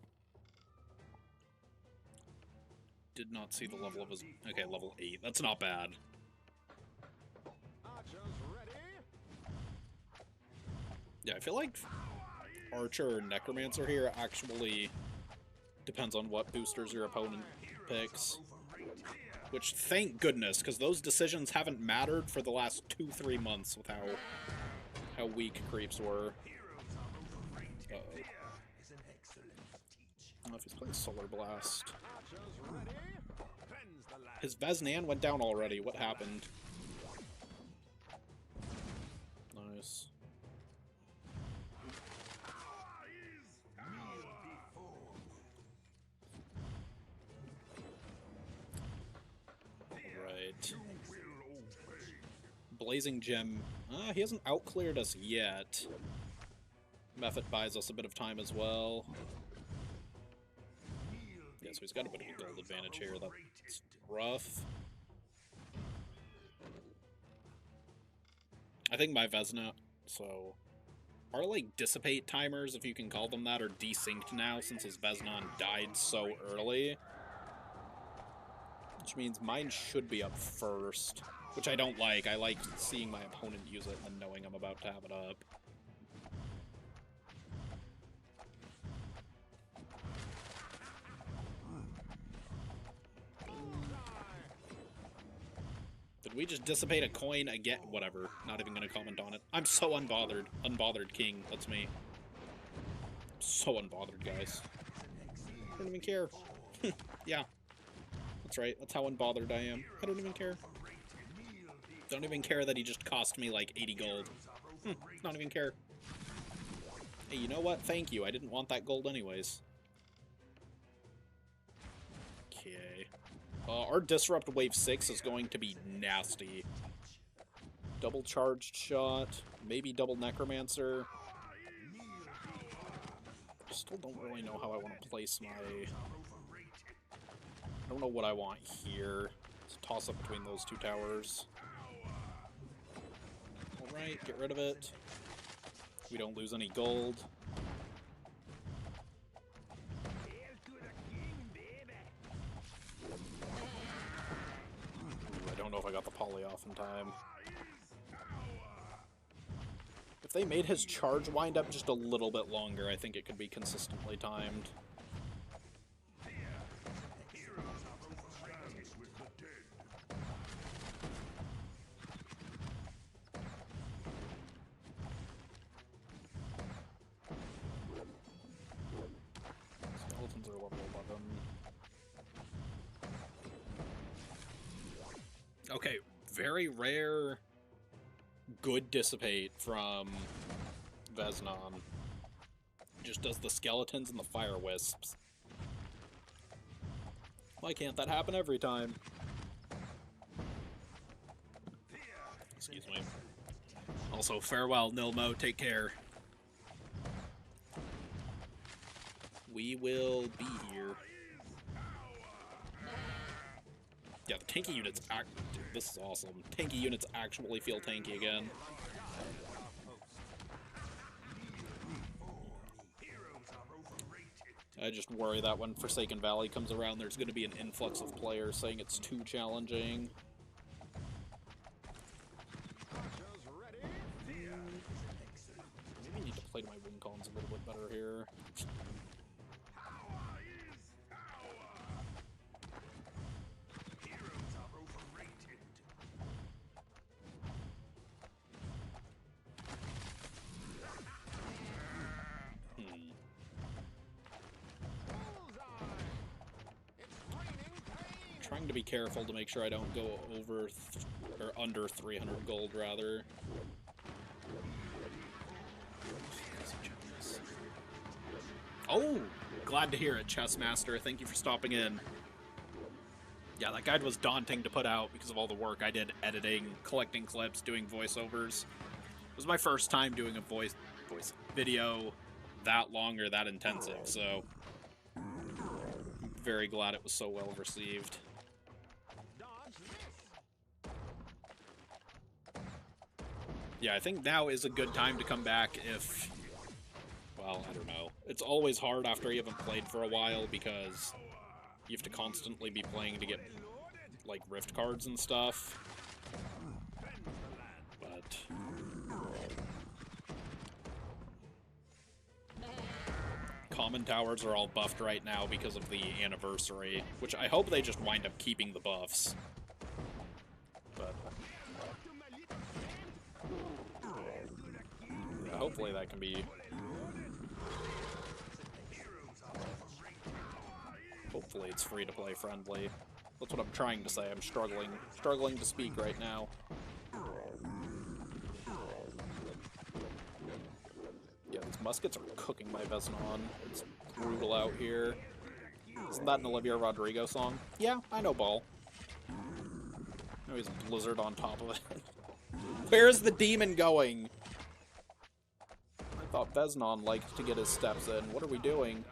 Did not see the level of his... Okay, level 8. That's not bad. Yeah, I feel like Archer or Necromancer here actually depends on what boosters your opponent picks. Which, thank goodness, because those decisions haven't mattered for the last 2-3 months with how weak creeps were. Uh-oh. I don't know if he's playing Solar Blast. His VEZ'NAN went down already. What happened? Nice. Alright. Blazing Gem. He hasn't outcleared us yet. Method buys us a bit of time as well. Yeah, so he's got a bit of a gold advantage here. That's rough. I think my VEZ'NAN... So... Our, like, dissipate timers, if you can call them that, are desynced now since his VEZ'NAN died so early. Which means mine should be up first. Which I don't like. I like seeing my opponent use it and knowing I'm about to have it up. Did we just dissipate a coin again? Whatever. Not even gonna comment on it. I'm so unbothered. Unbothered king. That's me. So unbothered, guys. I don't even care. Yeah. That's right. That's how unbothered I am. I don't even care. Don't even care that he just cost me like 80 gold. Not even care. Hey, you know what? Thank you. I didn't want that gold anyways. Okay. Our Disrupt Wave 6 is going to be nasty. Double Charged Shot, maybe double Necromancer. Still don't really know how I want to place my... I don't know what I want here. It's a toss-up between those two towers. Alright, get rid of it. We don't lose any gold. I don't know if I got the poly off in time. If they made his charge wind up just a little bit longer, I think it could be consistently timed. Skeletons are level 11. Okay, very rare good Dissipate from VEZ'NAN. Just does the skeletons and the fire wisps. Why can't that happen every time? Excuse me. Also, farewell, Nilmo. Take care. We will be here. Yeah, the tanky units dude, this is awesome. Tanky units actually feel tanky again. I just worry that when Forsaken Valley comes around, there's going to be an influx of players saying it's too challenging. Maybe I need to play to my win cons a little bit better here. Trying to be careful to make sure I don't go over or under 300 gold, rather. Oh, glad to hear it, Chessmaster. Thank you for stopping in. Yeah, that guide was daunting to put out because of all the work I did editing, collecting clips, doing voiceovers. It was my first time doing a voice video that long or that intensive, so I'm very glad it was so well received. Yeah, I think now is a good time to come back if... Well, I don't know. It's always hard after you haven't played for a while because you have to constantly be playing to get, like, rift cards and stuff. But... Common towers are all buffed right now because of the anniversary, which I hope they just wind up keeping the buffs. But... yeah, hopefully that can be... Hopefully it's free-to-play friendly. That's what I'm trying to say. I'm struggling to speak right now. Yeah, these muskets are cooking my VEZ'NAN. It's brutal out here. Isn't that an Olivia Rodrigo song? Yeah, I know Ball. No, he's Blizzard on top of it. Where's the demon going? I thought VEZ'NAN liked to get his steps in. What are we doing?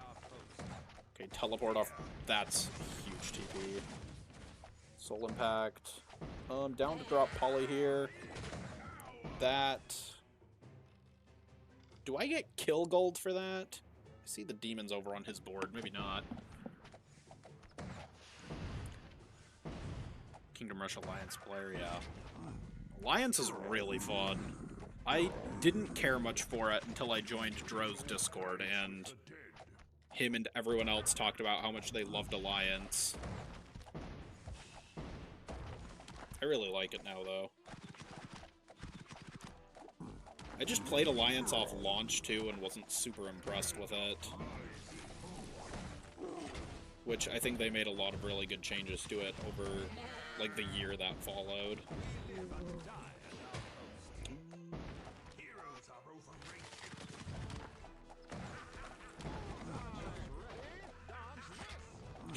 Okay, teleport off. That's huge TP. Soul Impact. Down to drop Poly here. That... Do I get kill gold for that? I see the demons over on his board. Maybe not. Kingdom Rush Alliance player, yeah. Alliance is really fun. I didn't care much for it until I joined Dro's Discord, and him and everyone else talked about how much they loved Alliance. I really like it now, though. I just played Alliance off launch, too, and wasn't super impressed with it. Which I think they made a lot of really good changes to it over, like, the year that followed.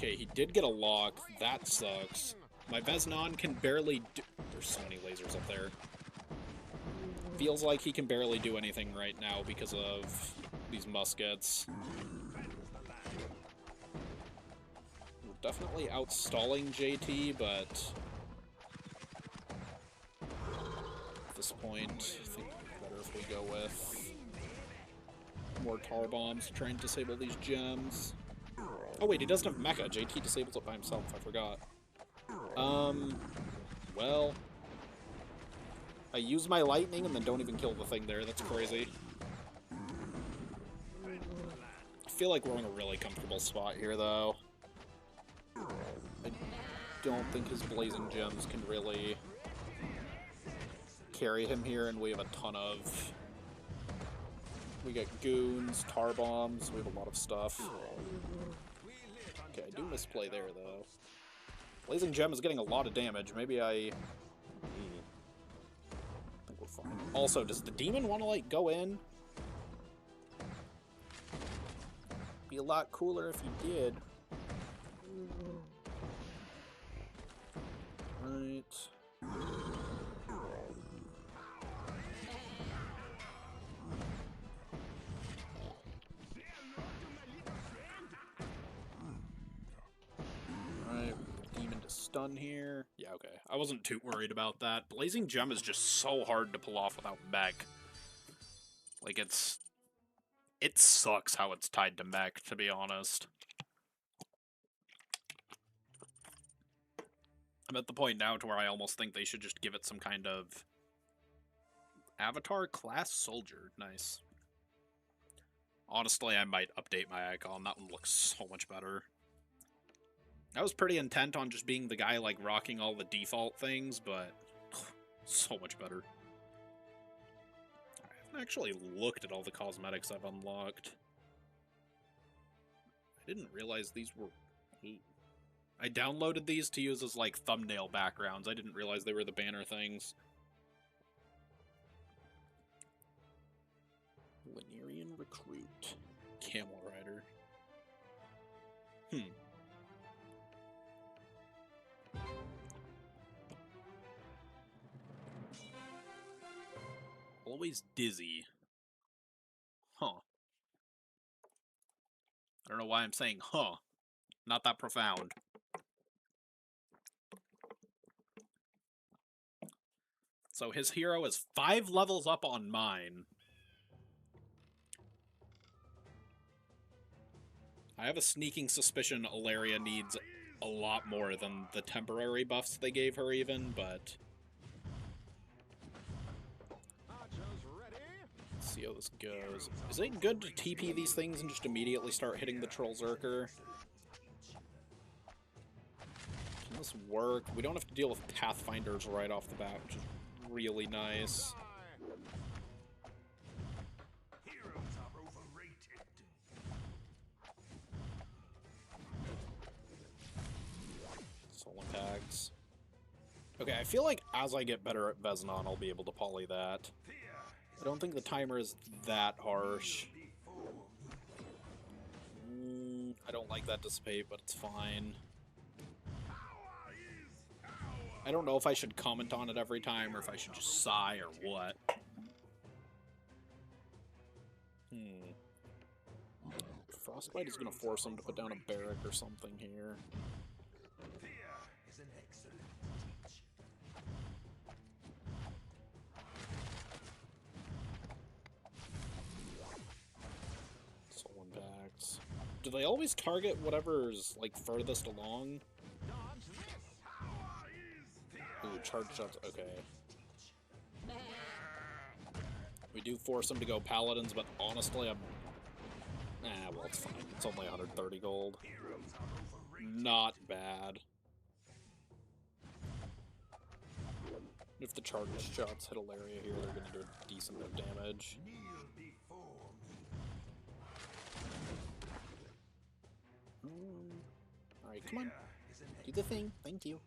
Okay, he did get a lock. That sucks. My VEZ'NAN can barely do... There's so many lasers up there. Feels like he can barely do anything right now because of these muskets. We're definitely outstalling JT, but... at this point, I think it's better if we go with more tar bombs to try and disable these gems. Oh wait, he doesn't have mecha. JT disables it by himself, I forgot. Well... I use my lightning and then don't even kill the thing there. That's crazy. I feel like we're in a really comfortable spot here, though. I don't think his blazing gems can really carry him here, and we have a ton of... We got goons, tar bombs, we have a lot of stuff. Okay, I do misplay there, though. Blazing gem is getting a lot of damage. Maybe I think we're fine. Also, does the demon want to, like, go in? Be a lot cooler if he did. Right. Alright, demon to stun here. Yeah, okay. I wasn't too worried about that. Blazing Gem is just so hard to pull off without mech. Like, it sucks how it's tied to mech, to be honest. I'm at the point now to where I almost think they should just give it some kind of avatar class soldier. Nice. Honestly, I might update my icon. That one looks so much better. I was pretty intent on just being the guy, like, rocking all the default things, but so much better. I haven't actually looked at all the cosmetics I've unlocked. I didn't realize these were... I downloaded these to use as, like, thumbnail backgrounds. I didn't realize they were the banner things. Linearian Recruit. Camel Rider. Always dizzy. Huh. I don't know why I'm saying huh. Not that profound. So his hero is 5 levels up on mine. I have a sneaking suspicion Ilaria needs a lot more than the temporary buffs they gave her even, but... let's see how this goes. Is it good to TP these things and just immediately start hitting the Troll Zerker? Can this work? We don't have to deal with Pathfinders right off the bat, which is really nice. Heroes are overrated. Soul impacts. Okay, I feel like as I get better at VEZ'NAN, I'll be able to poly that. I don't think the timer is that harsh. I don't like that dissipate, but it's fine. I don't know if I should comment on it every time or if I should just sigh or what. Frostbite is going to force him to put down a barrack or something here. Soul impacts. Do they always target whatever's, like, furthest along? Ooh, charge shots, okay. We do force him to go paladins, but honestly, I'm... well, it's fine. It's only 130 gold. Not bad. If the charge shots hit Ilaria here, they're gonna do a decent bit of damage. Alright, come on. Do the thing. Thank you.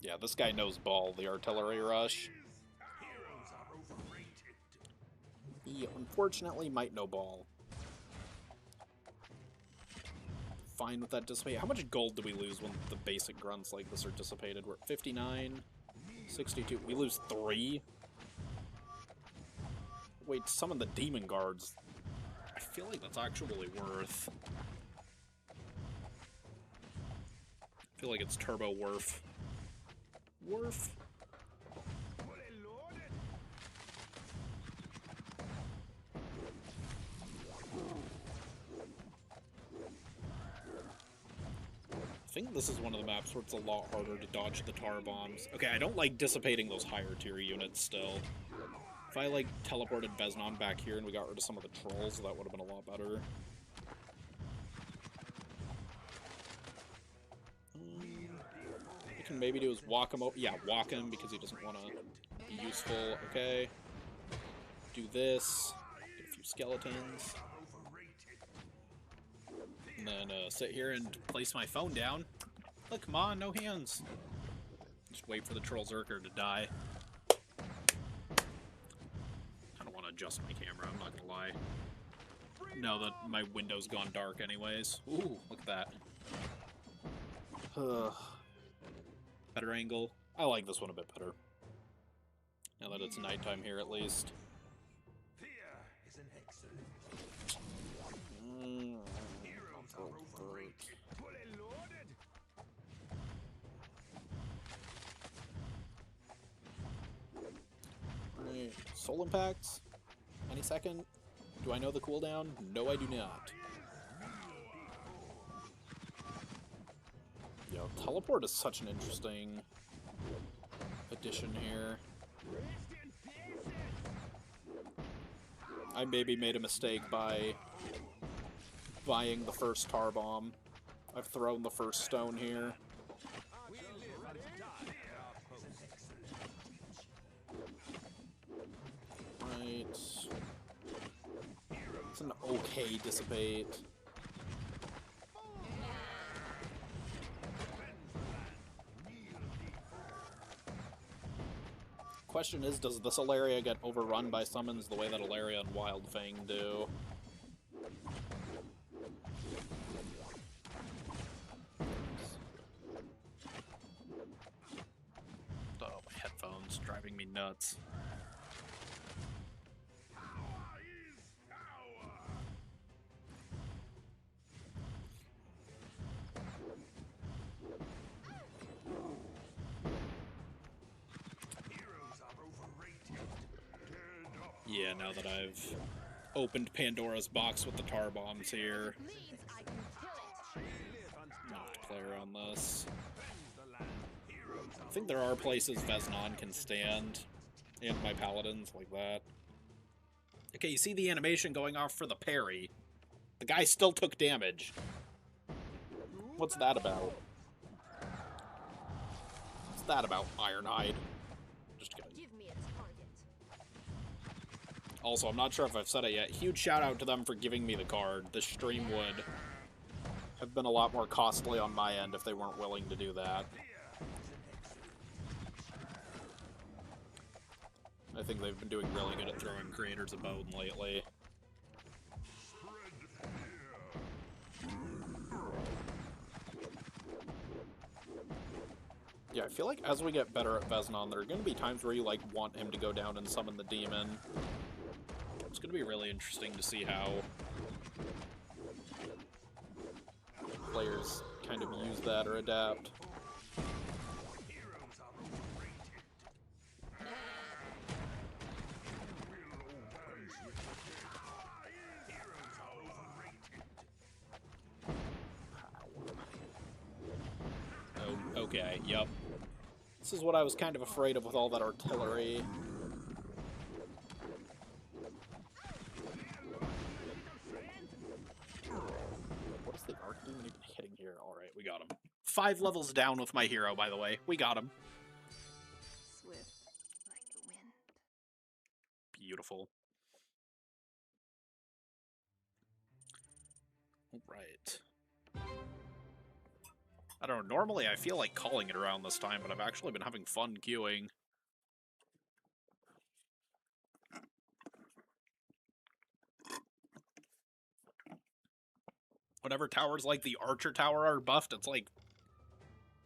Yeah, this guy knows ball, the artillery rush. Heroes are overrated. He unfortunately might know ball. Fine with that dissipate. How much gold do we lose when the basic grunts like this are dissipated? We're at 59, 62. We lose 3? Wait, summon the demon guards. I feel like that's actually worth. I feel like it's turbo worth. Worth? Fully loaded. I think this is one of the maps where it's a lot harder to dodge the tar bombs. Okay, I don't like dissipating those higher tier units still. If I, like, teleported VEZ'NAN back here and we got rid of some of the trolls, that would have been a lot better. What we can maybe do is walk him over. Yeah, walk him because he doesn't want to be useful. Okay. Do this. Get a few skeletons. And then sit here and place my phone down. Look, come on, no hands. Just wait for the Troll Zerker to die. I don't want to adjust my camera, I'm not gonna lie. Now that my window's gone dark anyways. Ooh, look at that. Better angle. I like this one a bit better. Now that it's nighttime here at least. Fear is an excellent. Heroes are overrated. Fully loaded. Right. Soul impacts? Any second? Do I know the cooldown? No, I do not. Yo, teleport is such an interesting addition here. I maybe made a mistake by buying the first tar bomb. I've thrown the first stone here. Right. It's an okay dissipate. Question is, does this Alaria get overrun by summons the way that Alaria and Wildfang do? Oh, my headphones driving me nuts. Power is power. Heroes are overrated. Dead up. Yeah, now that I've opened Pandora's box with the tar bombs here, Leads, I can kill it. not to play around this. The land. Heroes I are think there are places VEZ'NAN can stand, and my paladins like that. Okay, you see the animation going off for the parry. The guy still took damage. What's that about? What's that about, Ironhide? Just kidding. Give me a target. Also, I'm not sure if I've said it yet. Huge shout out to them for giving me the card. This stream would have been a lot more costly on my end if they weren't willing to do that. I think they've been doing really good at throwing creators a bone lately. Yeah, I feel like as we get better at VEZ'NAN, there are going to be times where you, like, want him to go down and summon the demon. It's going to be really interesting to see how players kind of use that or adapt. Heroes are overrated. Heroes are overrated. Oh, okay, yep. This is what I was kind of afraid of with all that artillery. What is the arc demon even hitting here? Alright, we got him. 5 levels down with my hero, by the way. We got him. Swift like the wind. Beautiful. Alright. I don't know, normally I feel like calling it around this time, but I've actually been having fun queuing. Whenever towers like the Archer Tower are buffed, it's like...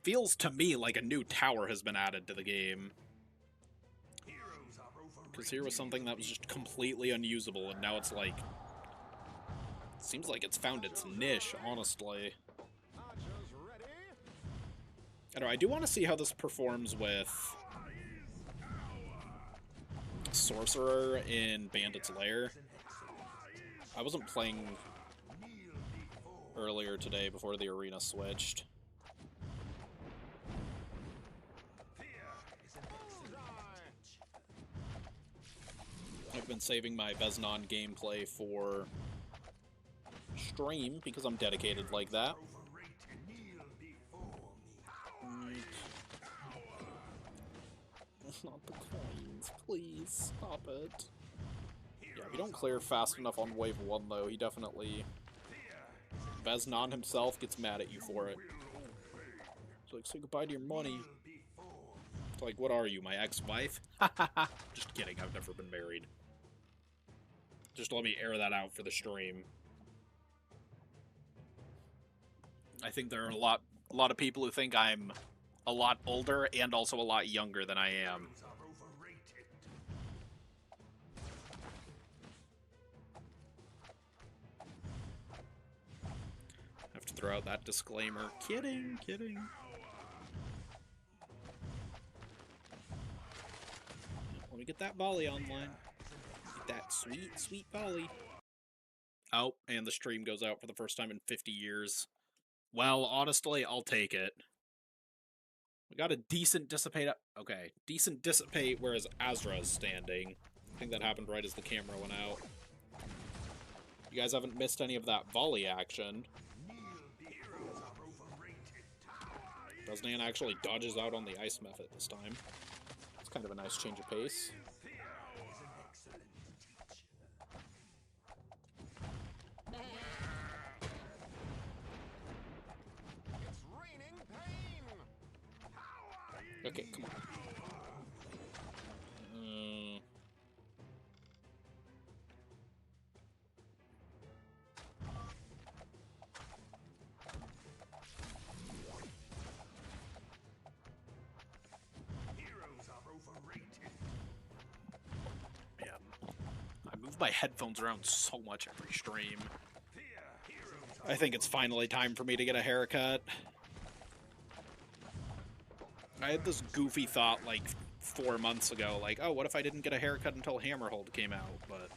feels to me like a new tower has been added to the game. Because here was something that was just completely unusable, and now it's like... seems like it's found its niche, honestly. I don't know, I do want to see how this performs with... Sorcerer in Bandit's Lair. I wasn't playing earlier today before the arena switched. I've been saving my VEZ'NAN gameplay for stream because I'm dedicated like that. Not the coins, please stop it. Yeah, if you don't clear fast enough on wave 1 though, he definitely... VEZ'NAN himself gets mad at you for it. It's like, say goodbye to your money. It's like, what are you, my ex-wife? Just kidding, I've never been married. Just let me air that out for the stream. I think there are a lot of people who think I'm a lot older and also a lot younger than I am. I have to throw out that disclaimer. Kidding, kidding. Let me get that volley online. Get that sweet, sweet volley. Oh, and the stream goes out for the first time in 50 years. Well, honestly, I'll take it. We got a decent dissipate... okay, decent dissipate, whereas Azra is standing. I think that happened right as the camera went out. You guys haven't missed any of that volley action. VEZ'NAN actually dodges out on the ice method this time. It's kind of a nice change of pace. Okay, come on. Yeah. I move my headphones around so much every stream. I think it's finally time for me to get a haircut. I had this goofy thought like 4 months ago, like, oh, what if I didn't get a haircut until Hammerhold came out? But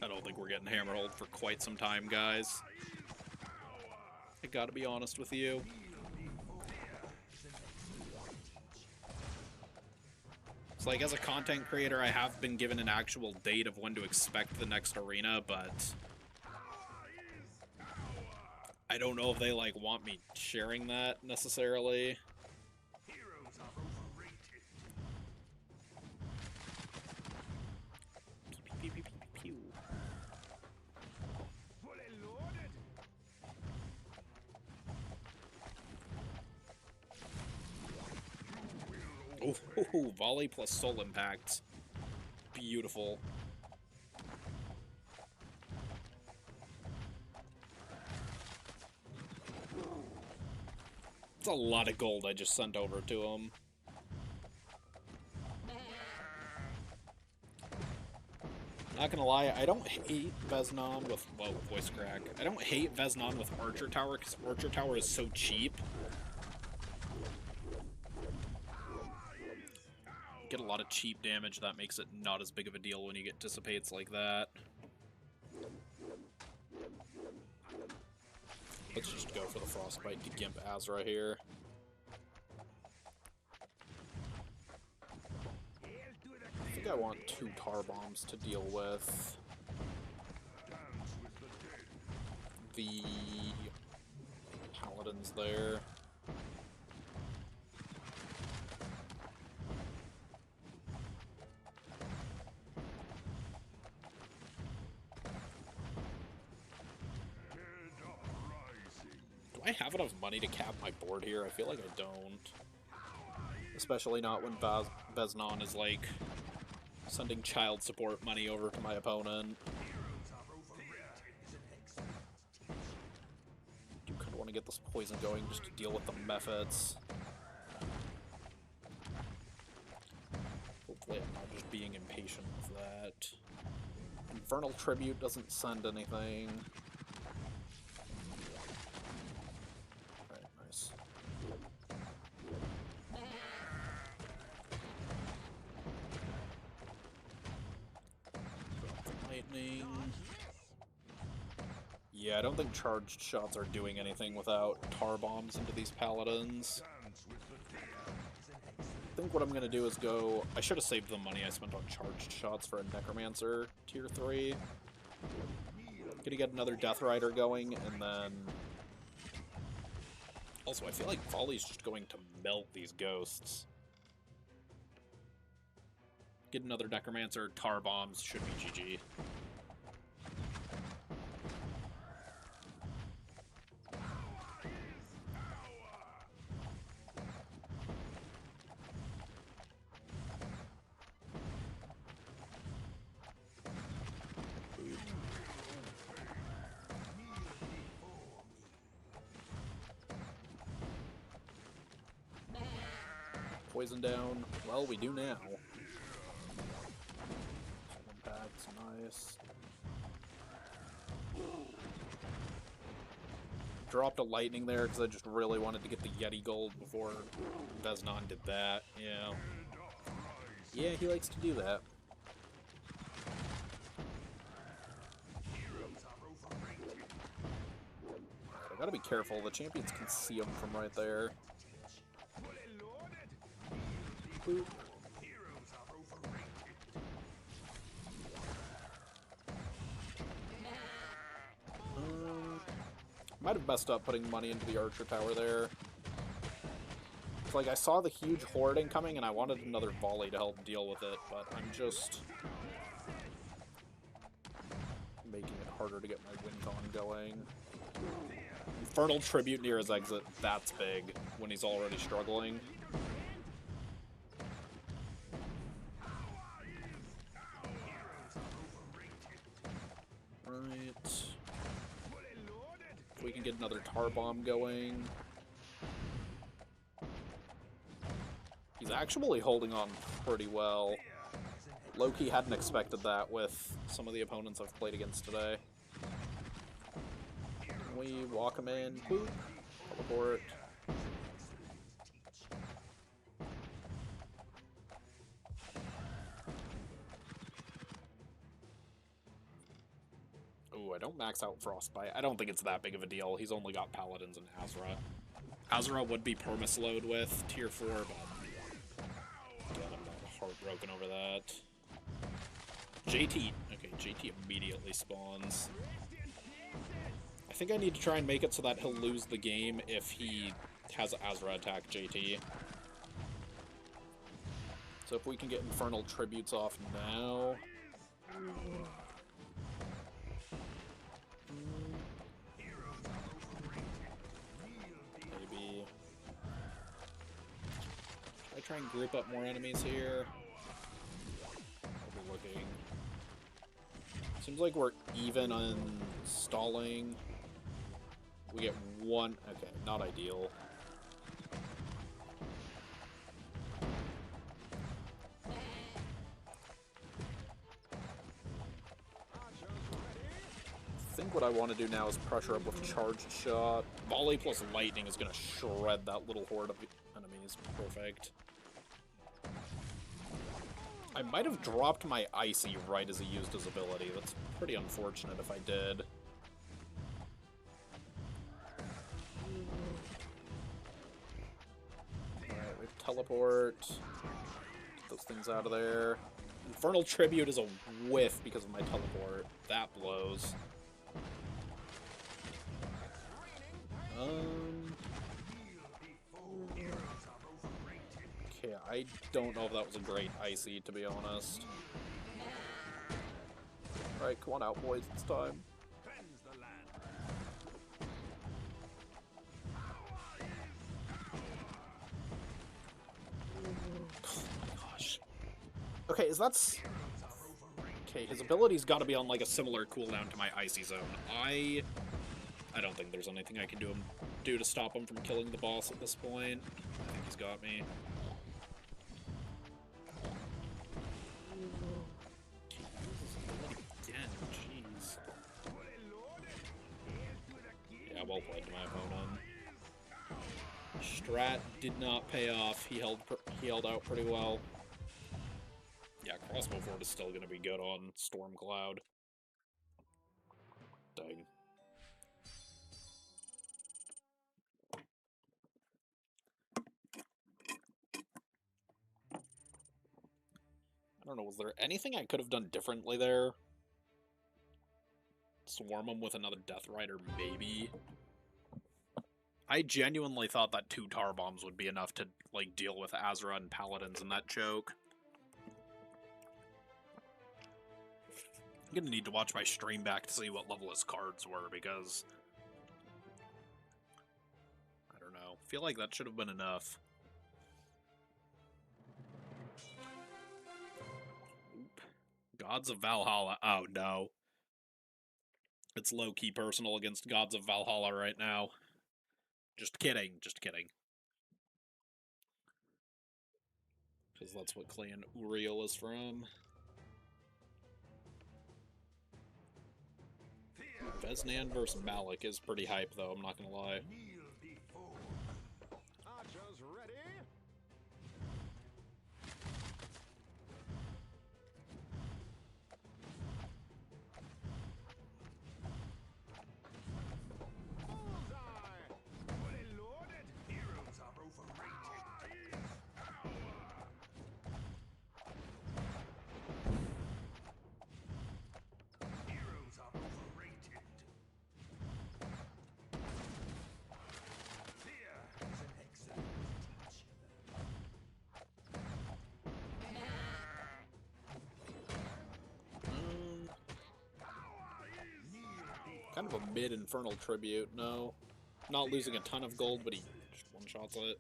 I don't think we're getting Hammerhold for quite some time, guys. I gotta be honest with you. It's like, as a content creator, I have been given an actual date of when to expect the next arena, but I don't know if they, like, want me sharing that, necessarily. Oh, volley plus soul impact. Beautiful. It's a lot of gold I just sent over to him. Not gonna lie, I don't hate VEZ'NAN with... whoa, voice crack. I don't hate VEZ'NAN with Archer Tower, because Archer Tower is so cheap. Get a lot of cheap damage, that makes it not as big of a deal when you get dissipates like that. Let's just go for the Frostbite to Gimp Azra here. I think I want 2 tar bombs to deal with. The paladins there. Do I have enough money to cap my board here? I feel like I don't. Especially not when VEZ'NAN is, like, sending child support money over to my opponent. Do kind of want to get this poison going just to deal with the methods. Hopefully I'm not just being impatient with that. Infernal Tribute doesn't send anything. Alright, nice. Drop the lightning. Yeah, I don't think charged shots are doing anything without tar bombs into these paladins. I think what I'm gonna do is go... I should have saved the money I spent on charged shots for a Necromancer tier 3. Gonna get another Death Rider going, and then... Also, I feel like Volley's just going to melt these ghosts. Get another Necromancer, tar bombs, should be GG. Poison down. Well, we do now. Impact's nice. Dropped a lightning there because I just really wanted to get the Yeti gold before VEZ'NAN did that. Yeah. Yeah, he likes to do that. I gotta be careful. The champions can see him from right there. Boop. Might have messed up putting money into the archer tower there. It's like I saw the huge hoarding coming and I wanted another volley to help deal with it, but I'm just making it harder to get my win con going. Infernal Tribute near his exit, that's big when he's already struggling. Right. If we can get another tar bomb going. He's actually holding on pretty well. Loki hadn't expected that with some of the opponents I've played against today. Can we walk him in? Boop. Teleport. Ooh, I don't max out Frostbite. I don't think it's that big of a deal. He's only got Paladins and Azra. Azra would be permaslowed with tier 4, but God, I'm not heartbroken over that. JT. Okay, JT immediately spawns. I think I need to try and make it so that he'll lose the game if he has Azra attack JT. So if we can get Infernal Tributes off now... Maybe... Should I try and group up more enemies here? Overlooking. Seems like we're even on stalling. We get one... Okay, not ideal. I think what I want to do now is pressure up with Charged Shot. Volley plus Lightning is going to shred that little horde of enemies. Perfect. I might have dropped my Icy right as he used his ability. That's pretty unfortunate if I did. Alright, we have Teleport. Get those things out of there. Infernal Tribute is a whiff because of my Teleport. That blows. Okay, I don't know if that was a great Icy, to be honest. Alright, come on out, boys, it's time. Okay, okay, his ability's got to be on like a similar cooldown to my Icy Zone. I don't think there's anything I can do to stop him from killing the boss at this point. I think he's got me. Again, jeez. Yeah, well played to my opponent. Strat did not pay off. He held out pretty well. Yeah, crossbow fort is still gonna be good on Stormcloud. Dang. I don't know, was there anything I could have done differently there? Swarm him with another Death Rider, maybe? I genuinely thought that 2 tar bombs would be enough to, like, deal with Azra and Paladins in that choke. I'm gonna need to watch my stream back to see what level his cards were, because... I don't know. I feel like that should have been enough. Oop. Gods of Valhalla. Oh, no. It's low-key personal against Gods of Valhalla right now. Just kidding, just kidding. Because that's what clan Uriel is from. VEZ'NAN versus Malik is pretty hype, though, I'm not gonna lie. Archers ready? Bullseye! Fully loaded. Heroes are overrated. Heroes are overrated. Fear is an excellent teacher. Kind of a mid-infernal tribute, no. Not losing a ton of gold, but he just one-shots it.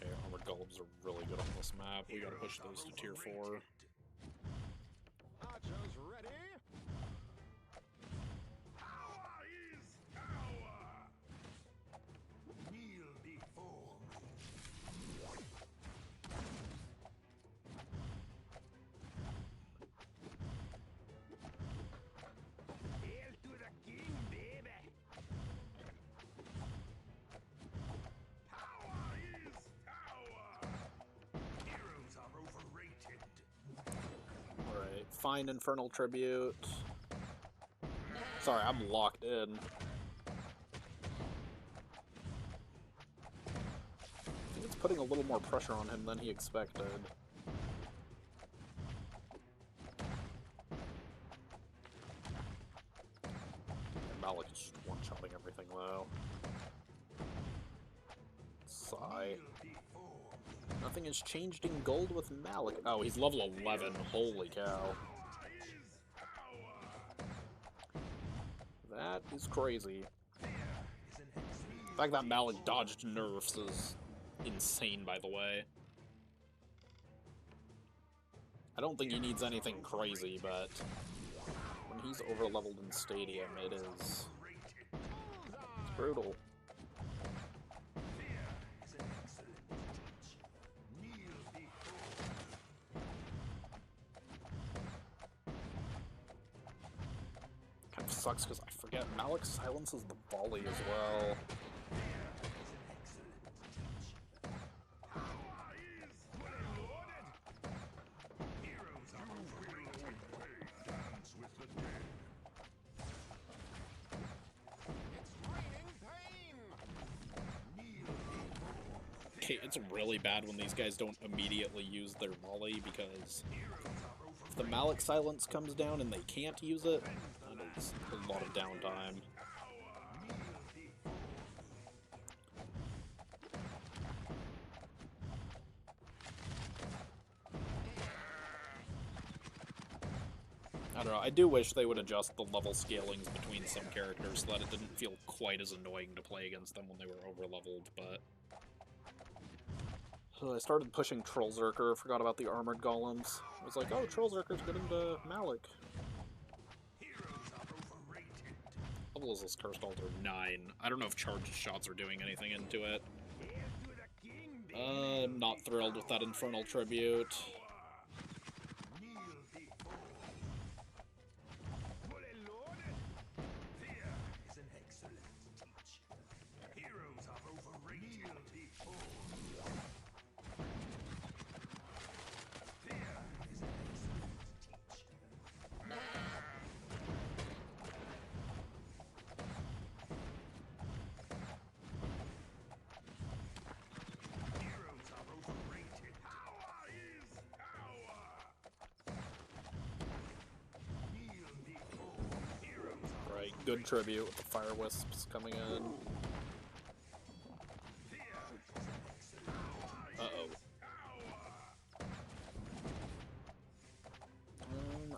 Okay, armored golems are really good on this map. We gotta push those to tier 4. Archers ready? Power is power. Kneel before me. Hail to the king, baby. Power is power. Heroes are overrated. Alright, fine infernal tribute. Sorry, I'm locked in. I think it's putting a little more pressure on him than he expected. Malik is just one-shotting everything, though. Sigh. Nothing has changed in gold with Malik. Oh, he's level 11. Holy cow. That is crazy. The fact that Malik dodged nerfs is insane, by the way. I don't think he needs anything crazy, but when he's over-leveled in Stadium, it's brutal. Kind of sucks because I forget Malik silences the volley as well. Okay, it's really bad when these guys don't immediately use their volley, because if the Malik silence comes down and they can't use it, that is a lot of downtime. I don't know, I do wish they would adjust the level scalings between some characters so that it didn't feel quite as annoying to play against them when they were over-leveled, but... So I started pushing Troll Zerker, forgot about the armored golems. I was like, oh, Troll Zerker's good into Malik. Level is this Cursed Altar? 9. I don't know if charged shots are doing anything into it. Not thrilled with that Infernal Tribute. Good tribute with the Fire Wisps coming in. Uh-oh.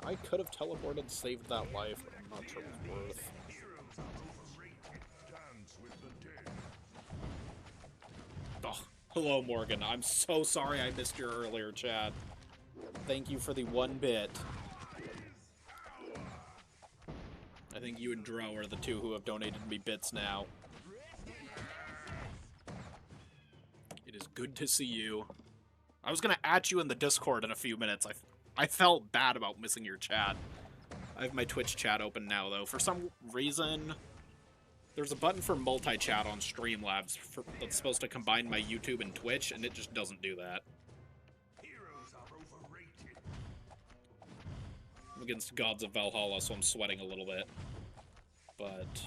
I could have teleported and saved that life, but I'm not sure it's worth. Oh, hello, Morgan. I'm so sorry I missed your earlier chat. Thank you for the 1 bit. I think you and Dro are the 2 who have donated me bits now. It is good to see you. I was gonna add you in the Discord in a few minutes. I felt bad about missing your chat. I have my Twitch chat open now, though. For some reason, there's a button for multi-chat on Streamlabs that's supposed to combine my YouTube and Twitch, and it just doesn't do that. I'm against Gods of Valhalla, so I'm sweating a little bit. But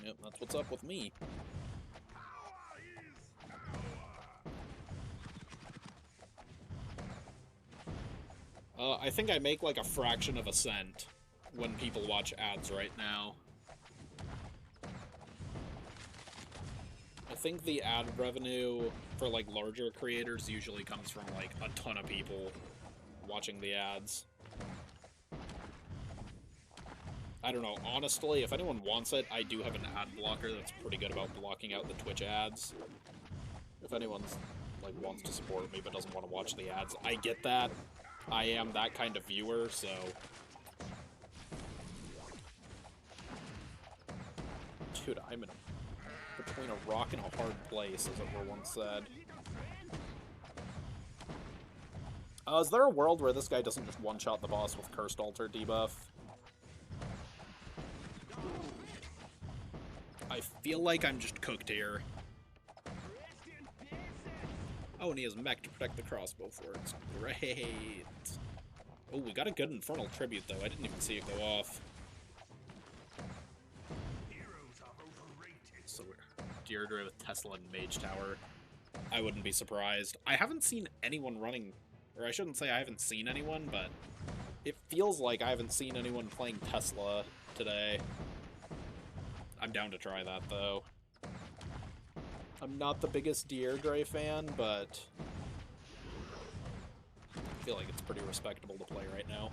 yep, that's what's up with me. I think I make like a fraction of a cent when people watch ads right now. I think the ad revenue for like larger creators usually comes from like a ton of people watching the ads. I don't know, honestly, if anyone wants it, I do have an ad blocker that's pretty good about blocking out the Twitch ads. If anyone's like wants to support me but doesn't want to watch the ads, I get that. I am that kind of viewer, so dude, I'm in between a rock and a hard place, as it were once said. Is there a world where this guy doesn't just one-shot the boss with Cursed Altar debuff? I feel like I'm just cooked here. Oh, and he has mech to protect the crossbow forts. Great. Oh, we got a good Infernal Tribute, though. I didn't even see it go off. So we're Deirdre with Tesla and Mage Tower. I wouldn't be surprised. I haven't seen anyone running, or I shouldn't say I haven't seen anyone, but it feels like I haven't seen anyone playing Tesla today. I'm down to try that, though. I'm not the biggest Deirdre fan, but I feel like it's pretty respectable to play right now.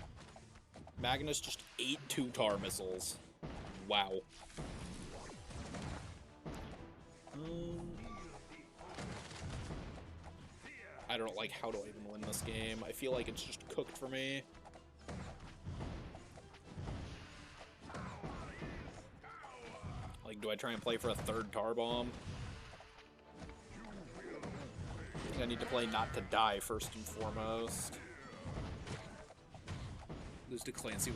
Magnus just ate 2 tar missiles. Wow. I don't like, how do I even win this game? I feel like it's just cooked for me. Like, do I try and play for a 3rd tar bomb? I think I need to play not to die first and foremost. Lose to Clancy 100%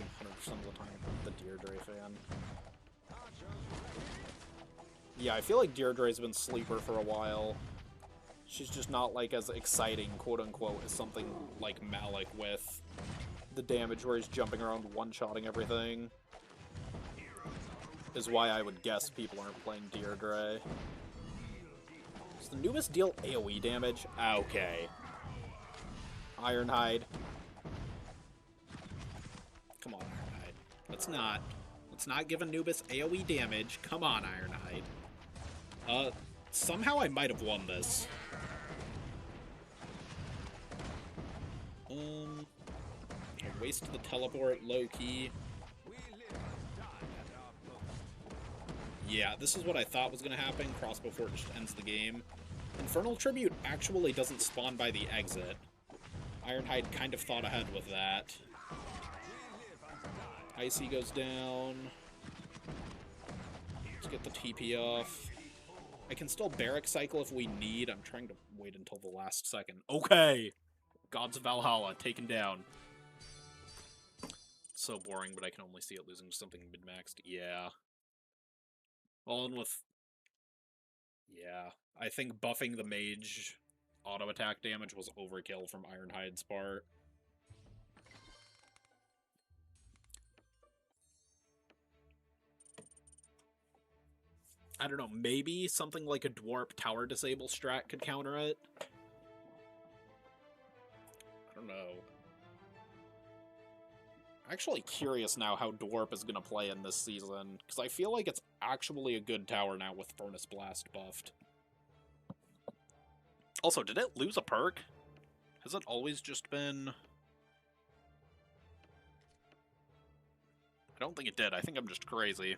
of the time. I'm the Deirdre fan. Yeah, I feel like Deirdre's been sleeper for a while. She's just not, like, as exciting, quote-unquote, as something like Malik with the damage where he's jumping around one-shotting everything. Is why I would guess people aren't playing Deirdre. Does the Nubis deal AoE damage? Okay. Ironhide. Come on, Ironhide. Let's not give Anubis AoE damage. Come on, Ironhide. Somehow I might have won this. I wasted the teleport low-key. Yeah, this is what I thought was going to happen. Crossbow Fort just ends the game. Infernal Tribute actually doesn't spawn by the exit. Ironhide kind of thought ahead with that. Icy goes down. Let's get the TP off. I can still Barrack Cycle if we need. I'm trying to wait until the last second. Okay! Gods of Valhalla taken down. So boring, but I can only see it losing to something mid-maxed. Yeah. All in with... Yeah. I think buffing the mage auto-attack damage was overkill from Ironhide's part. I don't know, maybe something like a Dwarf Tower Disable strat could counter it? I don't know. I'm actually curious now how Dwarf is going to play in this season, because I feel like it's actually a good tower now with Furnace Blast buffed. Also, did it lose a perk? Has it always just been... I don't think it did. I think I'm just crazy.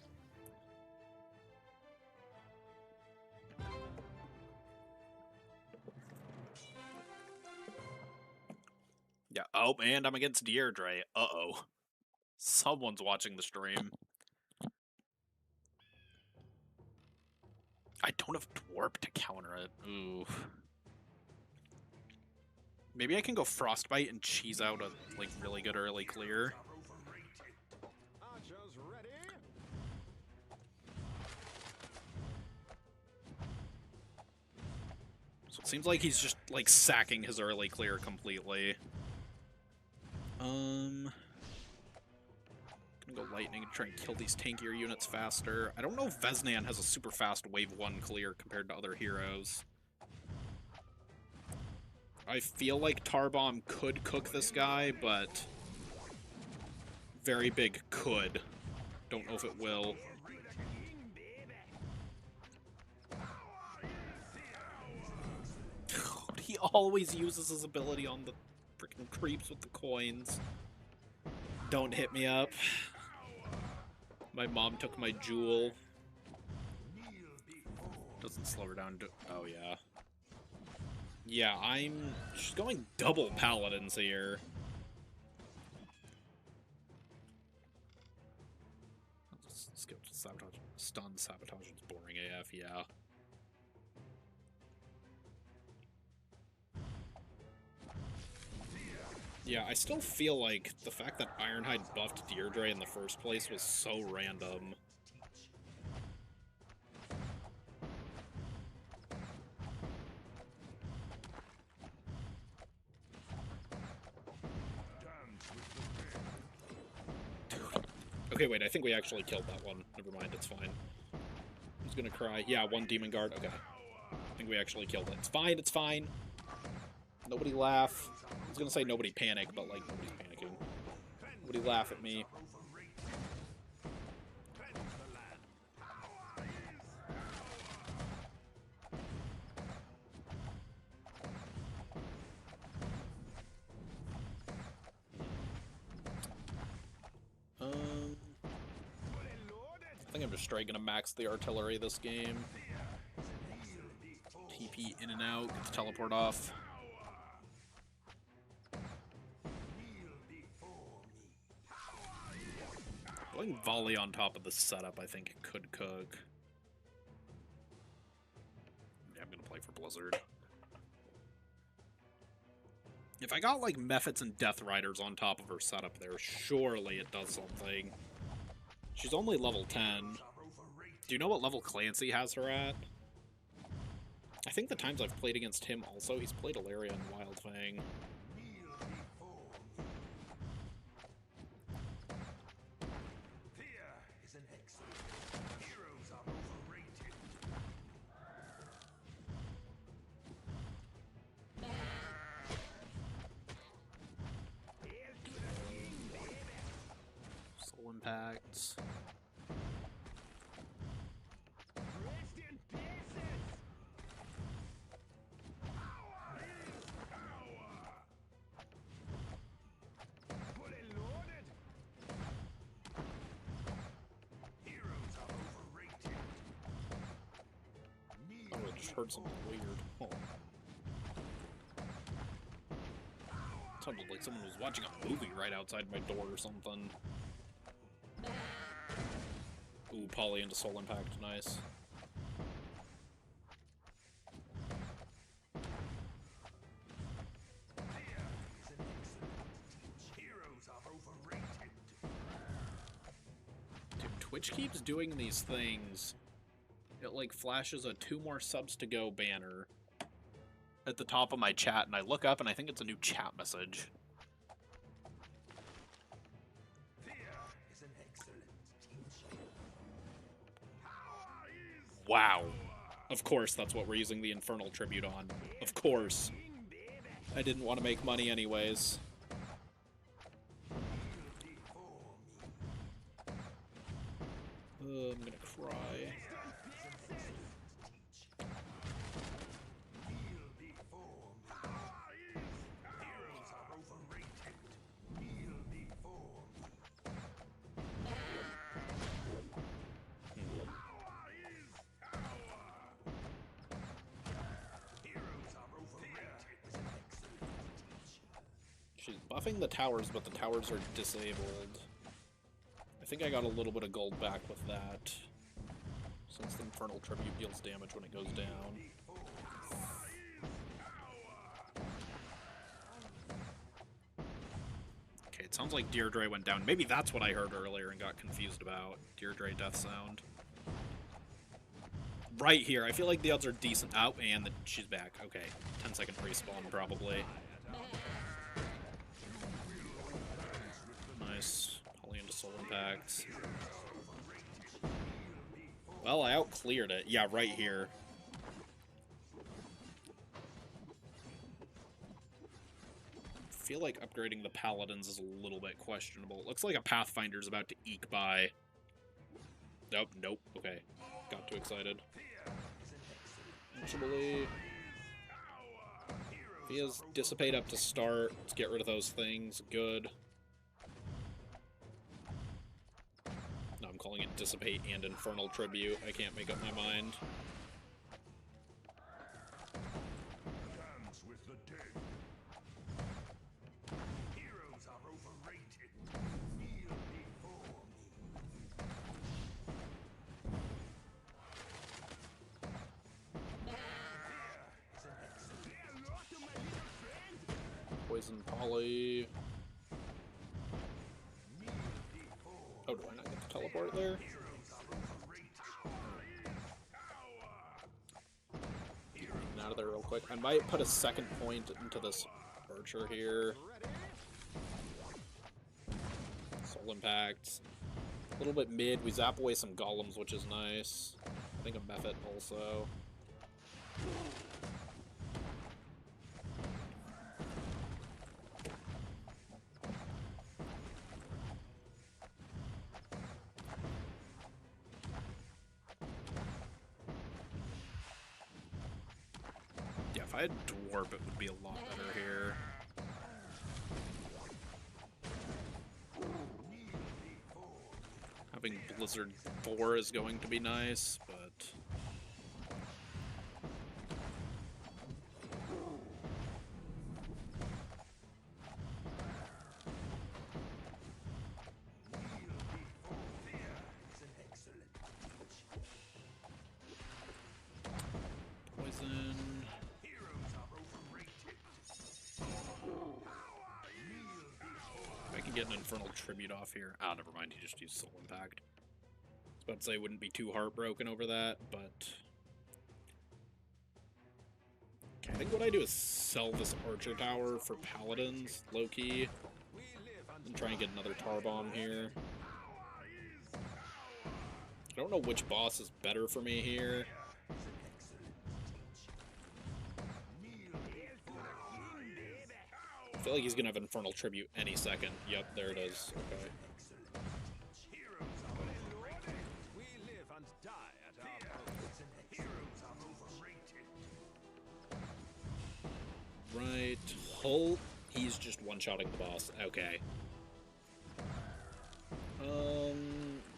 Yeah, oh, and I'm against Deirdre. Uh-oh. Someone's watching the stream. I don't have Dwarf to counter it. Ooh. Maybe I can go Frostbite and cheese out a, like, really good early clear. So it seems like he's just, like, sacking his early clear completely. Gonna go Lightning and try and kill these tankier units faster. I don't know if VEZ'NAN has a super fast wave 1 clear compared to other heroes. I feel like Tarbomb could cook this guy, but... Very big could. Don't know if it will. He always uses his ability on the freaking creeps with the coins. Don't hit me up. My mom took my jewel. Doesn't slow her down. Oh, yeah. Yeah, she's going double paladins here. Let's go to sabotage. Stun sabotage is boring AF, yeah. Yeah, I still feel like the fact that Ironhide buffed Deirdre in the first place was so random. Okay, wait, I think we actually killed that one. Never mind, it's fine. Who's gonna cry? Yeah, one Demon Guard. Okay. I think we actually killed it. It's fine, it's fine. Nobody laugh. I was gonna say nobody panic, but, like, nobody's panicking. Nobody laugh at me. I think I'm just straight gonna max the artillery this game. TP in and out, get the teleport off. Going volley on top of the setup, I think it could cook. Yeah, I'm gonna play for Blizzard. If I got, like, Mephits and Death Riders on top of her setup there, surely it does something. She's only level 10. Do you know what level Clancy has her at? I think the times I've played against him also, he's played Ilaria and Wildfang. Soul Impacts. just heard something weird. Oh. Sounded like someone was watching a movie right outside my door or something. Ooh, Poly into Soul Impact, nice. Dude, Twitch keeps doing these things. It like flashes a 2 more subs to go banner at the top of my chat, and I look up and I think it's a new chat message. Wow. Of course that's what we're using the Infernal Tribute on. Of course. I didn't want to make money anyways. I'm gonna cry. She's buffing the towers, but the towers are disabled. I think I got a little bit of gold back with that, since the Infernal Tribute deals damage when it goes down. Okay, it sounds like Deirdre went down. Maybe that's what I heard earlier and got confused about. Deirdre death sound. Right here. I feel like the odds are decent. Oh, and she's back. Okay. 10-second respawn, probably. Nice. Poly into Soul Impact. Well, I out-cleared it. Yeah, right here. I feel like upgrading the Paladins is a little bit questionable. It looks like a Pathfinder's about to eke by. Nope, nope. Okay. Got too excited. Actually, if he has Dissipate up to start, let's get rid of those things. Good. No, I'm calling it Dissipate and Infernal Tribute. I can't make up my mind. Dance with the dead. Heroes are overrated. Kneel before me. Poison Poly. Oh, do I not get the teleport there? Get out of there real quick. I might put a second point into this archer here. Soul Impact. A little bit mid. We zap away some golems, which is nice. I think a Mephit also. Yeah, if I had Dwarf, it would be a lot better here. Having Blizzard 4 is going to be nice, but... Poison... I can get an Infernal Tribute off here. Ah, never mind, he just used Soul Impact. I was about to say I wouldn't be too heartbroken over that, but... Okay, I think what I do is sell this Archer Tower for Paladins, low-key, and try and get another Tar Bomb here. I don't know which boss is better for me here. I feel like he's gonna have Infernal Tribute any second. Yep, there it is. Okay. Right. Hull, he's just one-shotting the boss. Okay.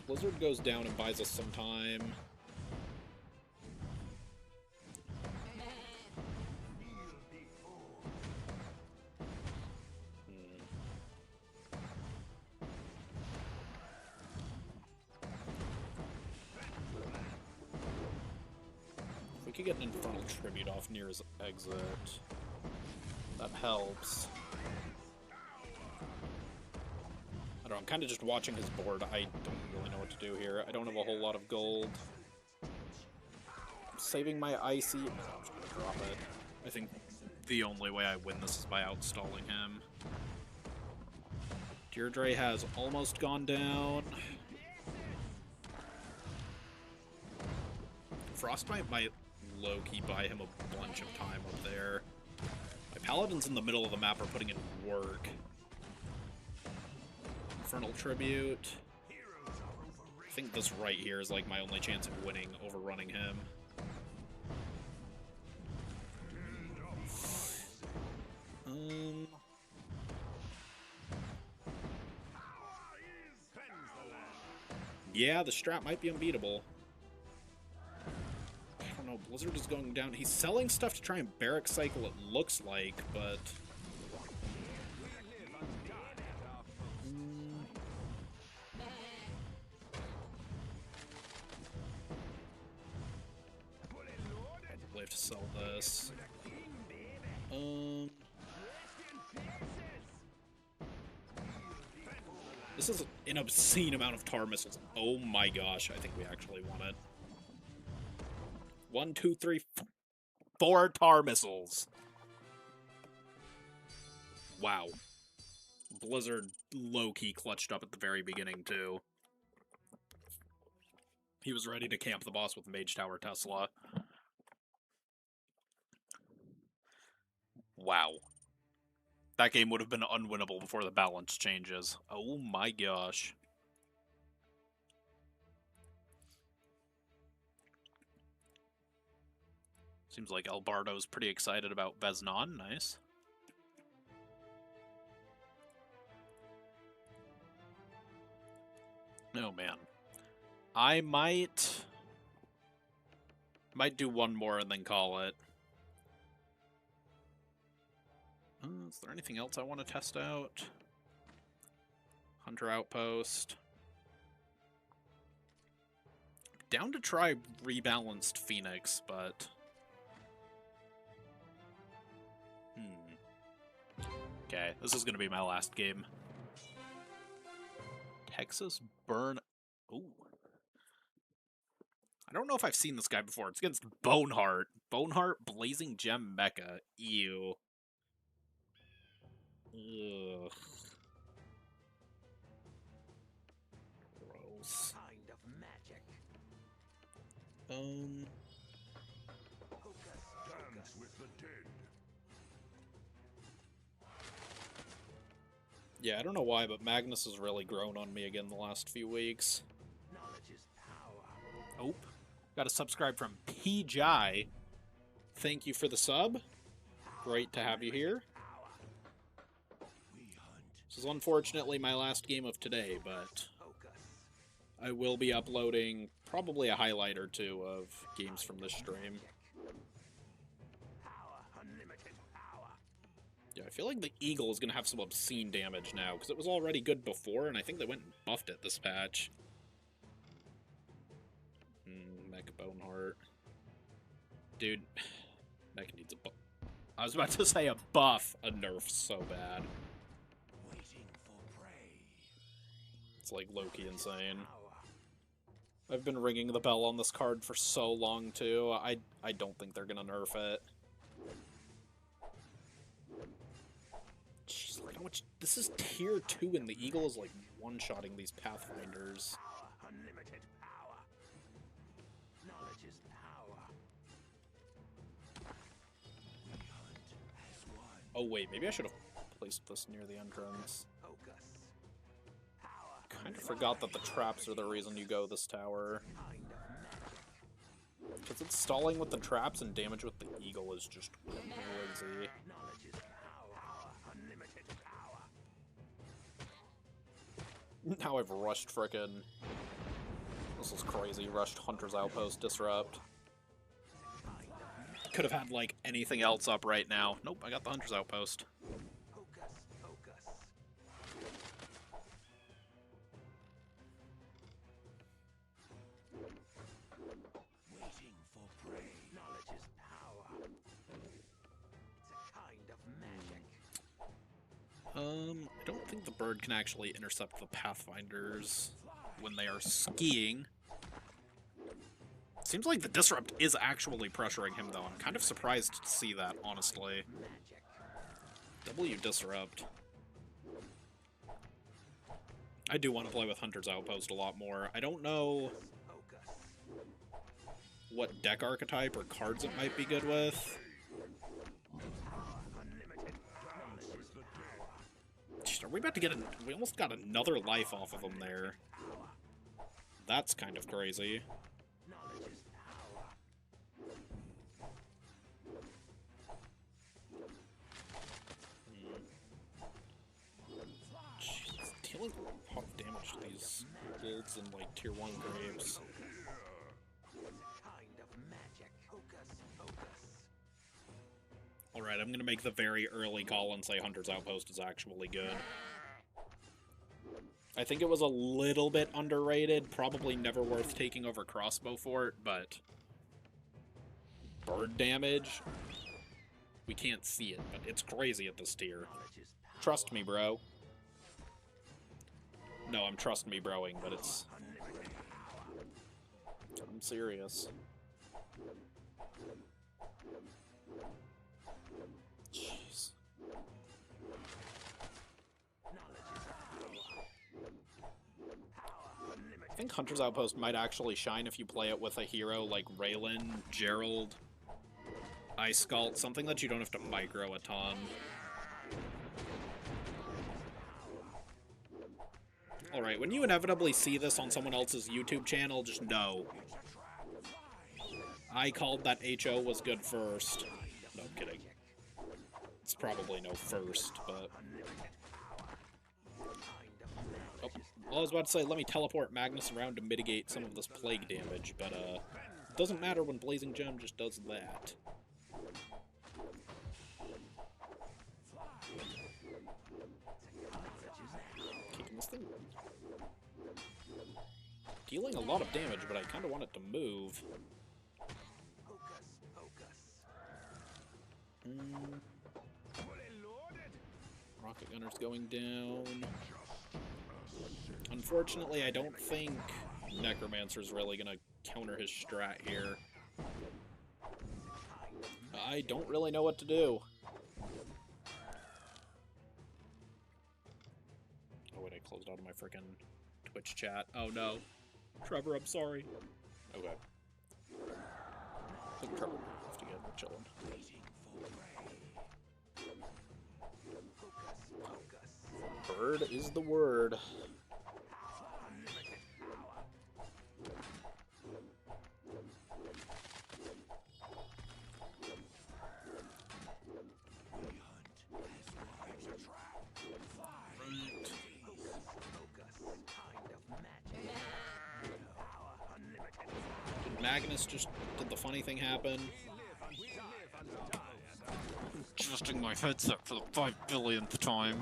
Blizzard goes down and buys us some time. We could get an Infernal Tribute off near his exit. That helps. I don't know, I'm kind of just watching his board. I don't really know what to do here. I don't have a whole lot of gold. I'm saving my icy. No, I'm just gonna drop it. I think the only way I win this is by outstalling him. Deirdre has almost gone down. Frostbite might low-key buy him a bunch of time up there. My paladins in the middle of the map are putting in work. Infernal Tribute. I think this right here is like my only chance of winning, overrunning him. Yeah, the strat might be unbeatable. I don't know, Blizzard is going down. He's selling stuff to try and barrack cycle, it looks like, but... I probably have to sell this. This is an obscene amount of tar missiles. Oh my gosh, I think we actually won it. 1, 2, 3, 4 tar missiles. Wow. Blizzard low-key clutched up at the very beginning, too. He was ready to camp the boss with Mage Tower Tesla. Wow. That game would have been unwinnable before the balance changes. Oh my gosh. Seems like Albardo's pretty excited about VEZ'NAN. Nice. Oh man. I might do one more and then call it. Is there anything else I want to test out? Hunter Outpost. Down to try rebalanced Phoenix, but... Okay, this is going to be my last game. Texas Burn... Ooh. I don't know if I've seen this guy before. It's against Boneheart. Boneheart Blazing Gem Mecha. Ew. Ugh. Gross. Kind of magic. Dance with the dead. Yeah, I don't know why, but Magnus has really grown on me again the last few weeks. Knowledge is power. Oh, got a subscribe from PJ. Thank you for the sub. Great to have you here. This is unfortunately my last game of today, but I will be uploading probably a highlight or two of games from this stream. Yeah, I feel like the Eagle is going to have some obscene damage now, because it was already good before, and I think they went and buffed it this patch. Mech Boneheart. Dude, Mech needs a buff. I was about to say a buff, a nerf so bad. Waiting for prey. It's like low-key insane. I've been ringing the bell on this card for so long, too. I don't think they're going to nerf it. Jeez, look how much... This is tier 2, and the Eagle is, like, one-shotting these Pathfinders. Unlimited power. Knowledge is power. We hunt as one. Oh, wait, maybe I should have placed this near the entrance. Focus. Power. Kind of forgot that the traps are the reason you go this tower. Kind of magic. Because it's stalling with the traps and damage with the Eagle is just crazy. Knowledge is power. Unlimited power. Now I've rushed frickin'... This is crazy. Rushed Hunter's Outpost Disrupt. Could have had, like, anything else up right now. Nope, I got the Hunter's Outpost. Focus. Focus. Waiting for prey. Knowledge I don't think the bird can actually intercept the Pathfinders when they are skiing. Seems like the Disrupt is actually pressuring him, though. I'm kind of surprised to see that, honestly. W Disrupt. I do want to play with Hunter's Outpost a lot more. I don't know what deck archetype or cards it might be good with. Are we about to get a... We almost got another life off of him there. That's kind of crazy. Jeez, dealing a lot of damage to these builds in, like, tier 1 graves. Alright, I'm gonna make the very early call and say Hunter's Outpost is actually good. I think it was a little bit underrated, probably never worth taking over Crossbow Fort, but... bird damage? We can't see it, but it's crazy at this tier. Trust me, bro. No, I'm trust me broing, but it's... I'm serious. Jeez. I think Hunter's Outpost might actually shine if you play it with a hero like Raylan, Gerald, Ice Scald, something that you don't have to micro a ton. Alright, when you inevitably see this on someone else's YouTube channel, just know. I called that HO was good first. No, I'm kidding. It's probably no first, but... Oh, well, I was about to say, let me teleport Magnus around to mitigate some of this plague damage, but, it doesn't matter when Blazing Gem just does that. Kicking this thing. Dealing a lot of damage, but I kind of want it to move. Rocket Gunner's going down. Unfortunately, I don't think Necromancer's really gonna counter his strat here. I don't really know what to do. Oh wait, I closed out of my frickin' Twitch chat. Oh no. Trevor, I'm sorry. Okay. I think Trevor might have to get chillin'. Bird is the word. Did Magnus just... did the funny thing happen? Adjusting my headset for the 5 billionth time.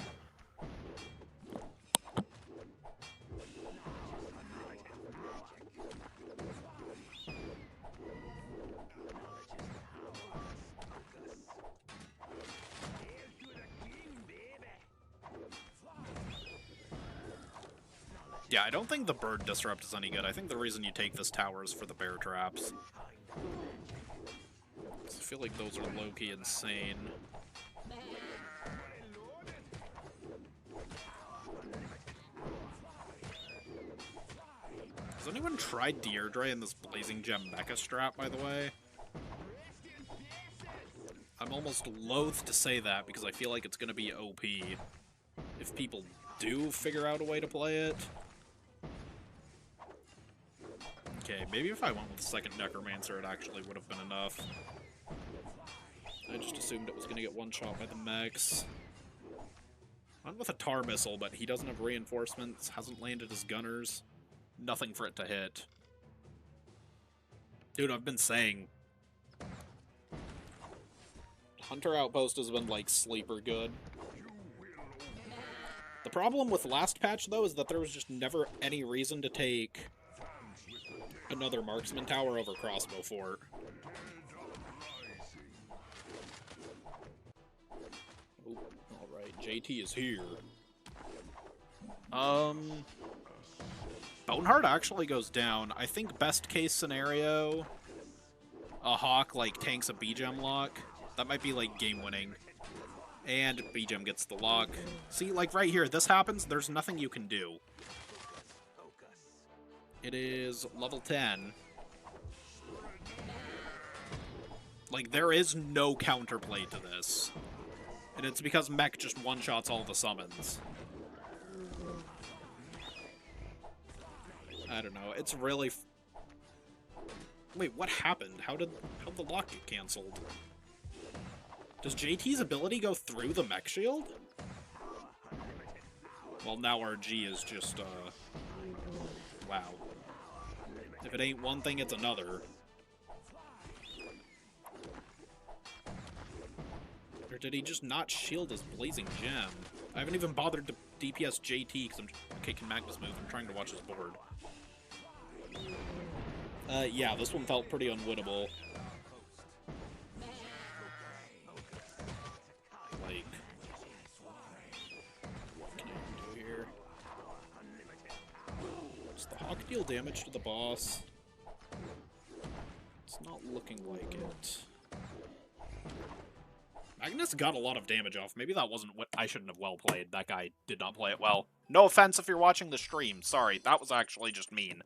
Yeah, I don't think the bird disrupt is any good. I think the reason you take this tower is for the bear traps. I feel like those are low-key insane. Has anyone tried Deirdre in this Blazing Gem Mecha strat, by the way? I'm almost loath to say that because I feel like it's going to be OP if people do figure out a way to play it. Okay, maybe if I went with the second Necromancer, it actually would have been enough. I just assumed it was going to get one-shot by the mechs. Went with a tar missile, but he doesn't have reinforcements, hasn't landed his gunners. Nothing for it to hit. Dude, I've been saying... Hunter Outpost has been, like, sleeper good. The problem with last patch, though, is that there was just never any reason to take another Marksman Tower over Crossbow Fort. Alright. Alright, JT is here. Boneheart actually goes down. I think best case scenario, a Hawk, like, tanks a B-Gem lock. That might be, like, game-winning. And B-Gem gets the lock. See, like, right here, this happens, there's nothing you can do. It is level 10. Like, there is no counterplay to this. And it's because Mech just one-shots all the summons. I don't know, it's really... Wait, what happened? How'd the lock get cancelled? Does JT's ability go through the Mech shield? Well, now our G is just, wow. If it ain't one thing, it's another. Or did he just not shield his Blazing Gem? I haven't even bothered to DPS JT because I'm kicking Magnus move. I'm trying to watch his board. Yeah, this one felt pretty unwinnable. Like, what can I do here? Does the Hawk deal damage to the boss? It's not looking like it. Magnus got a lot of damage off. Maybe that wasn't what I shouldn't have well played. That guy did not play it well. No offense if you're watching the stream. Sorry, that was actually just mean.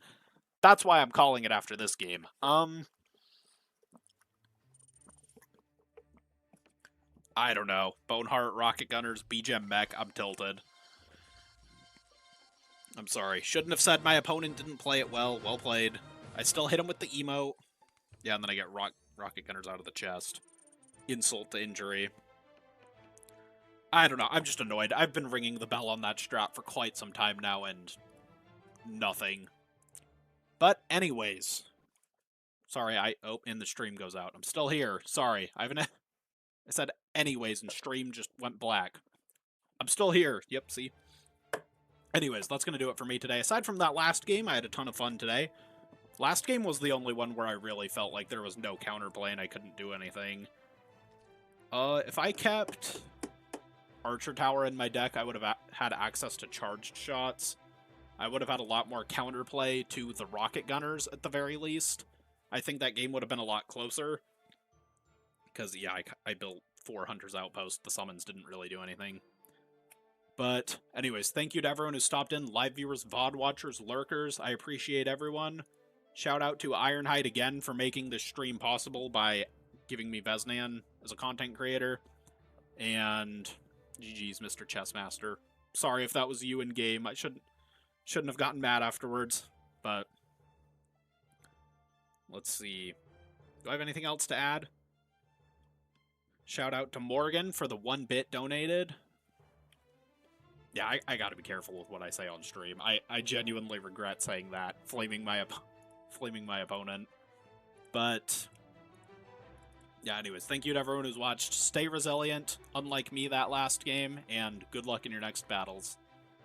That's why I'm calling it after this game. I don't know. Boneheart, Rocket Gunners, B-Gem Mech, I'm tilted. I'm sorry. Shouldn't have said my opponent didn't play it well. Well played. I still hit him with the emote. Yeah, and then I get Rocket Gunners out of the chest. Insult to injury. I don't know. I'm just annoyed. I've been ringing the bell on that strat for quite some time now, and nothing. But anyways. Sorry, oh, and the stream goes out. I'm still here. Sorry. I said anyways, and stream just went black. I'm still here. Yep, see? Anyways, that's going to do it for me today. Aside from that last game, I had a ton of fun today. Last game was the only one where I really felt like there was no counterplay and I couldn't do anything. If I kept Archer Tower in my deck, I would have had access to charged shots. I would have had a lot more counterplay to the Rocket Gunners, at the very least. I think that game would have been a lot closer. Because, yeah, I built 4 Hunter's Outpost. The summons didn't really do anything. But, anyways, thank you to everyone who stopped in. Live viewers, VOD watchers, lurkers. I appreciate everyone. Shout out to Ironhide again for making this stream possible by giving me VEZ'NAN as a content creator. And GG's, Mr. Chessmaster. Sorry if that was you in game. I shouldn't have gotten mad afterwards. But let's see. Do I have anything else to add? Shout out to Morgan for the 1 bit donated. Yeah, I gotta be careful with what I say on stream. I genuinely regret saying that, flaming my opponent. But yeah, anyways, thank you to everyone who's watched. Stay resilient, unlike me that last game, and good luck in your next battles.